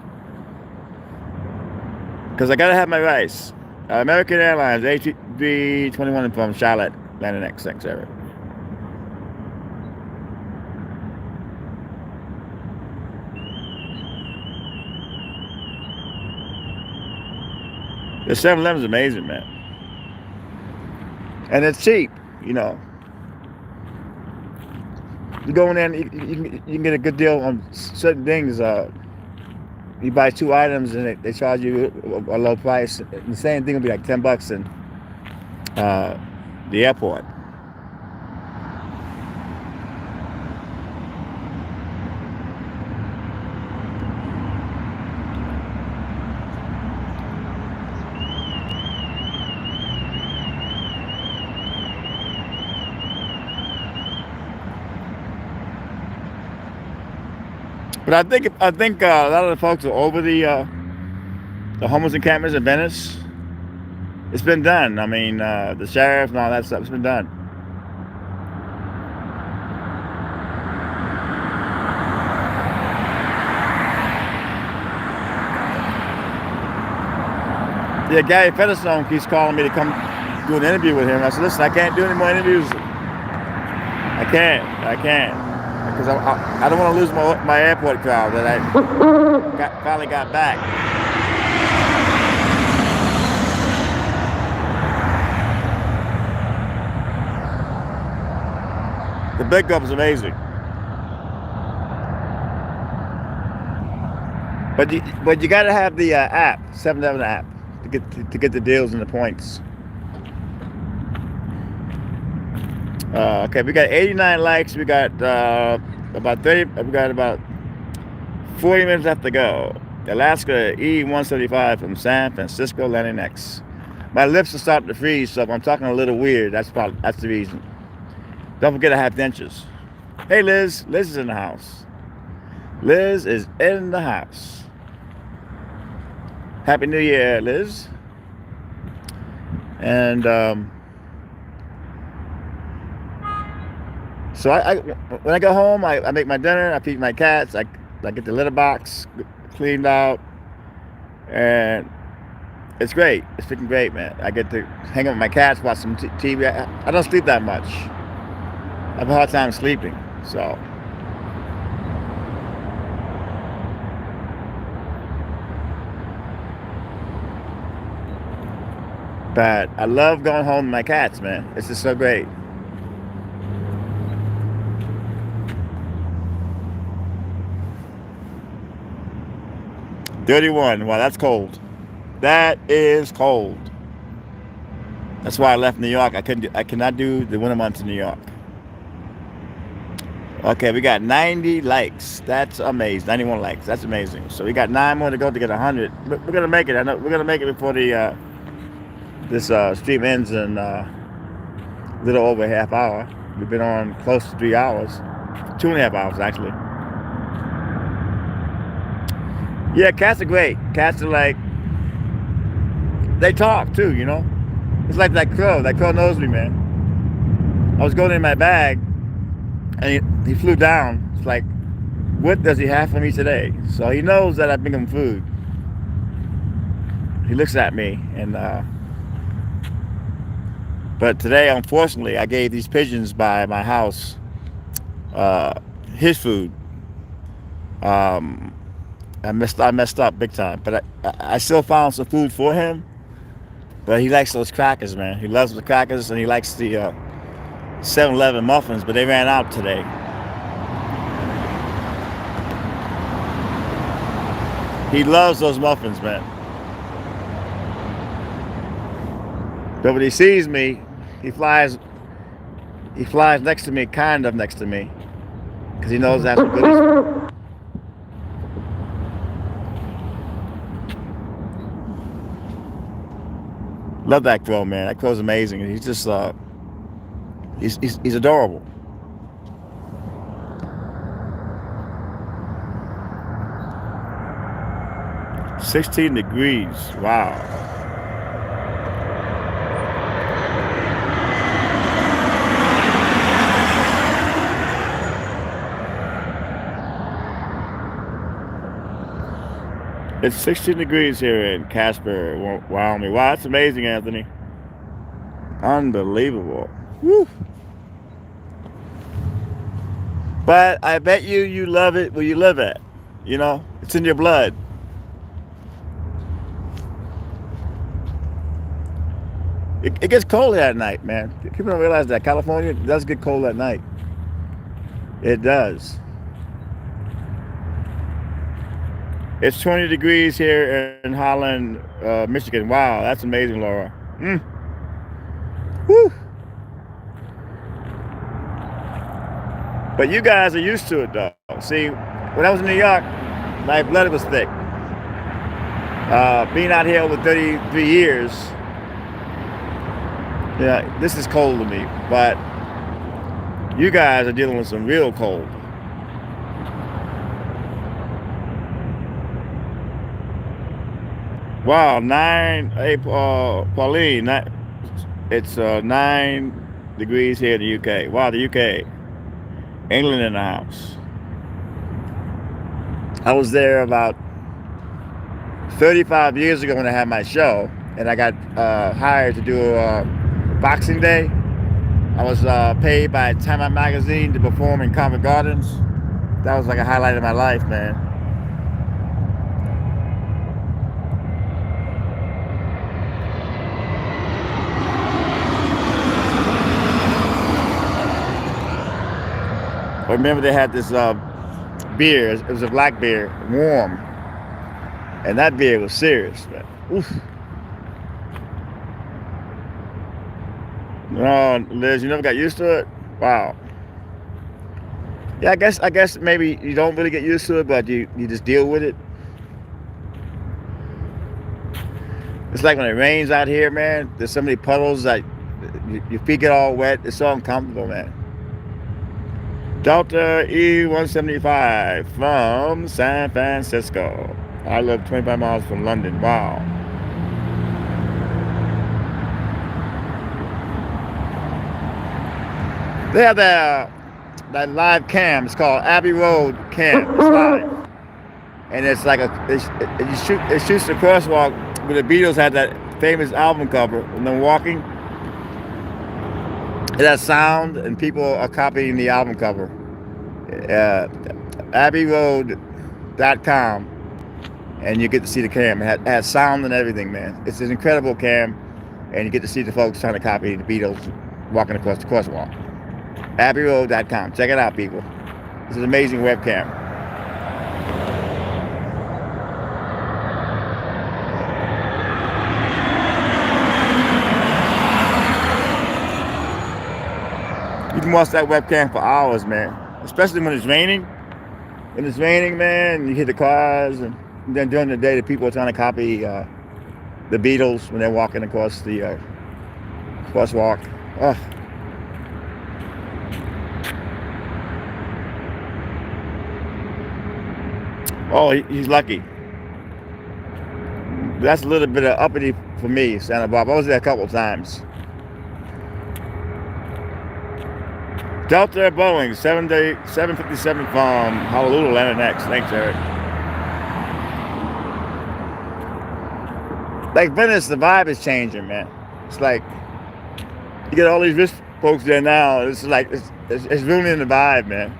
because I gotta have my rice. American Airlines ATB21 from Charlotte, landing next. Thanks, Eric. The 7-Eleven is amazing, man. And it's cheap, You go in there and you can get a good deal on certain things. You buy 2 items and they charge you a low price. And the same thing will be like $10 in the airport. But I think a lot of the folks are over the homeless encampments in Venice. It's been done. I mean, the sheriff and all that stuff. It's been done. Yeah, Gary Featherstone keeps calling me to come do an interview with him. I said, listen, I can't do any more interviews. I can't. Because I don't want to lose my airport crowd that I finally got back. The big up is amazing. But you got to have the app, 7-Eleven app, to get the deals and the points. Okay, we got 89 likes. We got about 40 minutes left to go. Alaska E175 from San Francisco, landing next. My lips are starting to freeze, so if I'm talking a little weird, that's the reason. Don't forget I have dentures. Hey, Liz. Liz is in the house. Liz is in the house. Happy New Year, Liz. And so when I go home, I make my dinner. I feed my cats. I get the litter box cleaned out, and it's great. It's freaking great, man. I get to hang out with my cats, watch some TV. I don't sleep that much. I have a hard time sleeping, so. But I love going home with my cats, man. It's just so great. $31. Wow, that's cold. That is cold. That's why I left New York. I cannot do the winter months in New York. Okay, we got 90 likes. That's amazing. 91 likes. That's amazing. So we got 9 more to go to get 100. We're gonna make it. I know we're gonna make it before the this stream ends in a little over a half hour. We've been on close to 3 hours, 2.5 hours actually. Yeah, cats are great. Cats are like, they talk too, you know. It's like that crow. That crow knows me, man. I was going in my bag, and he flew down. It's like, what does he have for me today? So he knows that I bring him food. He looks at me, and but today, unfortunately, I gave these pigeons by my house his food. I messed up big time, but I still found some food for him. But he likes those crackers, man. He loves the crackers, and he likes the 7-Eleven muffins, but they ran out today. He loves those muffins, man. But when he sees me, he flies next to me, kind of next to me, because he knows that's what goodies. Love that crow, man. That crow's amazing. He's just he's adorable. $16 degrees. Wow. It's 16 degrees here in Casper, Wyoming. Wow, that's amazing, Anthony. Unbelievable. Woo. But I bet you love it where you live at. You know, it's in your blood. It gets cold here at night, man. People don't realize that California does get cold at night. It does. It's 20 degrees here in Holland, Michigan. Wow, that's amazing, Laura. Woo. But you guys are used to it, though. See, when I was in New York, my blood was thick. Being out here over 33 years, yeah, this is cold to me. But you guys are dealing with some real cold. Wow, hey, Pauline, it's 9 degrees here in the UK. Wow, the UK. England in the house. I was there about 35 years ago when I had my show, and I got hired to do Boxing Day. I was paid by Time Out Magazine to perform in Covent Gardens. That was like a highlight of my life, man. I remember they had this beer. It was a black beer, warm. And that beer was serious, man. Oof. No, Liz, you never got used to it? Wow. Yeah, I guess maybe you don't really get used to it, but you just deal with it. It's like when it rains out here, man. There's so many puddles that your feet get all wet. It's so uncomfortable, man. Delta E175 from San Francisco. I live 25 miles from London. Wow. They have that live cam. It's called Abbey Road Cam. It's live, and it's like it shoots the crosswalk where the Beatles had that famous album cover, and then walking. It has sound, and people are copying the album cover. AbbeyRoad.com, and you get to see the cam. It has sound and everything, man. It's an incredible cam, and you get to see the folks trying to copy the Beatles walking across the crosswalk. AbbeyRoad.com. Check it out, people. It's an amazing webcam. You can watch that webcam for hours, man. Especially when it's raining. When it's raining, man, you hit the cars, and then during the day, the people are trying to copy the Beatles when they're walking across the crosswalk. Oh, he's lucky. That's a little bit of uppity for me, Santa Barbara. I was there a couple of times. Delta Boeing 757 from Honolulu landed next. Thanks, Eric. Like Venice, the vibe is changing, man. It's like you get all these rich folks there now. It's like it's ruining the vibe, man.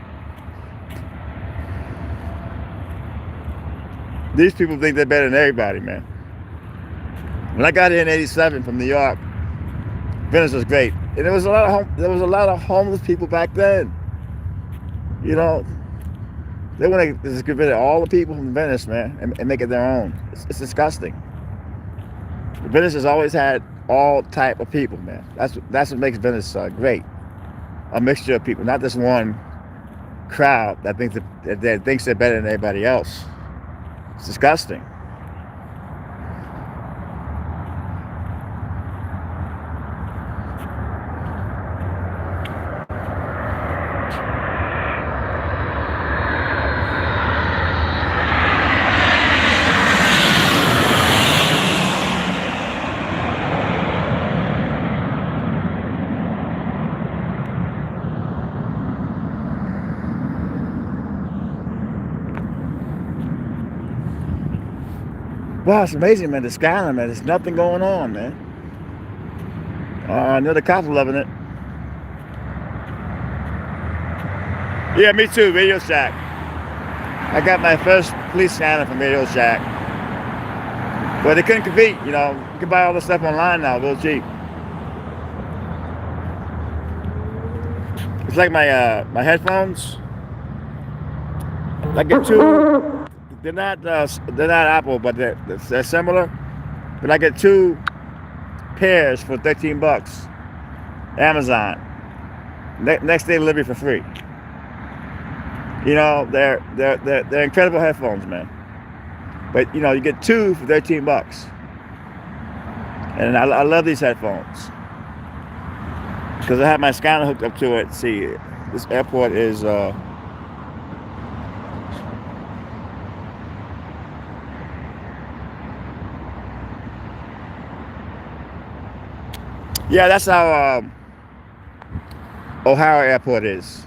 These people think they're better than everybody, man. When I got here in '87 from New York, Venice was great, and there was a lot of homeless people back then. You know, they want to just get rid of all the people from Venice, man, and make it their own. It's disgusting. Venice has always had all type of people, man. That's what makes Venice great. A mixture of people, not this one crowd that thinks they're better than everybody else. It's disgusting. Wow, it's amazing, man. The skyline, man. There's nothing going on, man. I know the cops are loving it. Yeah, me too. Radio Shack. I got my first police scanner from Radio Shack. But they couldn't compete, you know. You can buy all the stuff online now, real cheap. It's like my headphones. I get two. They're not Apple, but they're similar. But I get 2 pairs for $13. Amazon. Next day delivery for free. You know, they're incredible headphones, man. But you know, you get 2 for $13. And I love these headphones because I have my scanner hooked up to it. See, this airport is. Yeah, that's how O'Hara Airport is.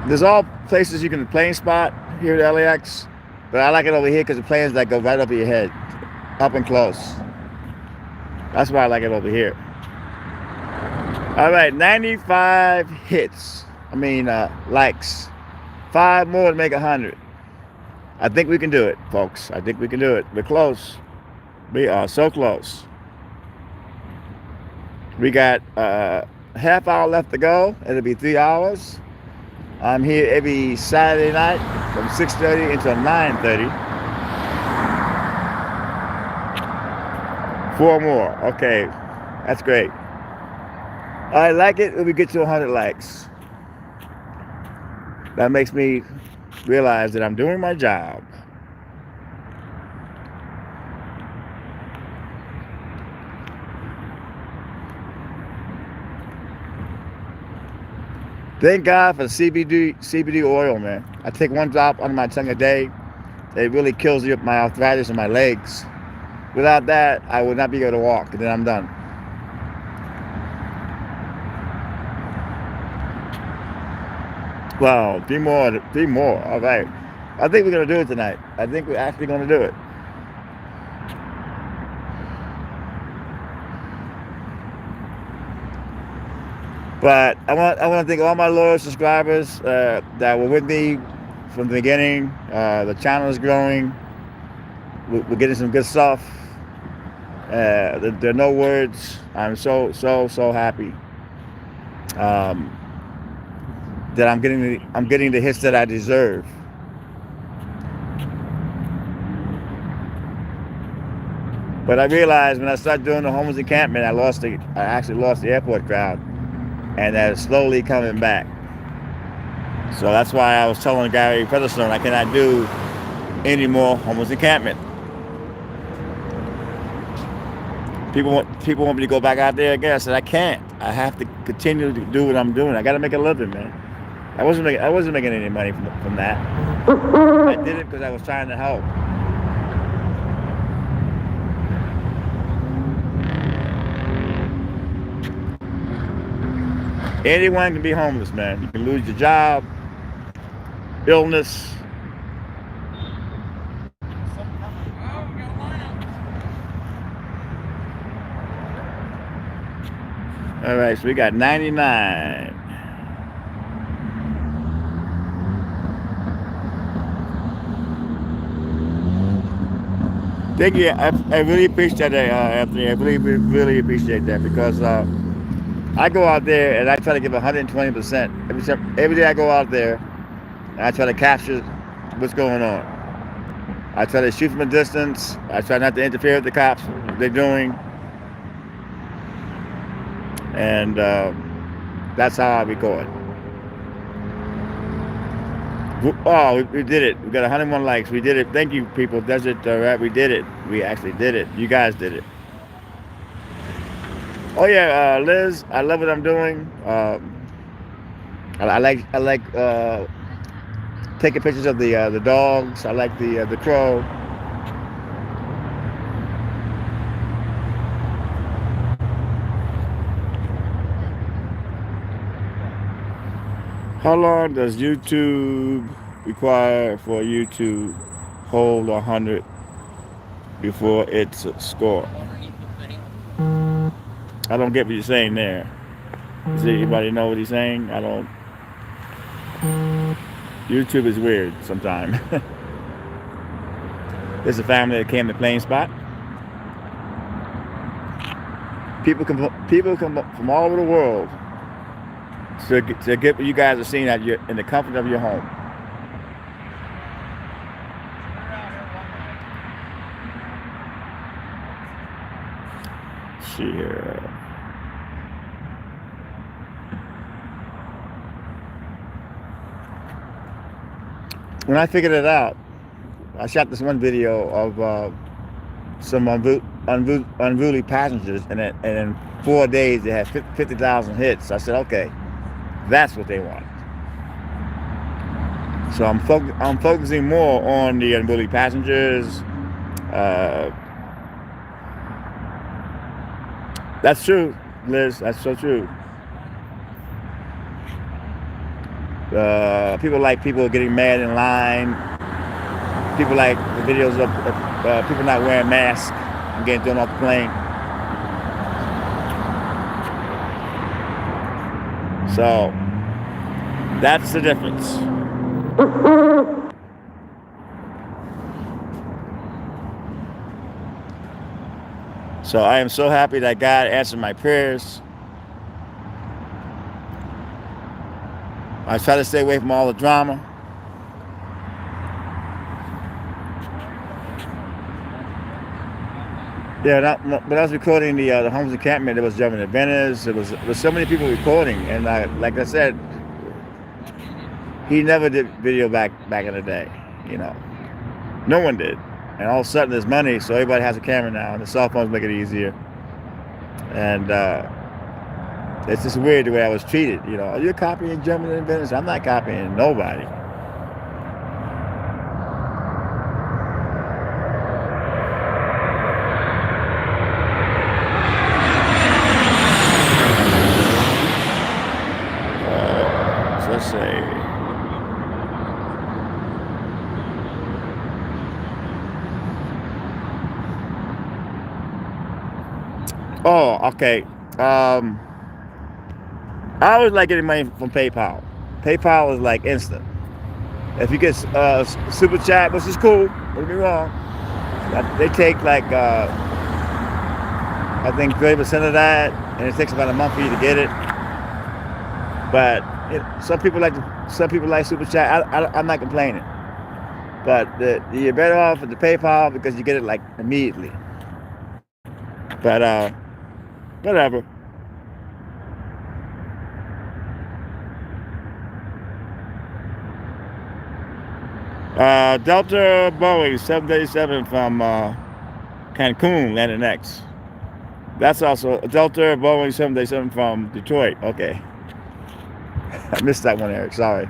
There's all places you can plane spot here at LAX, but I like it over here because the planes that go right over your head, up and close. That's why I like it over here. All right, 95 hits. Likes. 5 more to make 100. I think we can do it, folks. I think we can do it. We're close. We are so close. We got a half hour left to go. It'll be 3 hours. I'm here every Saturday night from 6:30 until 9:30. 4 more. Okay, that's great. I like it when we get to 100 likes. That makes me realize that I'm doing my job. Thank God for CBD oil, man. I take one drop under my tongue a day. It really kills my arthritis in my legs. Without that, I would not be able to walk, and then I'm done. Wow, three more. All right. I think we're gonna do it tonight. I think we're actually gonna do it. But I want to thank all my loyal subscribers that were with me from the beginning. The channel is growing. We're getting some good stuff. There are no words. I'm so happy that I'm getting the hits that I deserve. But I realized when I started doing the homeless encampment, I actually lost the airport crowd, and that's slowly coming back. So that's why I was telling Gary Featherstone I cannot do any more homeless encampment. People want me to go back out there again. I said I can't. I have to continue to do what I'm doing. I got to make a living, man. I wasn't making any money from that. I did it because I was trying to help. Anyone can be homeless, man. You can lose your job, illness. All right, so we got 99. Thank you. I really appreciate that, Anthony. I really appreciate that, because I go out there and I try to give 120%. Every day I go out there and I try to capture what's going on. I try to shoot from a distance. I try not to interfere with the cops, what they're doing. And that's how I record. Oh, we did it. We got 101 likes. We did it. Thank you, people. Does it, right? We did it. We actually did it. You guys did it. Oh yeah, Liz, I love what I'm doing. I like taking pictures of the dogs. I like the crow. How long does YouTube require for you to hold 100 before it's a score? I don't get what you're saying there. Does anybody know what he's saying? I don't. YouTube is weird sometimes. There's a family that came to Plain Spot. People come from all over the world to get what you guys are seeing in the comfort of your home. Share. When I figured it out, I shot this one video of some unruly passengers, and in 4 days they had 50,000 hits. I said, okay, that's what they want. So I'm focusing more on the unruly passengers. That's true, Liz. That's so true. People like people getting mad in line. People like the videos of people not wearing masks and getting thrown off the plane. So that's the difference. So I am so happy that God answered my prayers. I try to stay away from all the drama. Yeah, but I was recording the homeless encampment. There was jumping in Venice. There was so many people recording, and like I said, he never did video back in the day. You know, no one did. And all of a sudden, there's money, so everybody has a camera now, and the cell phones make it easier. And It's just weird the way I was treated. You know, you're copying German inventors. I'm not copying nobody. So let's say. Oh, okay. I always like getting money from PayPal. PayPal is like instant. If you get super chat, which is cool, don't get me wrong, they take like I think 30% of that, and it takes about a month for you to get it. But some people like super chat. I'm not complaining, but you're better off with the PayPal because you get it like immediately. But whatever. Delta Boeing 737 from Cancun landed next. That's also Delta Boeing 737 from Detroit. Okay. I missed that one, Eric. Sorry.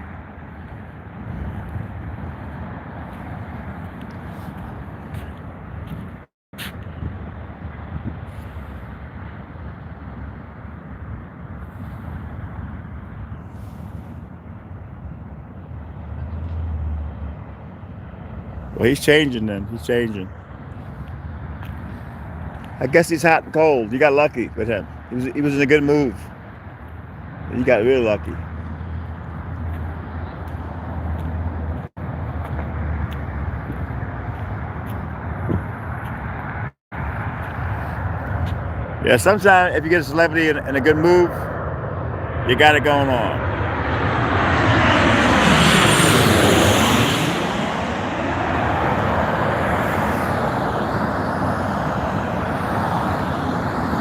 Well, he's changing then. He's changing. I guess he's hot and cold. You got lucky with him. He was in a good move. You got real lucky. Yeah, sometimes if you get a celebrity in a good move, you got it going on.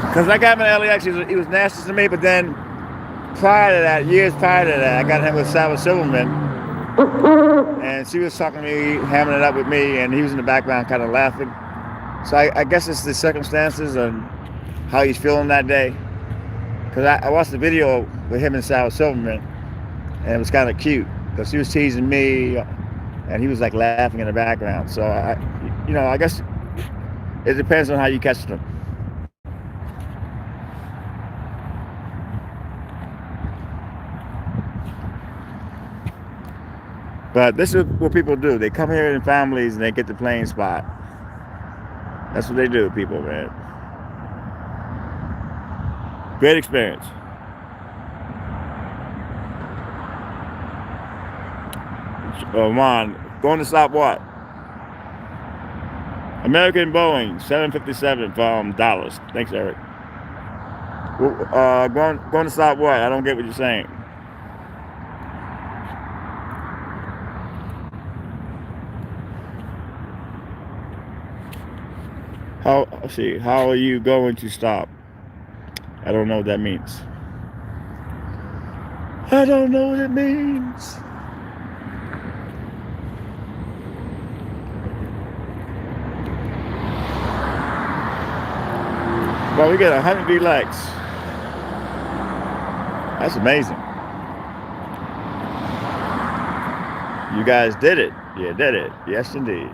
Because I got him in LAX, he was nasty to me, but then prior to that, years prior to that, I got him with Sarah Silverman, and she was talking to me, hamming it up with me, and he was in the background kind of laughing. So I guess it's the circumstances and how he's feeling that day. Because I watched the video with him and Sarah Silverman, and it was kind of cute, because she was teasing me, and he was like laughing in the background. So, I guess it depends on how you catch them. But this is what people do. They come here in families and they get the playing spot. That's what they do, people, man. Great experience. Ron, going to stop what? American Boeing 757 from Dallas. Thanks, Eric. Going to stop what? I don't get what you're saying. How are you going to stop? I don't know what that means. I don't know what it means. Well, we got 100 likes. That's amazing. You guys did it. You did it. Yes, indeed.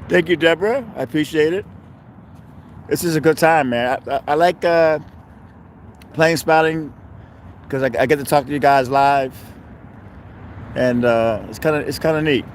Thank you, Deborah. I appreciate it. This is a good time, man. I like playing spouting because I get to talk to you guys live, and it's kind of neat.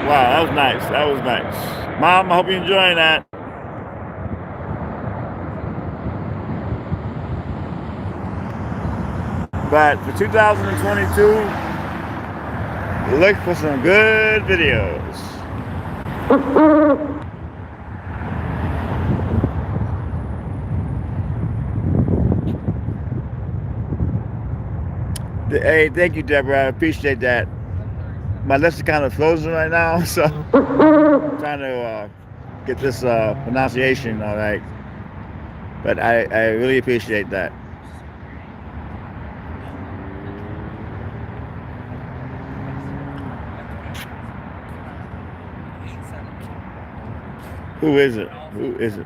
Wow, that was nice. That was nice. Mom, I hope you're enjoying that. But for 2022, look for some good videos. Hey, thank you, Deborah. I appreciate that. My lips are kind of frozen right now, so I'm trying to get this pronunciation all right. But I really appreciate that. Who is it? Who is it?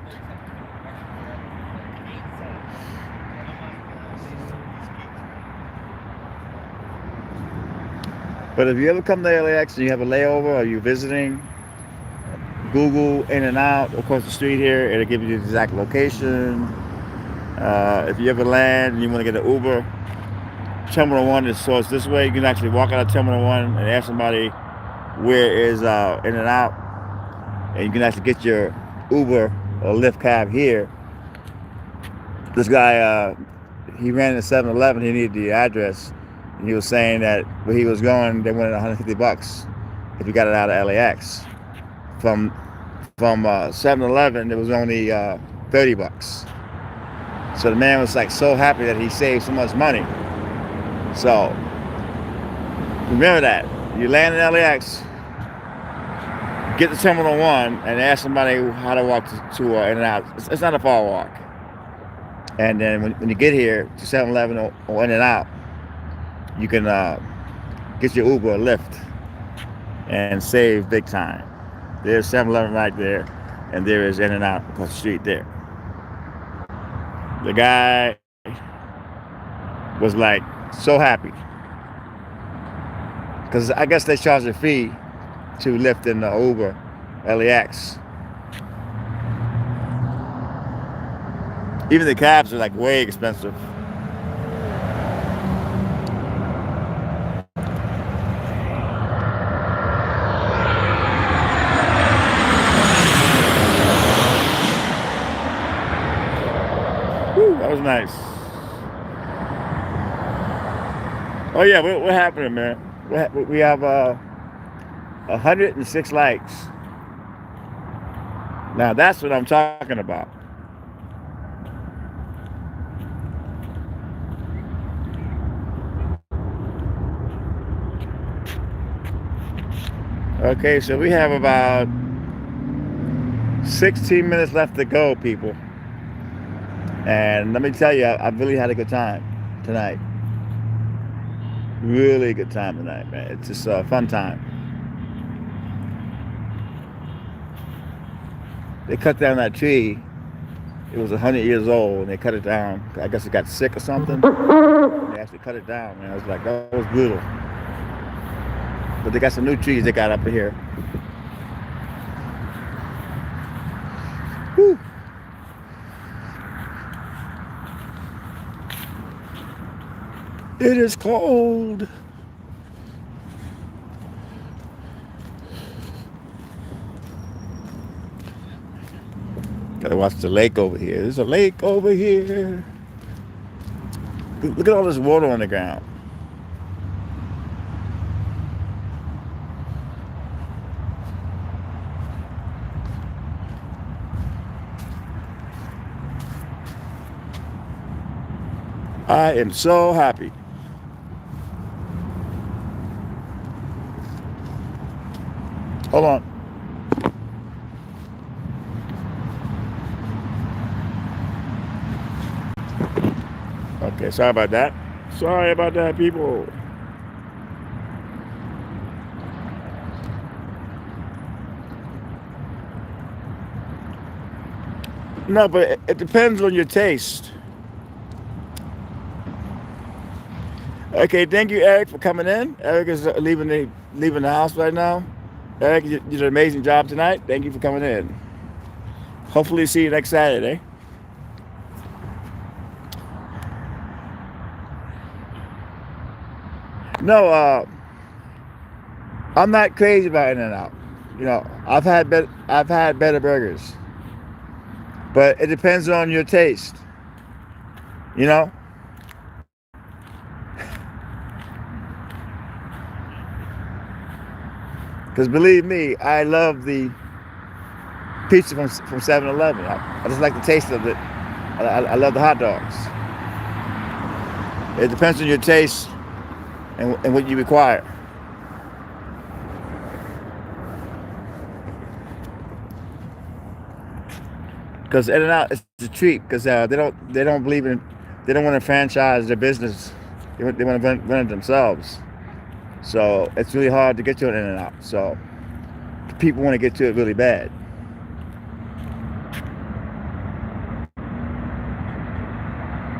But if you ever come to LAX and you have a layover or you're visiting, Google In and Out across the street here. It'll give you the exact location. If you ever land and you want to get an Uber, Terminal 1 is so it's this way. You can actually walk out of Terminal 1 and ask somebody where is In and Out, and you can actually get your Uber or Lyft cab here. This guy, he ran a 7-Eleven. He needed the address, and he was saying that where he was going, they wanted $150 if you got it out of LAX. From 7-Eleven, it was only $30. So the man was like so happy that he saved so much money. So remember that you land in LAX, get to Terminal 1 and ask somebody how to walk to In and Out. It's not a far walk. And then when you get here to 7-Eleven or In and Out, you can get your Uber or Lyft and save big time. There's 7-Eleven right there, and there is In and Out across the street there. The guy was like so happy because I guess they charge a fee to Lyft and Uber LAX. Even the cabs are like way expensive. Whew, that was nice. Oh yeah, what happened, man? We have 106 likes. Now that's what I'm talking about. Okay, so we have about 16 minutes left to go, people. And let me tell you, I really had a good time tonight. Really good time tonight, man. It's just a fun time. They cut down that tree. It was 100 years old, and they cut it down. I guess it got sick or something. They actually cut it down, man. I was like, that was brutal. But they got some new trees they got up here. Whew. It is cold. Gotta watch the lake over here. There's a lake over here. Look at all this water on the ground. I am so happy. Hold on. Okay, sorry about that. Sorry about that, people. No, but it depends on your taste. Okay, thank you, Eric, for coming in. Eric is leaving the house right now. Eric, you did an amazing job tonight. Thank you for coming in. Hopefully see you next Saturday. No, I'm not crazy about In-N-Out. You know, I've had better burgers, but it depends on your taste. You know. Because believe me, I love the pizza from 7-Eleven. I just like the taste of it. I love the hot dogs. It depends on your taste and what you require. Because In-N-Out is a treat because they don't believe in, they don't want to franchise their business. They want to run it themselves. So it's really hard to get to an In-N-Out. So people want to get to it really bad.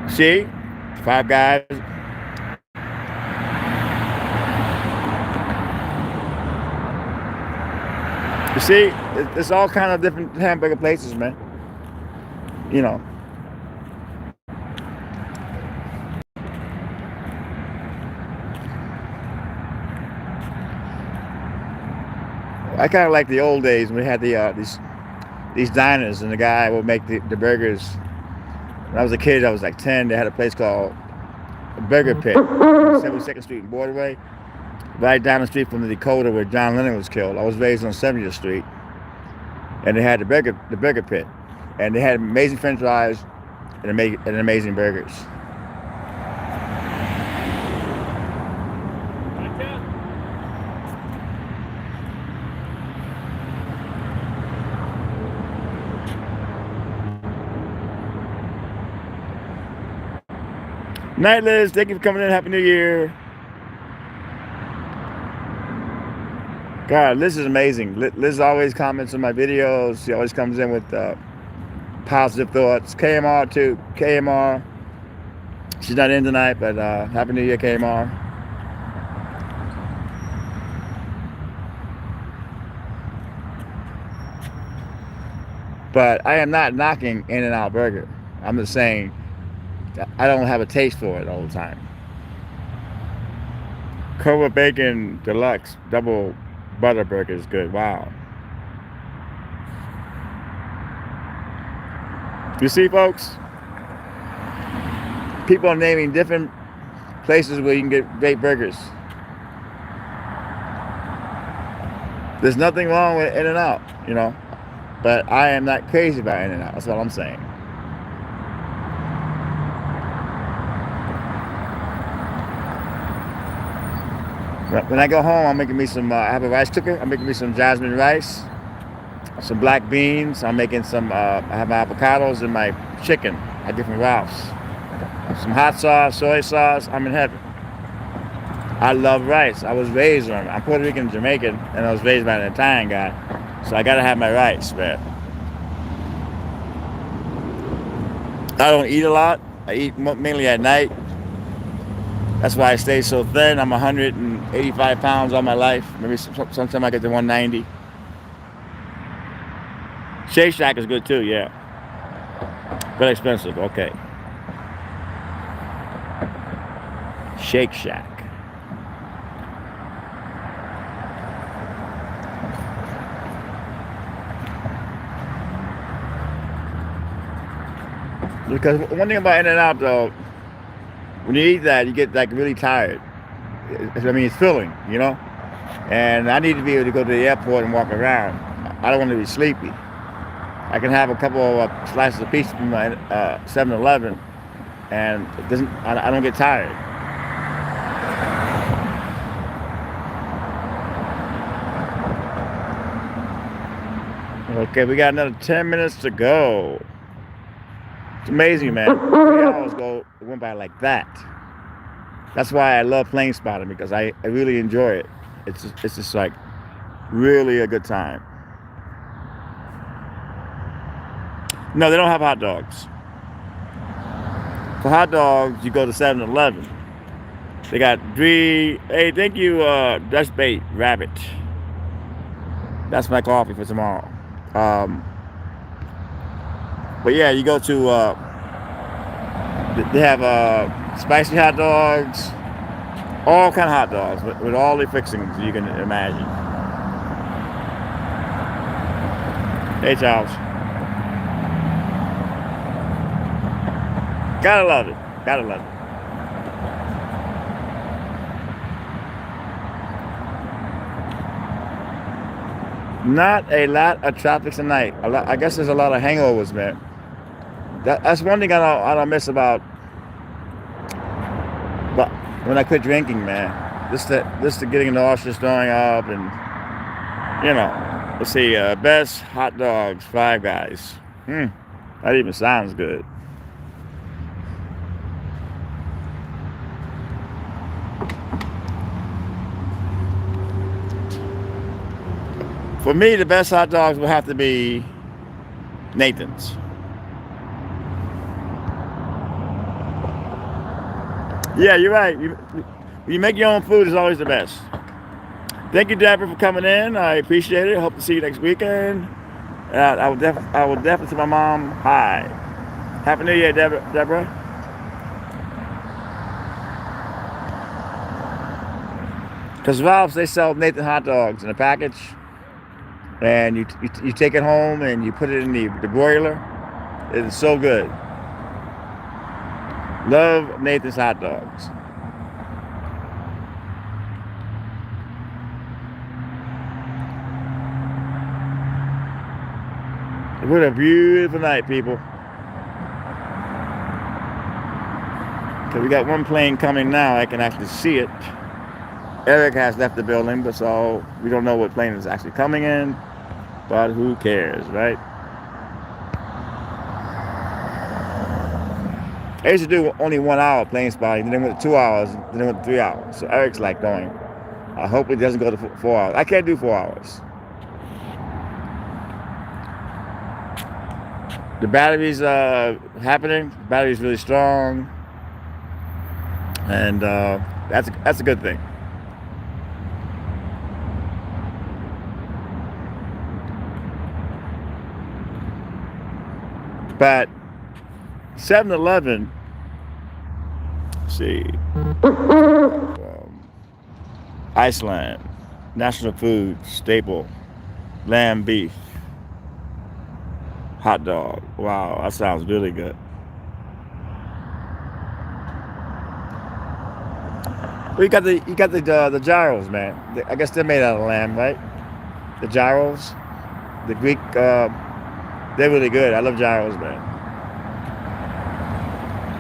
See, Five Guys. You see, it's all kind of different hamburger places, man. You know. I kind of like the old days when we had these diners and the guy would make the burgers. When I was a kid, I was like 10. They had a place called Burger Pit, 72nd Street and Broadway, right down the street from the Dakota where John Lennon was killed. I was raised on 70th Street, and they had the Burger Pit, and they had amazing French fries and amazing burgers. Night, Liz. Thank you for coming in. Happy New Year. God, Liz is amazing. Liz always comments on my videos. She always comes in with positive thoughts. KMR too. KMR. She's not in tonight, but Happy New Year, KMR. But I am not knocking In-N-Out Burger. I'm just saying I don't have a taste for it all the time. Cobra Bacon Deluxe Double Butter Burger is good. Wow. You see, folks? People are naming different places where you can get great burgers. There's nothing wrong with In-N-Out, you know. But I am not crazy about In-N-Out. That's all I'm saying. When I go home, I'm making me some, I have a rice cooker. I'm making me some jasmine rice, some black beans. I'm making some, I have my avocados and my chicken at different routes. Some hot sauce, soy sauce. I'm in heaven. I love rice. I was raised on it. I'm Puerto Rican and Jamaican, and I was raised by an Italian guy. So I gotta have my rice, man. I don't eat a lot. I eat mainly at night. That's why I stay so thin. I'm 185 pounds all my life. Maybe sometime I get to 190. Shake Shack is good too, yeah. But expensive, okay. Shake Shack. Because one thing about In-N-Out though, when you eat that, you get like really tired. I mean, it's filling, you know? And I need to be able to go to the airport and walk around. I don't want to be sleepy. I can have a couple of slices of pizza from my 7-Eleven, and I don't get tired. Okay, we got another 10 minutes to go. It's amazing, man. 3 hours went by like that. That's why I love plane spotting, because I really enjoy it. It's just like really a good time. No, they don't have hot dogs. For hot dogs, you go to 7-Eleven. They got hey, thank you, Dutch Bait Rabbit. That's my coffee for tomorrow. But yeah, you go to, they have spicy hot dogs, all kind of hot dogs with all the fixings you can imagine. Hey, Charles. Gotta love it. Gotta love it. Not a lot of traffic tonight. I guess there's a lot of hangovers, man. That's one thing I don't miss about, but when I quit drinking, man. This to getting nauseous, throwing up, and let's see, best hot dogs, Five Guys. That even sounds good. For me, the best hot dogs would have to be Nathan's. Yeah, you're right. You make your own food is always the best. Thank you, Deborah, for coming in. I appreciate it. Hope to see you next weekend. I will definitely tell my mom hi. Happy New Year, Deborah. Because Ralph's, they sell Nathan hot dogs in a package, and you take it home and you put it in the broiler. It is so good. Love Nathan's hot dogs. What a beautiful night, people. So we got one plane coming now. I can actually see it. Eric has left the building, but so we don't know what plane is actually coming in. But who cares, right? I used to do only 1 hour plane spotting, then it went to 2 hours, then it went to 3 hours. So Eric's like going. I hope it doesn't go to 4 hours. I can't do 4 hours. The battery's happening. The battery's really strong, and that's a good thing. But 7-Eleven, see, Iceland, national food staple, lamb beef. Hot dog. Wow, that sounds really good. Well, you got the gyros, man. I guess they're made out of lamb, right? The gyros, the Greek. They're really good. I love gyros, man.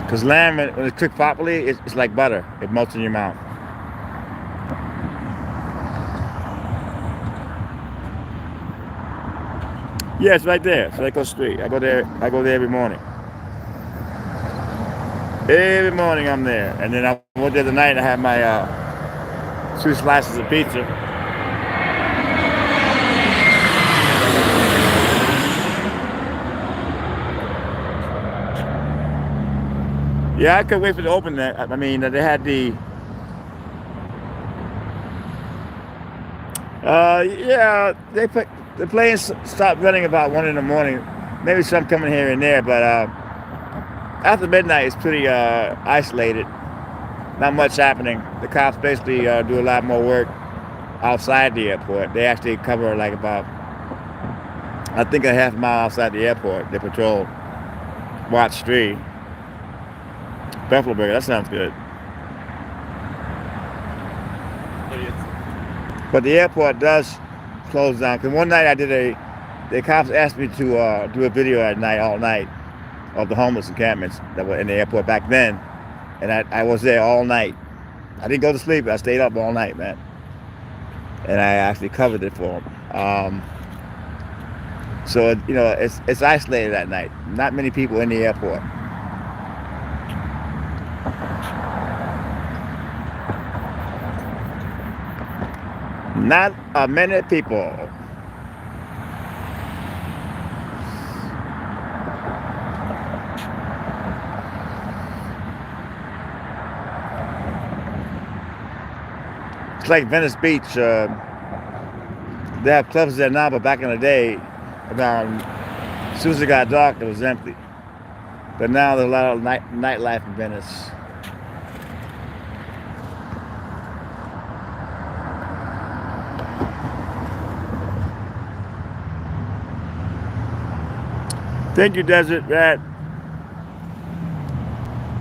Because lamb, when it's cooked properly, it's like butter. It melts in your mouth. Yeah, it's right there. It's right across the street. I go there every morning. Every morning I'm there. And then I went there tonight and I had my 2 slices of pizza. Yeah, I couldn't wait for it to open that. I mean, they had the yeah, the planes stopped running about 1 in the morning. Maybe some coming here and there, but after midnight it's pretty isolated. Not much happening. The cops basically do a lot more work outside the airport. They actually cover like about, I think, a half mile outside the airport. They patrol Watch Street. Buffalo Burger, that sounds good. But the airport does close down. Because one night the cops asked me to do a video at night, all night, of the homeless encampments that were in the airport back then. And I was there all night. I didn't go to sleep, I stayed up all night, man. And I actually covered it for them. So, it's isolated at night. Not many people in the airport. Not many people. It's like Venice Beach. They have clubs there now, but back in the day, as soon as it got dark, it was empty. But now there's a lot of nightlife in Venice. Thank you, Desert Rat.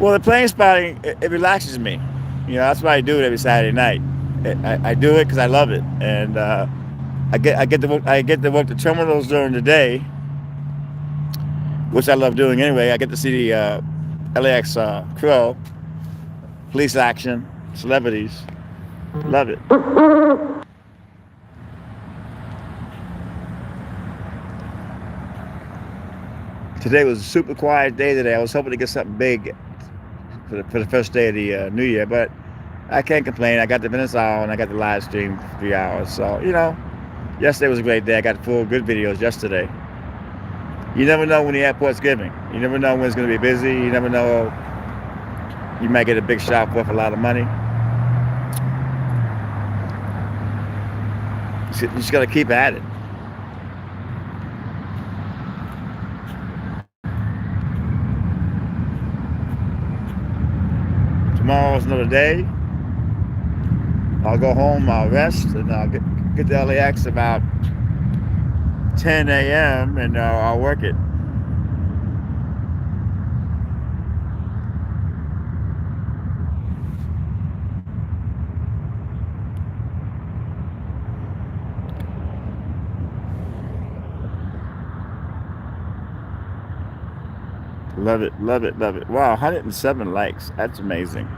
Well, the plane spotting, it relaxes me. That's why I do it every Saturday night. I do it because I love it. And I get to work the terminals during the day, which I love doing anyway. I get to see the LAX crew, police action, celebrities. Love it. Today was a super quiet day today. I was hoping to get something big for the first day of the new year, but I can't complain. I got the Venice Hour and I got the live stream for 3 hours. So, yesterday was a great day. I got 4 good videos yesterday. You never know when the airport's giving. You never know when it's going to be busy. You never know. You might get a big shop worth a lot of money. You just got to keep at it. Tomorrow's another day. I'll go home, I'll rest, and I'll get to LAX about 10 a.m. and I'll work it. Love it, love it, love it. Wow, 107 likes. That's amazing.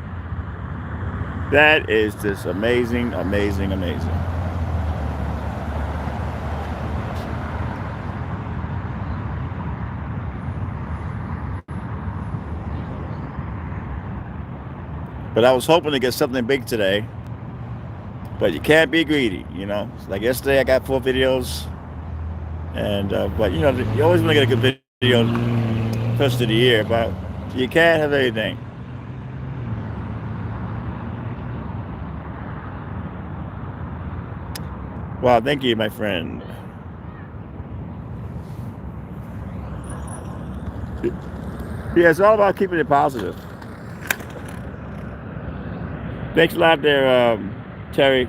That is just amazing, amazing, amazing. But I was hoping to get something big today. But you can't be greedy, Like yesterday, I got 4 videos. And, but, you always want to get a good video first of the year, but you can't have everything. Wow, thank you, my friend. Yeah, it's all about keeping it positive. Thanks a lot there, Terry.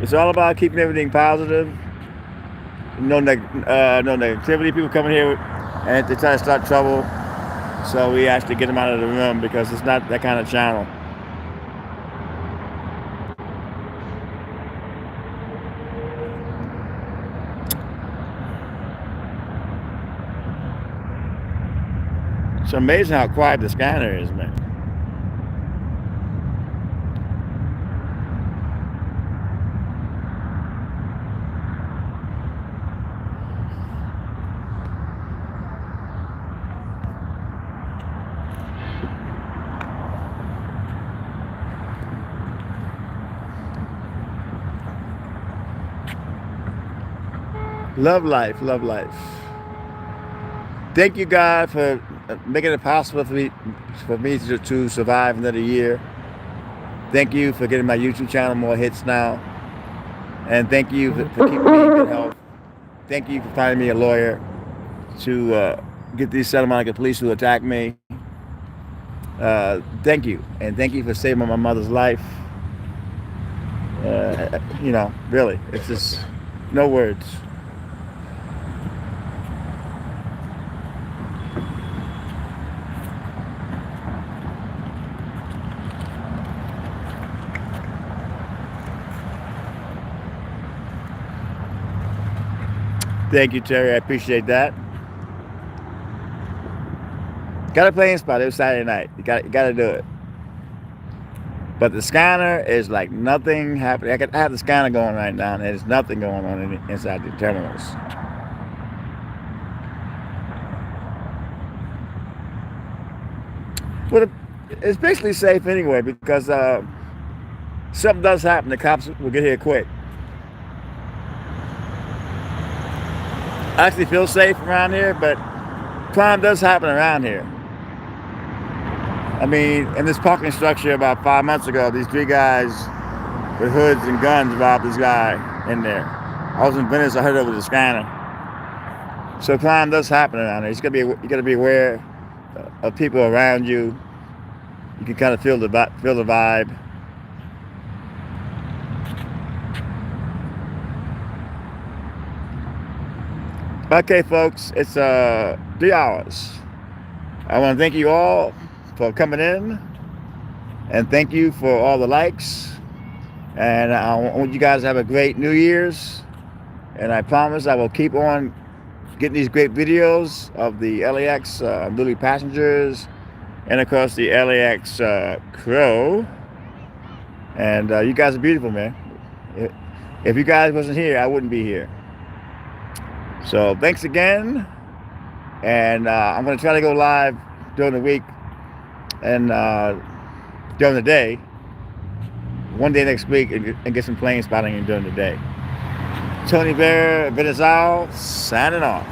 It's all about keeping everything positive. No negativity. People coming here and they try to start trouble. So we actually get them out of the room because it's not that kind of channel. It's amazing how quiet the scanner is, man. Love life, love life. Thank you, God, for making it possible for me to survive another year. Thank you for getting my YouTube channel more hits now. And thank you for keeping me in good health. Thank you for finding me a lawyer to get these Santa Monica police who attacked me. Thank you. And thank you for saving my mother's life. Really, it's just no words. Thank you, Terry. I appreciate that. Got a playing spot. It was Saturday night. You got to do it. But the scanner is like nothing happening. I have the scanner going right now, and there's nothing going on inside the terminals. But it's basically safe anyway because something does happen. The cops will get here quick. I actually feel safe around here, but crime does happen around here. I mean, in this parking structure about 5 months ago, these 3 guys with hoods and guns robbed this guy in there. I was in Venice. I heard over the scanner. So crime does happen around here. You got to be aware of people around you. You can kind of feel the vibe. Okay, folks, it's 3 hours. I want to thank you all for coming in, and thank you for all the likes. And I want you guys to have a great New Year's. And I promise I will keep on getting these great videos of the LAX Unruly passengers and of course the LAX crew. And you guys are beautiful, man. If you guys wasn't here, I wouldn't be here. So thanks again. And I'm going to try to go live during the week and during the day, one day next week, and get some plane spotting during the day. Tony Bear, Venezuela, signing off.